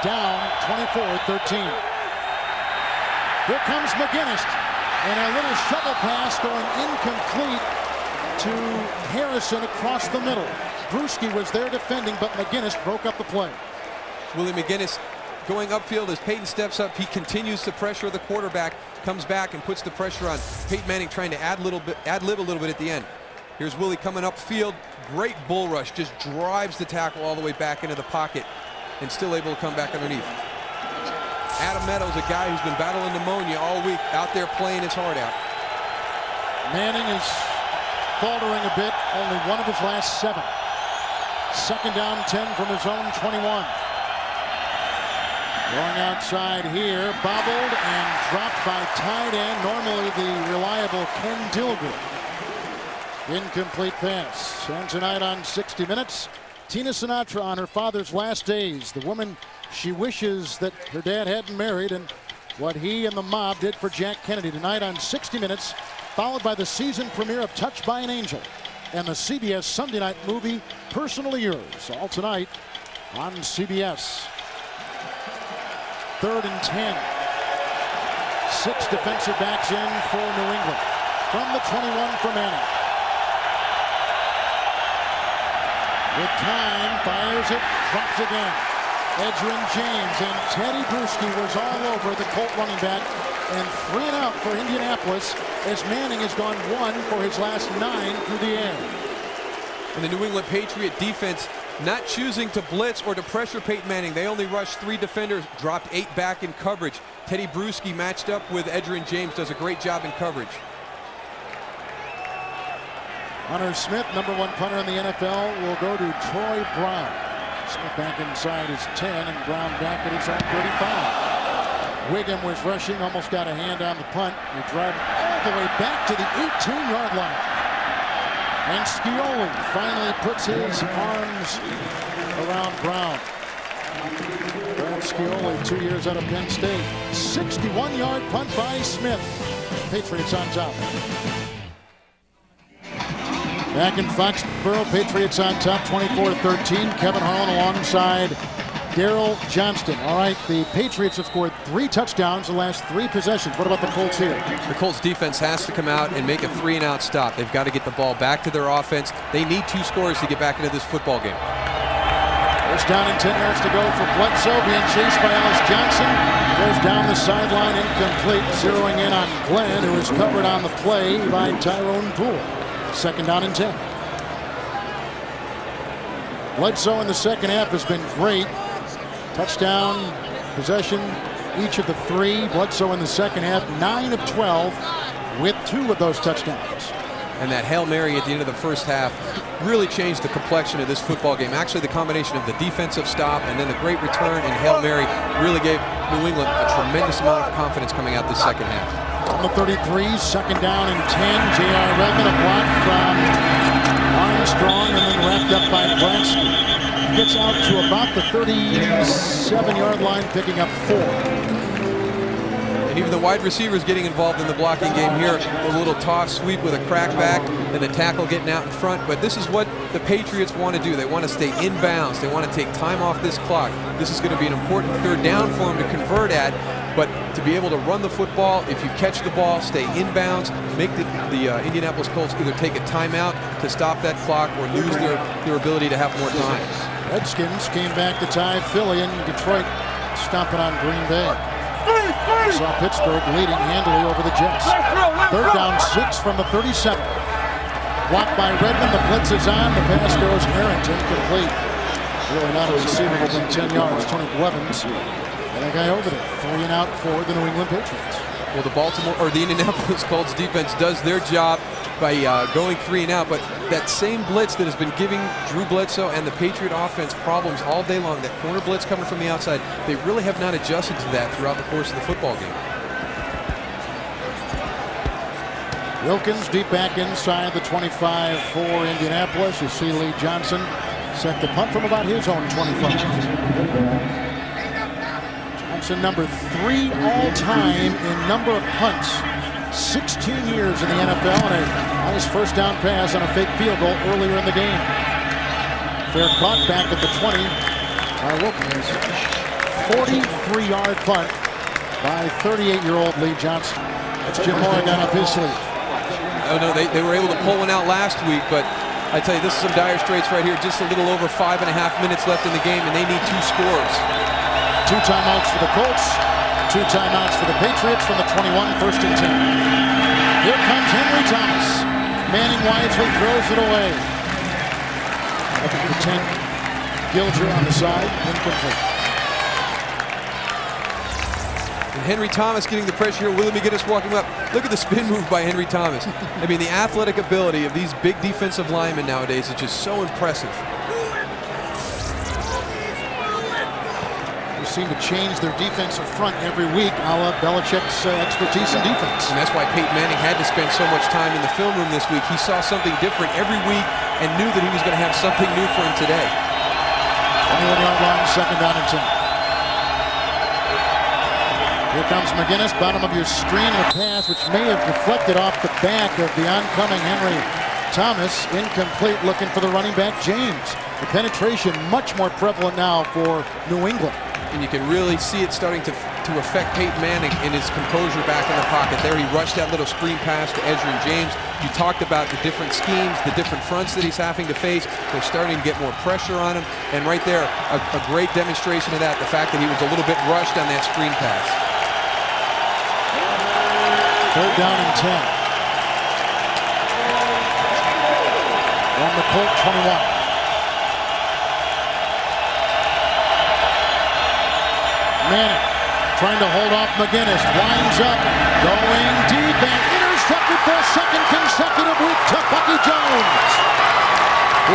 Down 24-13. Here comes McGinnis. And a little shovel pass going incomplete to Harrison across the middle. Bruschi was there defending, but McGinnis broke up the play. Willie McGinnis going upfield as Peyton steps up. He continues to pressure the quarterback, comes back and puts the pressure on. Peyton Manning trying to ad-lib a little bit at the end. Here's Willie coming upfield. Great bull rush. Just drives the tackle all the way back into the pocket and still able to come back underneath. Adam Meadows, a guy who's been battling pneumonia all week, out there playing his heart out. Manning is faltering a bit, only 1 of his last 7. Second down 10 from his own 21. Going outside here, bobbled and dropped by tight end, normally the reliable Ken Dilger. Incomplete pass. And tonight on 60 Minutes, Tina Sinatra on her father's last days. The woman she wishes that her dad hadn't married, and what he and the mob did for Jack Kennedy. Tonight on 60 Minutes, followed by the season premiere of Touched by an Angel and the CBS Sunday night movie Personally Yours. All tonight on CBS. 3rd and 10. 6 defensive backs in for New England. From the 21 for Manning. With time, fires it, drops again. Edgerrin James and Teddy Bruschi was all over the Colt running back, and 3 and out for Indianapolis as Manning has gone 1 for his last 9 through the air. And the New England Patriot defense not choosing to blitz or to pressure Peyton Manning. They only rushed 3 defenders, dropped 8 back in coverage. Teddy Bruschi matched up with Edgerrin James, does a great job in coverage. Hunter Smith, number 1 punter in the NFL, will go to Troy Brown. Smith back inside his 10 and Brown back at his own 35. Wiggum was rushing, almost got a hand on the punt. He drive all the way back to the 18-yard line. And Scioli finally puts his arms around Brown. Brad Scioli, 2 years out of Penn State. 61-yard punt by Smith. Patriots on top. Back in Foxborough, Patriots on top, 24-13. Kevin Harlan alongside Darrell Johnston. All right, the Patriots have scored 3 touchdowns the last 3 possessions. What about the Colts here? The Colts defense has to come out and make a 3-and-out stop. They've got to get the ball back to their offense. They need 2 scores to get back into this football game. First down and 10 yards to go for Bledsoe, being chased by Ellis Johnson. Goes down the sideline, incomplete, zeroing in on Glenn, who is covered on the play by Tyrone Poole. Second down and 10. Bledsoe in the second half has been great. Touchdown, possession, each of the 3. Bledsoe in the second half, 9 of 12 with 2 of those touchdowns. And that Hail Mary at the end of the first half really changed the complexion of this football game. Actually, the combination of the defensive stop and then the great return and Hail Mary really gave New England a tremendous amount of confidence coming out this second half. On the 33, second down and 10. J.R. Redmond, a block from Armstrong, and then wrapped up by Bransky. Gets out to about the 37-yard line, picking up 4. And even the wide receivers getting involved in the blocking game here. A little toss sweep with a crackback and the tackle getting out in front. But this is what the Patriots want to do. They want to stay in bounds. They want to take time off this clock. This is going to be an important third down for them to convert at. But to be able to run the football, if you catch the ball, stay inbounds, make the Indianapolis Colts either take a timeout to stop that clock or lose their ability to have more time. Redskins came back to tie Philly, and Detroit stomping on Green Bay. Saw Pittsburgh leading handily over the Jets. Third down 6 from the 37. Blocked by Redmond. The blitz is on. The pass goes errant, incomplete. Really not a receiver within 10 yards. Tony Blevins. And a guy over there. 3-and-out for the New England Patriots. Well, the Indianapolis Colts defense does their job by going 3-and-out, but that same blitz that has been giving Drew Bledsoe and the Patriot offense problems all day long, that corner blitz coming from the outside, they really have not adjusted to that throughout the course of the football game. Wilkins deep back inside the 25 for Indianapolis. You see Lee Johnson set the punt from about his own 25. Johnson number 3 all-time in number of punts. 16 years in the NFL, and a nice first down pass on a fake field goal earlier in the game. Fair caught back at the 20 by Wilkins. 43-yard punt by 38-year-old Lee Johnson. That's Jim Morgan up his sleeve. Oh no, they were able to pull one out last week, but I tell you, this is some dire straits right here. Just a little over 5.5 minutes left in the game, and they need 2 scores. 2 timeouts for the Colts. 2 timeouts for the Patriots from the 21, first and 10. Here comes Henry Thomas. Manning wisely throws it away. Up at the 10. Gilger on the side, incomplete. And Henry Thomas getting the pressure here. Willie McGinnis walking up. Look at the spin move by Henry Thomas. I mean, the athletic ability of these big defensive linemen nowadays is just so impressive. Seem to change their defensive front every week, a la Belichick's expertise in defense. And that's why Peyton Manning had to spend so much time in the film room this week. He saw something different every week and knew that he was going to have something new for him today. 21-yard line, second down and 10. Here comes McGinnis, bottom of your screen, a pass which may have deflected off the back of the oncoming Henry Thomas. Incomplete, looking for the running back, James. The penetration much more prevalent now for New England. And you can really see it starting to affect Peyton Manning in his composure back in the pocket. There he rushed that little screen pass to Edgerrin James. You talked about the different schemes, the different fronts that he's having to face. They're starting to get more pressure on him. And right there, a great demonstration of that, the fact that he was a little bit rushed on that screen pass. Third down and 10. On the Colt 21. Manning trying to hold off McGinnis, winds up, going deep and intercepted for a second consecutive week to Bucky Jones.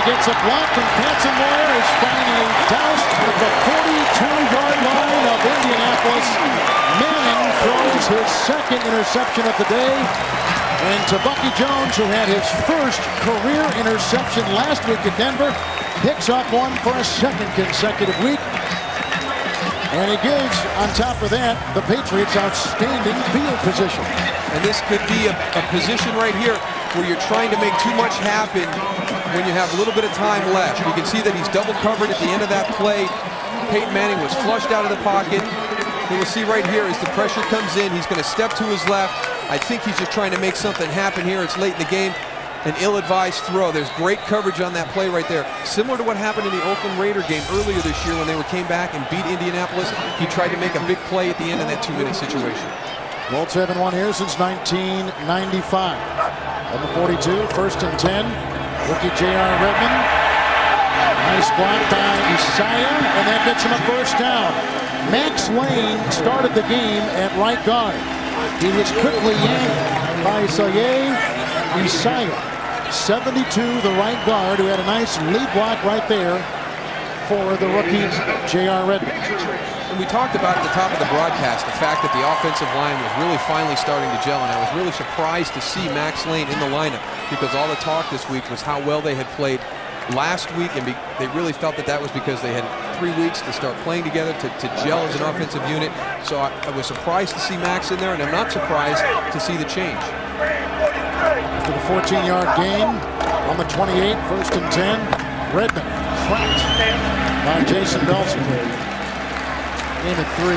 gets a block, and Katzenmoyer is finally doused at the 42-yard line of Indianapolis. Manning throws his second interception of the day. And to Bucky Jones, who had his first career interception last week at Denver, picks up one for a second consecutive week. And he gives, on top of that, the Patriots outstanding field position. And this could be a position right here where you're trying to make too much happen when you have a little bit of time left. You can see that he's double covered at the end of that play. Peyton Manning was flushed out of the pocket. You will see right here as the pressure comes in, he's going to step to his left. I think he's just trying to make something happen here. It's late in the game. An ill-advised throw. There's great coverage on that play right there. Similar to what happened in the Oakland Raider game earlier this year when they came back and beat Indianapolis. He tried to make a big play at the end of that 2-minute situation. Colts haven't won here since 1995. On the 42, 1st and 10. Rookie J.R. Redmond. Nice block by Isaiah, and that gets him a first down. Max Lane started the game at right guard. He was quickly yanked by Isaiah. 72, the right guard, who had a nice lead block right there for the rookie J.R. Redmond. And we talked about at the top of the broadcast the fact that the offensive line was really finally starting to gel, and I was really surprised to see Max Lane in the lineup because all the talk this week was how well they had played last week, and they really felt that was because they had 3 weeks to start playing together, to gel as an offensive unit. So I was surprised to see Max in there, and I'm not surprised to see the change. For the 14-yard gain on the 28, 1st and 10. Redmond cracked by Jason Belson. Game at 3.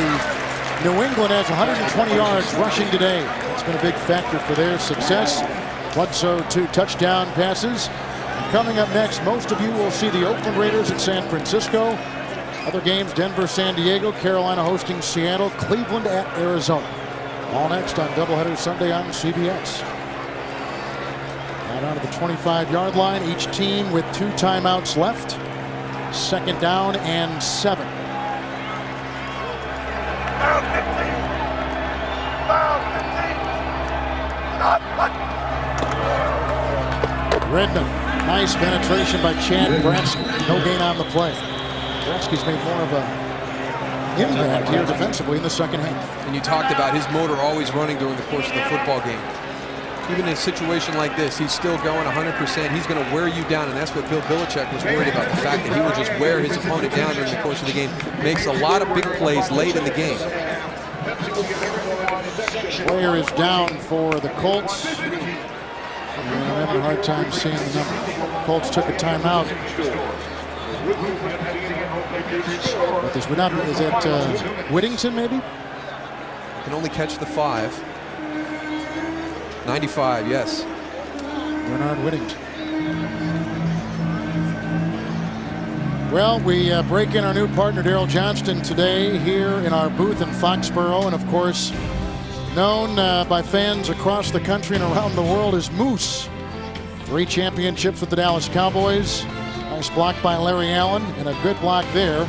New England has 120 yards rushing today. That's been a big factor for their success. Bledsoe 2 touchdown passes. And coming up next, most of you will see the Oakland Raiders at San Francisco. Other games, Denver, San Diego, Carolina hosting Seattle, Cleveland at Arizona. All next on Doubleheader Sunday on CBS. Now down to the 25-yard line, each team with 2 timeouts left. 2nd down and 7. Redmond, nice penetration by Chad Bransky. No gain on the play. Bransky's made more of an impact here defensively in the second half. And you talked about his motor always running during the course of the football game. Even in a situation like this, he's still going 100%. He's going to wear you down, and that's what Bill Belichick was worried about, the fact that he would just wear his opponent down during the course of the game. Makes a lot of big plays late in the game. Player is down for the Colts. I'm having a hard time seeing the number. Colts took a timeout. But this would not be, is that Whittington maybe? Can only catch the 5. 95, yes. Bernard Whittington. Well, we break in our new partner, Daryl Johnston, today here in our booth in Foxborough. And of course, known by fans across the country and around the world as Moose. 3 championships with the Dallas Cowboys. Nice block by Larry Allen, and a good block there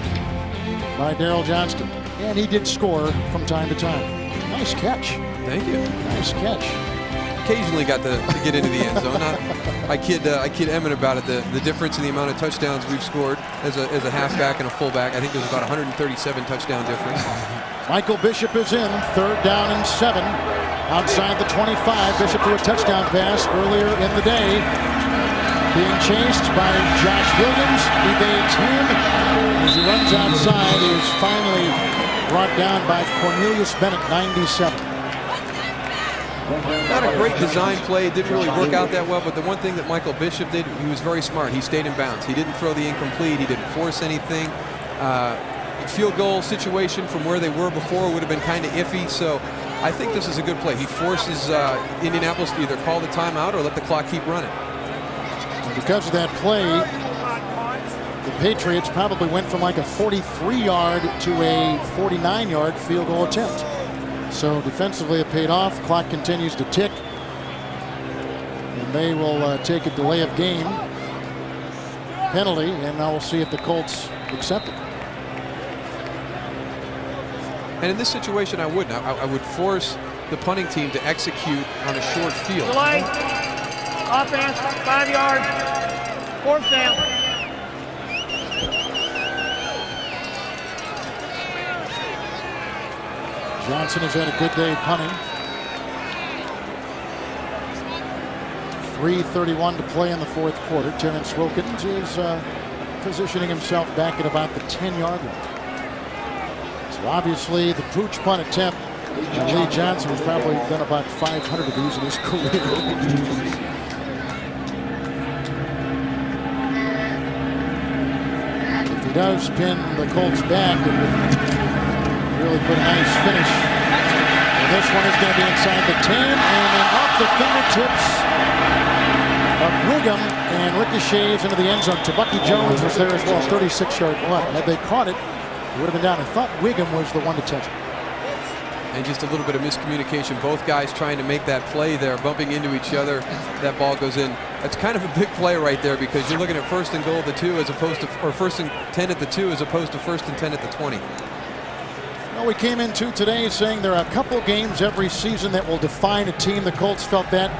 by Daryl Johnston. And he did score from time to time. Nice catch. Thank you. Nice catch. Occasionally got to get into the end zone. I kid Emmett about it. The difference in the amount of touchdowns we've scored as a halfback and a fullback. I think there's about 137 touchdown difference. Michael Bishop is in, 3rd down and 7. Outside the 25, Bishop threw a touchdown pass earlier in the day. Being chased by Josh Williams. Evades him. As he runs outside, he is finally brought down by Cornelius Bennett, 97. Not a great design play. It didn't really work out that well, but the one thing that Michael Bishop did, he was very smart. He stayed in bounds. He didn't throw the incomplete. He didn't force anything. Field goal situation from where they were before would have been kind of iffy, so I think this is a good play. He forces Indianapolis to either call the timeout or let the clock keep running. And because of that play, the Patriots probably went from like a 43-yard to a 49-yard field goal attempt. So defensively it paid off. Clock continues to tick. And they will take a delay of game penalty, and now we'll see if the Colts accept it. And in this situation, I wouldn't. I would force the punting team to execute on a short field. Delay. Offense, 5 yards. 4th down. Johnson has had a good day punting. 3:31 to play in the 4th quarter. Terrence Wilkins is positioning himself back at about the 10-yard line. So obviously the pooch punt attempt, and Lee Johnson has probably done about 500 of these in his career. If he does pin the Colts back, it would really put a nice finish. And this one is going to be inside the 10, and then off the fingertips of Wiggum, and ricochets into the end zone. Bucky Jones was there as well, 36-yard punt. Had they caught it, it would have been down. I thought Wiggum was the one to touch it. And just a little bit of miscommunication. Both guys trying to make that play there, bumping into each other. That ball goes in. That's kind of a big play right there, because you're looking at 1st and goal at the 2 as opposed to, or 1st and 10 at the 2 as opposed to 1st and 10 at the 20. Well, we came into today saying there are a couple games every season that will define a team. The Colts felt that.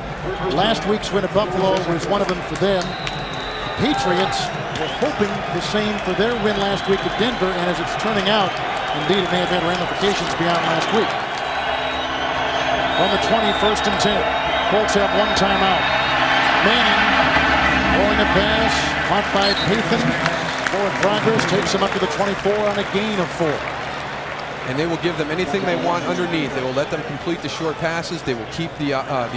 Last week's win at Buffalo was one of them for them. The Patriots were hoping the same for their win last week at Denver, and as it's turning out, indeed, it may have had ramifications beyond last week. On the 21st and 10, Colts have one timeout. Manning throwing a pass, caught by Peyton. Forward progress takes him up to the 24 on a gain of 4. And they will give them anything they want underneath. They will let them complete the short passes. They will keep the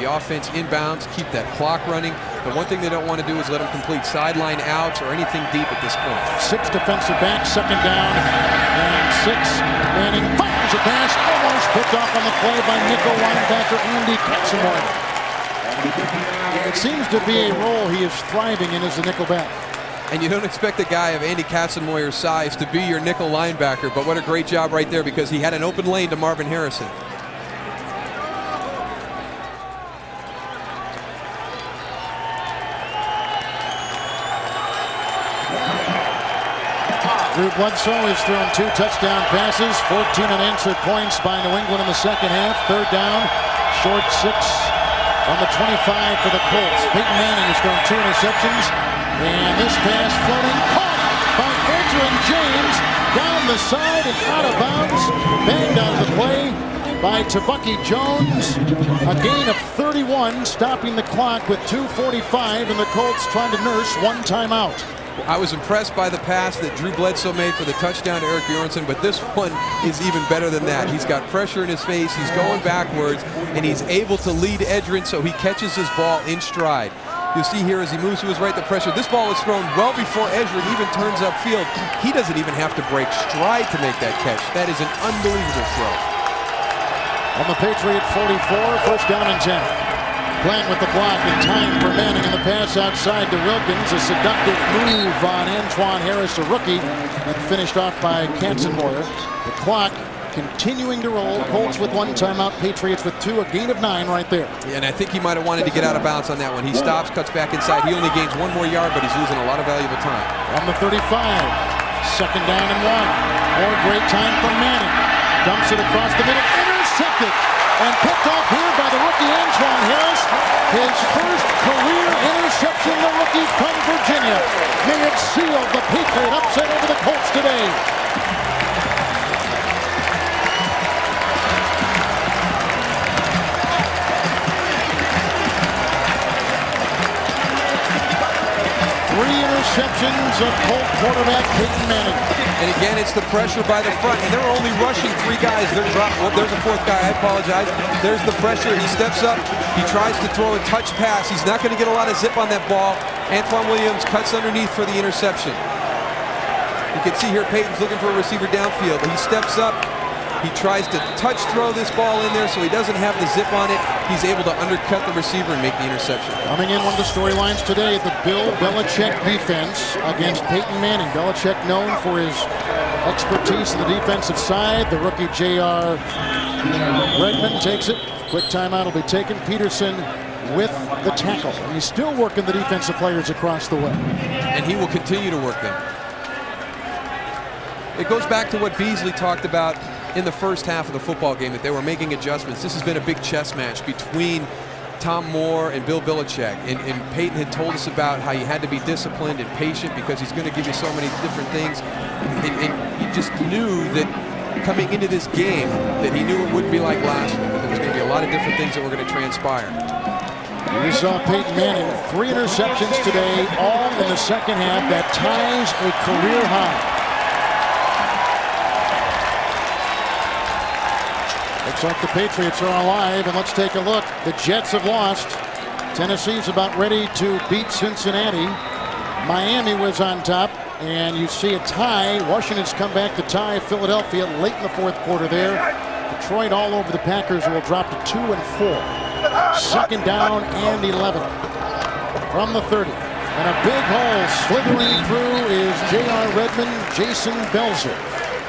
offense inbounds, keep that clock running. The one thing they don't want to do is let them complete sideline outs or anything deep at this point. 6 defensive backs, 2nd down, and 6. Manning fires a pass, almost picked off on the play by nickel linebacker Andy Katzenmoyer. It seems to be a role he is thriving in as a nickel back. And you don't expect a guy of Andy Katzenmoyer's size to be your nickel linebacker, but what a great job right there, because he had an open lane to Marvin Harrison. Drew Bledsoe has thrown 2 touchdown passes, 14 unanswered points by New England in the 2nd half. 3rd down, short 6 on the 25 for the Colts. Peyton Manning has thrown 2 interceptions. And this pass floating, caught by Edgerrin James down the side and out of bounds. Banged out of the play by Bucky Jones. A gain of 31, stopping the clock with 2:45, and the Colts trying to nurse one timeout. I was impressed by the pass that Drew Bledsoe made for the touchdown to Eric Bjornsson, but this one is even better than that. He's got pressure in his face, he's going backwards, and he's able to lead Edgerrin so he catches his ball in stride. You'll see here as he moves to his right, the pressure. This ball was thrown well before Edgerrin even turns upfield. He doesn't even have to break stride to make that catch. That is an unbelievable throw. On the Patriot 44, 1st down and 10. Playing with the block in time for Manning, and the pass outside to Wilkins. A seductive move on Antoine Harris, a rookie, and finished off by Katzenmoyer. The clock continuing to roll. Colts with 1 timeout, Patriots with 2, a gain of 9 right there. Yeah, and I think he might have wanted to get out of bounds on that one. He stops, cuts back inside. He only gains 1 more yard, but he's losing a lot of valuable time. On the 35, 2nd down and 1. More great time from Manning. Dumps it across the middle, intercepted, and picked off here by the rookie Antoine Harris. His first career interception, the rookie from Virginia. May have sealed the Patriot upset over the Colts today. Interceptions of Colt quarterback Peyton Manning. And again, it's the pressure by the front. And they're only rushing 3 guys. They're dropped. Well, there's a 4th guy. I apologize. There's the pressure. He steps up. He tries to throw a touch pass. He's not going to get a lot of zip on that ball. Antoine Williams cuts underneath for the interception. You can see here Peyton's looking for a receiver downfield. He steps up. He tries to touch throw this ball in there so he doesn't have the zip on it. He's able to undercut the receiver and make the interception. Coming in, one of the storylines today, the Bill Belichick defense against Peyton Manning. Belichick known for his expertise in the defensive side. The rookie J.R. Redmond takes it. Quick timeout will be taken. Peterson with the tackle. And he's still working the defensive players across the way. And he will continue to work them. It goes back to what Beasley talked about in the first half of the football game, that they were making adjustments. This has been a big chess match between Tom Moore and Bill Belichick, and Peyton had told us about how you had to be disciplined and patient because he's going to give you so many different things, and you just knew that coming into this game that he knew it wouldn't be like last week. There was going to be a lot of different things that were going to transpire. We saw Peyton Manning, 3 interceptions today, all in the second half. That ties a career high. Looks like the Patriots are alive, and let's take a look. The Jets have lost. Tennessee's about ready to beat Cincinnati. Miami was on top, and you see a tie. Washington's come back to tie Philadelphia late in the fourth quarter there. Detroit all over the Packers, will drop to 2 and 4. Second down and 11 from the 30. And a big hole slithering through is J.R. Redmond. Jason Belzer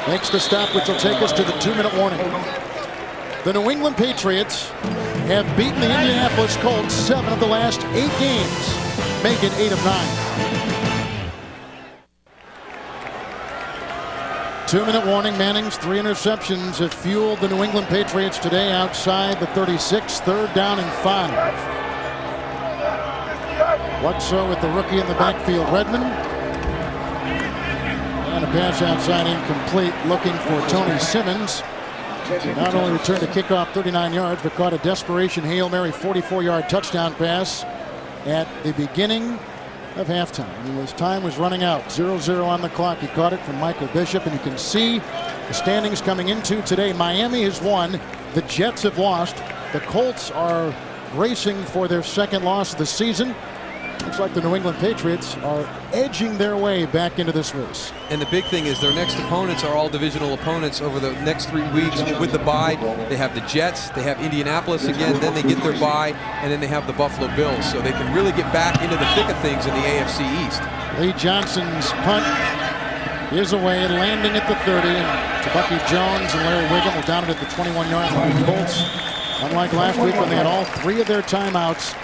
makes the stop, which will take us to the 2-minute warning. The New England Patriots have beaten the Indianapolis Colts 7 of the last 8 games, make it 8 of 9. 2-minute warning. Manning's 3 interceptions have fueled the New England Patriots today outside the 36. 3rd down and 5. Bledsoe with the rookie in the backfield, Redmond. And a pass outside incomplete, looking for Tony Simmons. Not only returned a kickoff 39 yards, but caught a desperation Hail Mary 44-yard touchdown pass at the beginning of halftime. And his time was running out. 0-0 on the clock. He caught it from Michael Bishop, and you can see the standings coming into today. Miami has won. The Jets have lost. The Colts are racing for their 2nd loss of the season. Looks like the New England Patriots are edging their way back into this race. And the big thing is their next opponents are all divisional opponents over the next 3 weeks with the bye. They have the Jets, they have Indianapolis again, then they get their bye, and then they have the Buffalo Bills. So they can really get back into the thick of things in the AFC East. Lee Johnson's punt is away, landing at the 30, and Bucky Jones and Larry Wiggum will down it at the 21-yard line. Colts, unlike last week when they had all 3 of their timeouts,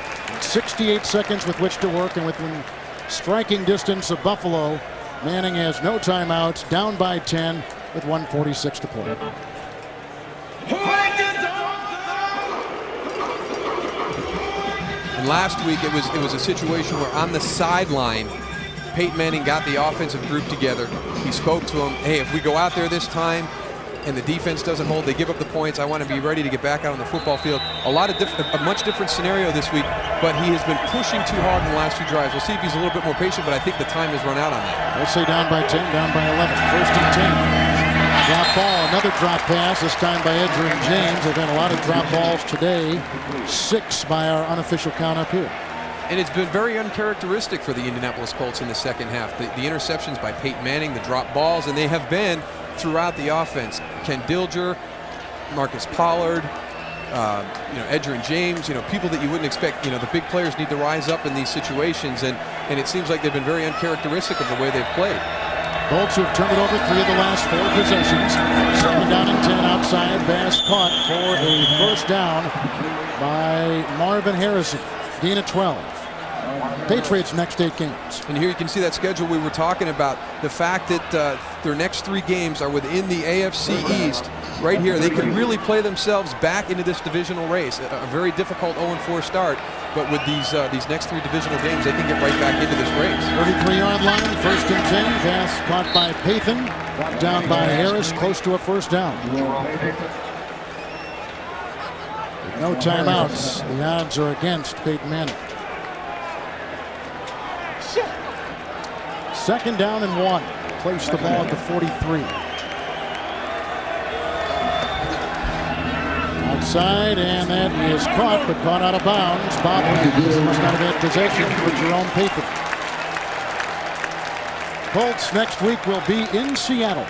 68 seconds with which to work, and within striking distance of Buffalo, Manning has no timeouts, down by 10 with 1:46 to play. And last week it was a situation where on the sideline, Peyton Manning got the offensive group together. He spoke to them, hey, if we go out there this time and the defense doesn't hold, they give up the points, I want to be ready to get back out on the football field. A much different scenario this week, but he has been pushing too hard in the last 2 drives. We'll see if he's a little bit more patient, but I think the time has run out on that. Let's say down by 10, down by 11. 1st and 10. Drop ball, another drop pass, this time by Edgerrin James. They've had a lot of drop balls today. 6 by our unofficial count up here. And it's been very uncharacteristic for the Indianapolis Colts in the second half. The interceptions by Peyton Manning, the drop balls, and they have been throughout the offense. Ken Dilger, Marcus Pollard, Edgerrin James, people that you wouldn't expect. The big players need to rise up in these situations, and it seems like they've been very uncharacteristic of the way they've played. Colts who have turned it over 3 of the last 4 possessions. 2nd down and 10 outside. Bass caught for a 1st down by Marvin Harrison. Gain of 12. Patriots next 8 games. And here you can see that schedule we were talking about. The fact that their next 3 games are within the AFC East. Right here, they can really play themselves back into this divisional race. A very difficult 0-4 start, but with these next 3 divisional games, they can get right back into this race. 33-yard line, 1st and 10. Pass caught by Pathan. Brought down by Harris, close to a 1st down. With no timeouts, the odds are against Peyton Manning. 2nd down and 1. Place the ball at the 43. Outside, and that is caught, but caught out of bounds. Bob Williams must not have had possession for Jerome Payton. Colts next week will be in Seattle.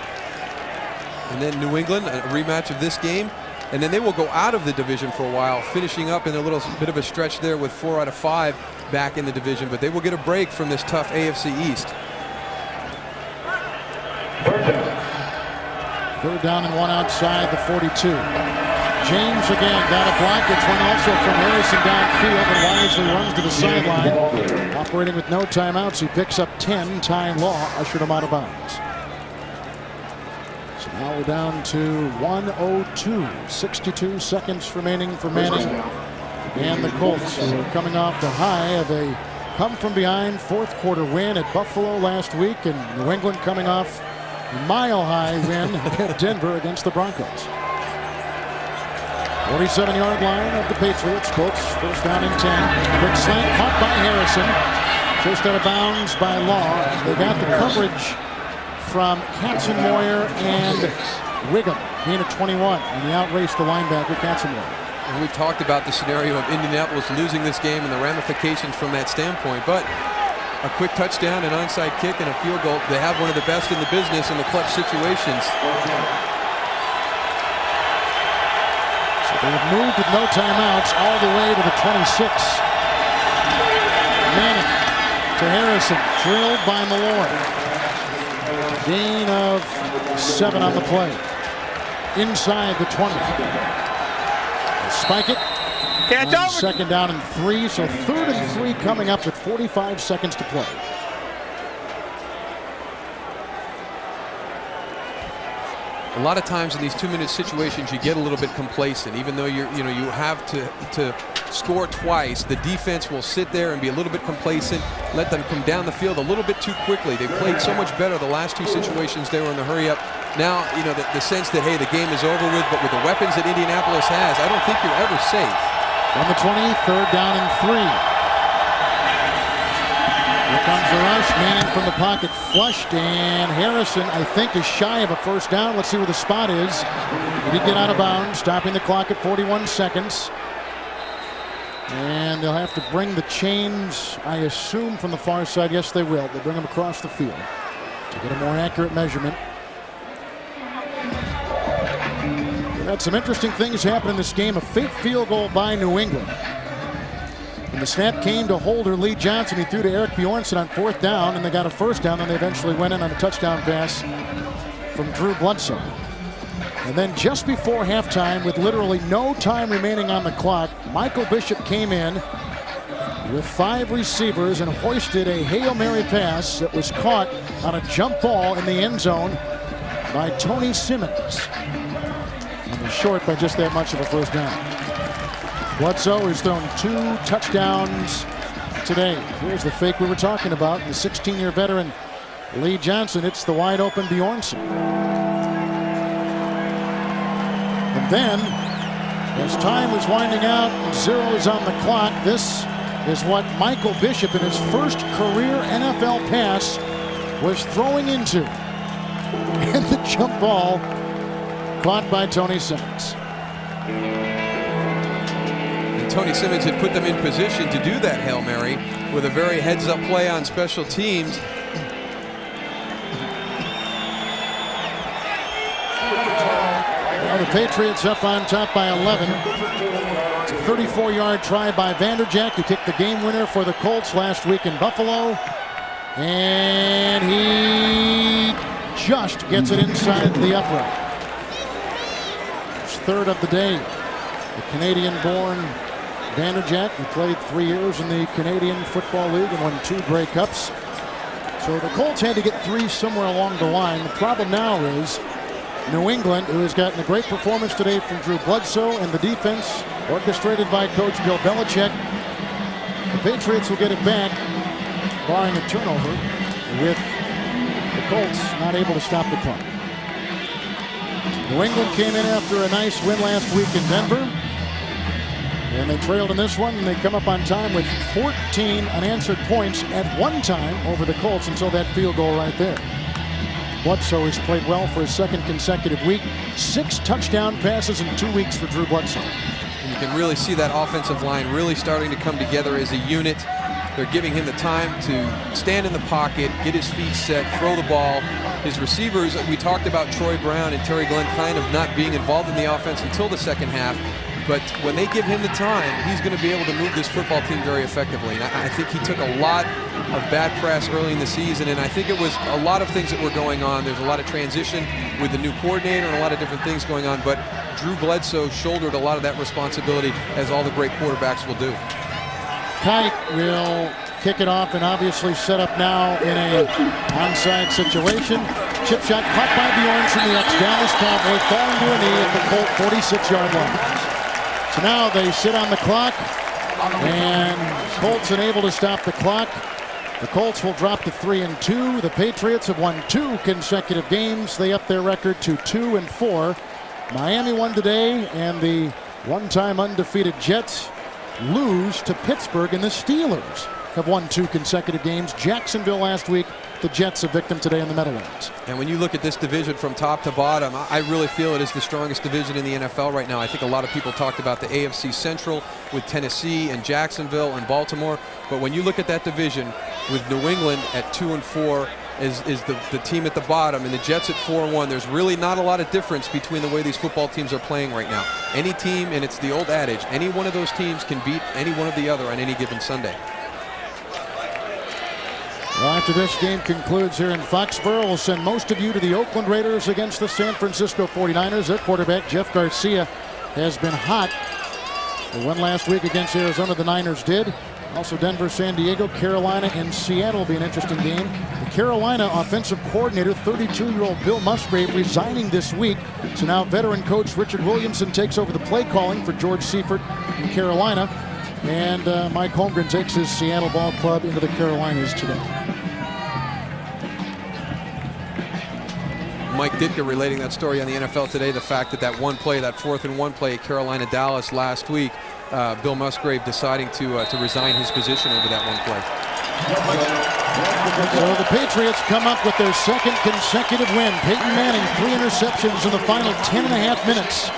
And then New England, a rematch of this game. And then they will go out of the division for a while, finishing up in a little bit of a stretch there with 4 out of 5 back in the division. But they will get a break from this tough AFC East. 3rd down and 1 outside the 42. James again got a block. It's one also from Harrison downfield, and wisely runs to the sideline. Operating with no timeouts, he picks up 10. Time law ushered him out of bounds. So now we're down to 1:02. 62 seconds remaining for Manning. and the Colts, who are coming off the high of a come-from-behind fourth-quarter win at Buffalo last week, and New England coming off a mile-high win at Denver against the Broncos. 47-yard line of the Patriots. Colts first down and 10. Quick slant caught by Harrison. Just out of bounds by Law. They got the coverage from Katzenmoyer and Wiggum, being at 21, and he outraced the linebacker Katzenmoyer. And we've talked about the scenario of Indianapolis losing this game and the ramifications from that standpoint, but a quick touchdown, an onside kick, and a field goal. They have one of the best in the business in the clutch situations. So they have moved with no timeouts all the way to the 26. Manning to Harrison, drilled by Malloy. Gain of 7 on the play. Inside the 20. Spike it. Second down and 3, so 3rd and 3 coming up with 45 seconds to play. A lot of times in these 2-minute situations, you get a little bit complacent. Even though you have to score twice, the defense will sit there and be a little bit complacent, let them come down the field a little bit too quickly. They played so much better the last 2 situations. They were in the hurry up. Now, the sense that, hey, the game is over with, but with the weapons that Indianapolis has, I don't think you're ever safe. On the 20, 3rd down and 3. Here comes the rush. Manning from the pocket, flushed, and Harrison, I think, is shy of a first down. Let's see where the spot is. He did get out of bounds, stopping the clock at 41 seconds. And they'll have to bring the chains, I assume, from the far side. Yes, they will. They'll bring them across the field to get a more accurate measurement. We've had some interesting things happen in this game. A fake field goal by New England. And the snap came to holder Lee Johnson. He threw to Eric Bjornsson on 4th down, and they got a first down, and they eventually went in on a touchdown pass from Drew Bledsoe. And then just before halftime, with literally no time remaining on the clock, Michael Bishop came in with 5 receivers and hoisted a Hail Mary pass that was caught on a jump ball in the end zone by Tony Simmons. And was short by just that much of a first down. Bledsoe has thrown 2 touchdowns today. Here's the fake we were talking about. The 16-year veteran Lee Johnson hits the wide open Bjornsson. And then, as time was winding out and 0 is on the clock, this is what Michael Bishop in his first career NFL pass was throwing into. And the jump ball caught by Tony Simmons. Tony Simmons had put them in position to do that Hail Mary with a very heads-up play on special teams. Well, the Patriots up on top by 11. It's a 34-yard try by Vanderjagt, who kicked the game winner for the Colts last week in Buffalo. And he just gets it inside the upright. It's 3rd of the day. The Canadian-born Vanderjagt, who played 3 years in the Canadian Football League and won 2 Grey Cups. So the Colts had to get 3 somewhere along the line. The problem now is New England, who has gotten a great performance today from Drew Bledsoe, and the defense orchestrated by Coach Bill Belichick. The Patriots will get it back, barring a turnover, with the Colts not able to stop the clock. New England came in after a nice win last week in Denver. And they trailed in this one, and they come up on time with 14 unanswered points at one time over the Colts until that field goal right there. Bledsoe has played well for his 2nd consecutive week. 6 touchdown passes in 2 weeks for Drew Bledsoe. And you can really see that offensive line really starting to come together as a unit. They're giving him the time to stand in the pocket, get his feet set, throw the ball. His receivers, we talked about Troy Brown and Terry Glenn kind of not being involved in the offense until the second half. But when they give him the time, he's going to be able to move this football team very effectively. And I think he took a lot of bad press early in the season, and I think it was a lot of things that were going on. There's a lot of transition with the new coordinator and a lot of different things going on, but Drew Bledsoe shouldered a lot of that responsibility, as all the great quarterbacks will do. Kite will kick it off and obviously set up now in a onside situation. Chip shot caught by Bjornsson, the ex-Dallas Cowboy, falling to a knee at the Colt 46-yard line. So now they sit on the clock. And Colts unable to stop the clock. The Colts will drop to 3-2. The Patriots have won 2 consecutive games. They up their record to 2-4. Miami won today, and the one-time undefeated Jets lose to Pittsburgh, and the Steelers have won 2 consecutive games. Jacksonville last week, the Jets a victim today in the Meadowlands. And when you look at this division from top to bottom, I really feel it is the strongest division in the NFL right now. I think a lot of people talked about the AFC Central with Tennessee and Jacksonville and Baltimore. But when you look at that division with New England at 2-4 is the team at the bottom, and the Jets at 4-1, there's really not a lot of difference between the way these football teams are playing right now. Any team, and it's the old adage, any one of those teams can beat any one of the other on any given Sunday. Well, after this game concludes here in Foxborough, we'll send most of you to the Oakland Raiders against the San Francisco 49ers. Their quarterback, Jeff Garcia, has been hot. They won last week against Arizona, the Niners did. Also Denver, San Diego, Carolina, and Seattle will be an interesting game. The Carolina offensive coordinator, 32-year-old Bill Musgrave, resigning this week. So now veteran coach Richard Williamson takes over the play calling for George Seifert in Carolina. And Mike Holmgren takes his Seattle ball club into the Carolinas today. Mike Ditka relating that story on the NFL Today, the fact that one play, that 4th-and-1 play at Carolina-Dallas last week, Bill Musgrave deciding to resign his position over that one play. So the Patriots come up with their 2nd consecutive win. Peyton Manning, 3 interceptions in the final 10.5 minutes.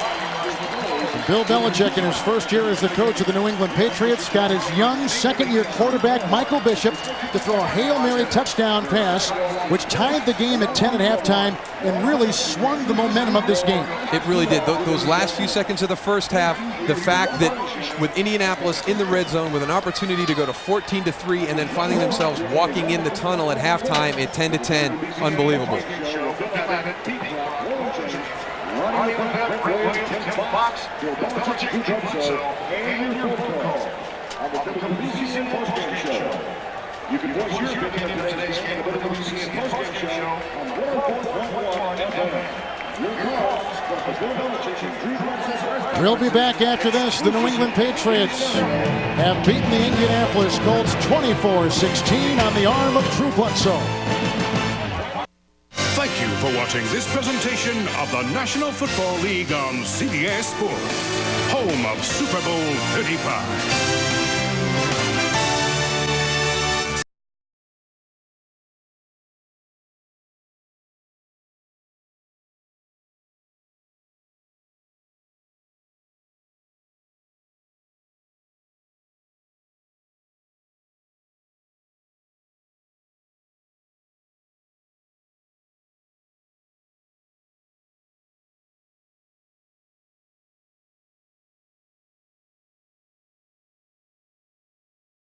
Bill Belichick, in his first year as the coach of the New England Patriots, got his young 2nd-year quarterback Michael Bishop to throw a Hail Mary touchdown pass, which tied the game at 10 at halftime and really swung the momentum of this game. It really did. Those last few seconds of the first half, the fact that with Indianapolis in the red zone with an opportunity to go to 14-3 and then finding themselves walking in the tunnel at halftime at 10-10, unbelievable. Box, Bill Belichick does so, and your phone call on the WCCN postgame show. You can voice your opinion in today's game of the WCCN postgame show on 104.1 FM. Your calls from the Bill Belichick and Drew Bledsoe. We'll be back after this. The New England Patriots have beaten the Indianapolis Colts 24-16 on the arm of Drew Bledsoe. Thank you for watching this presentation of the National Football League on CBS Sports, home of Super Bowl 35.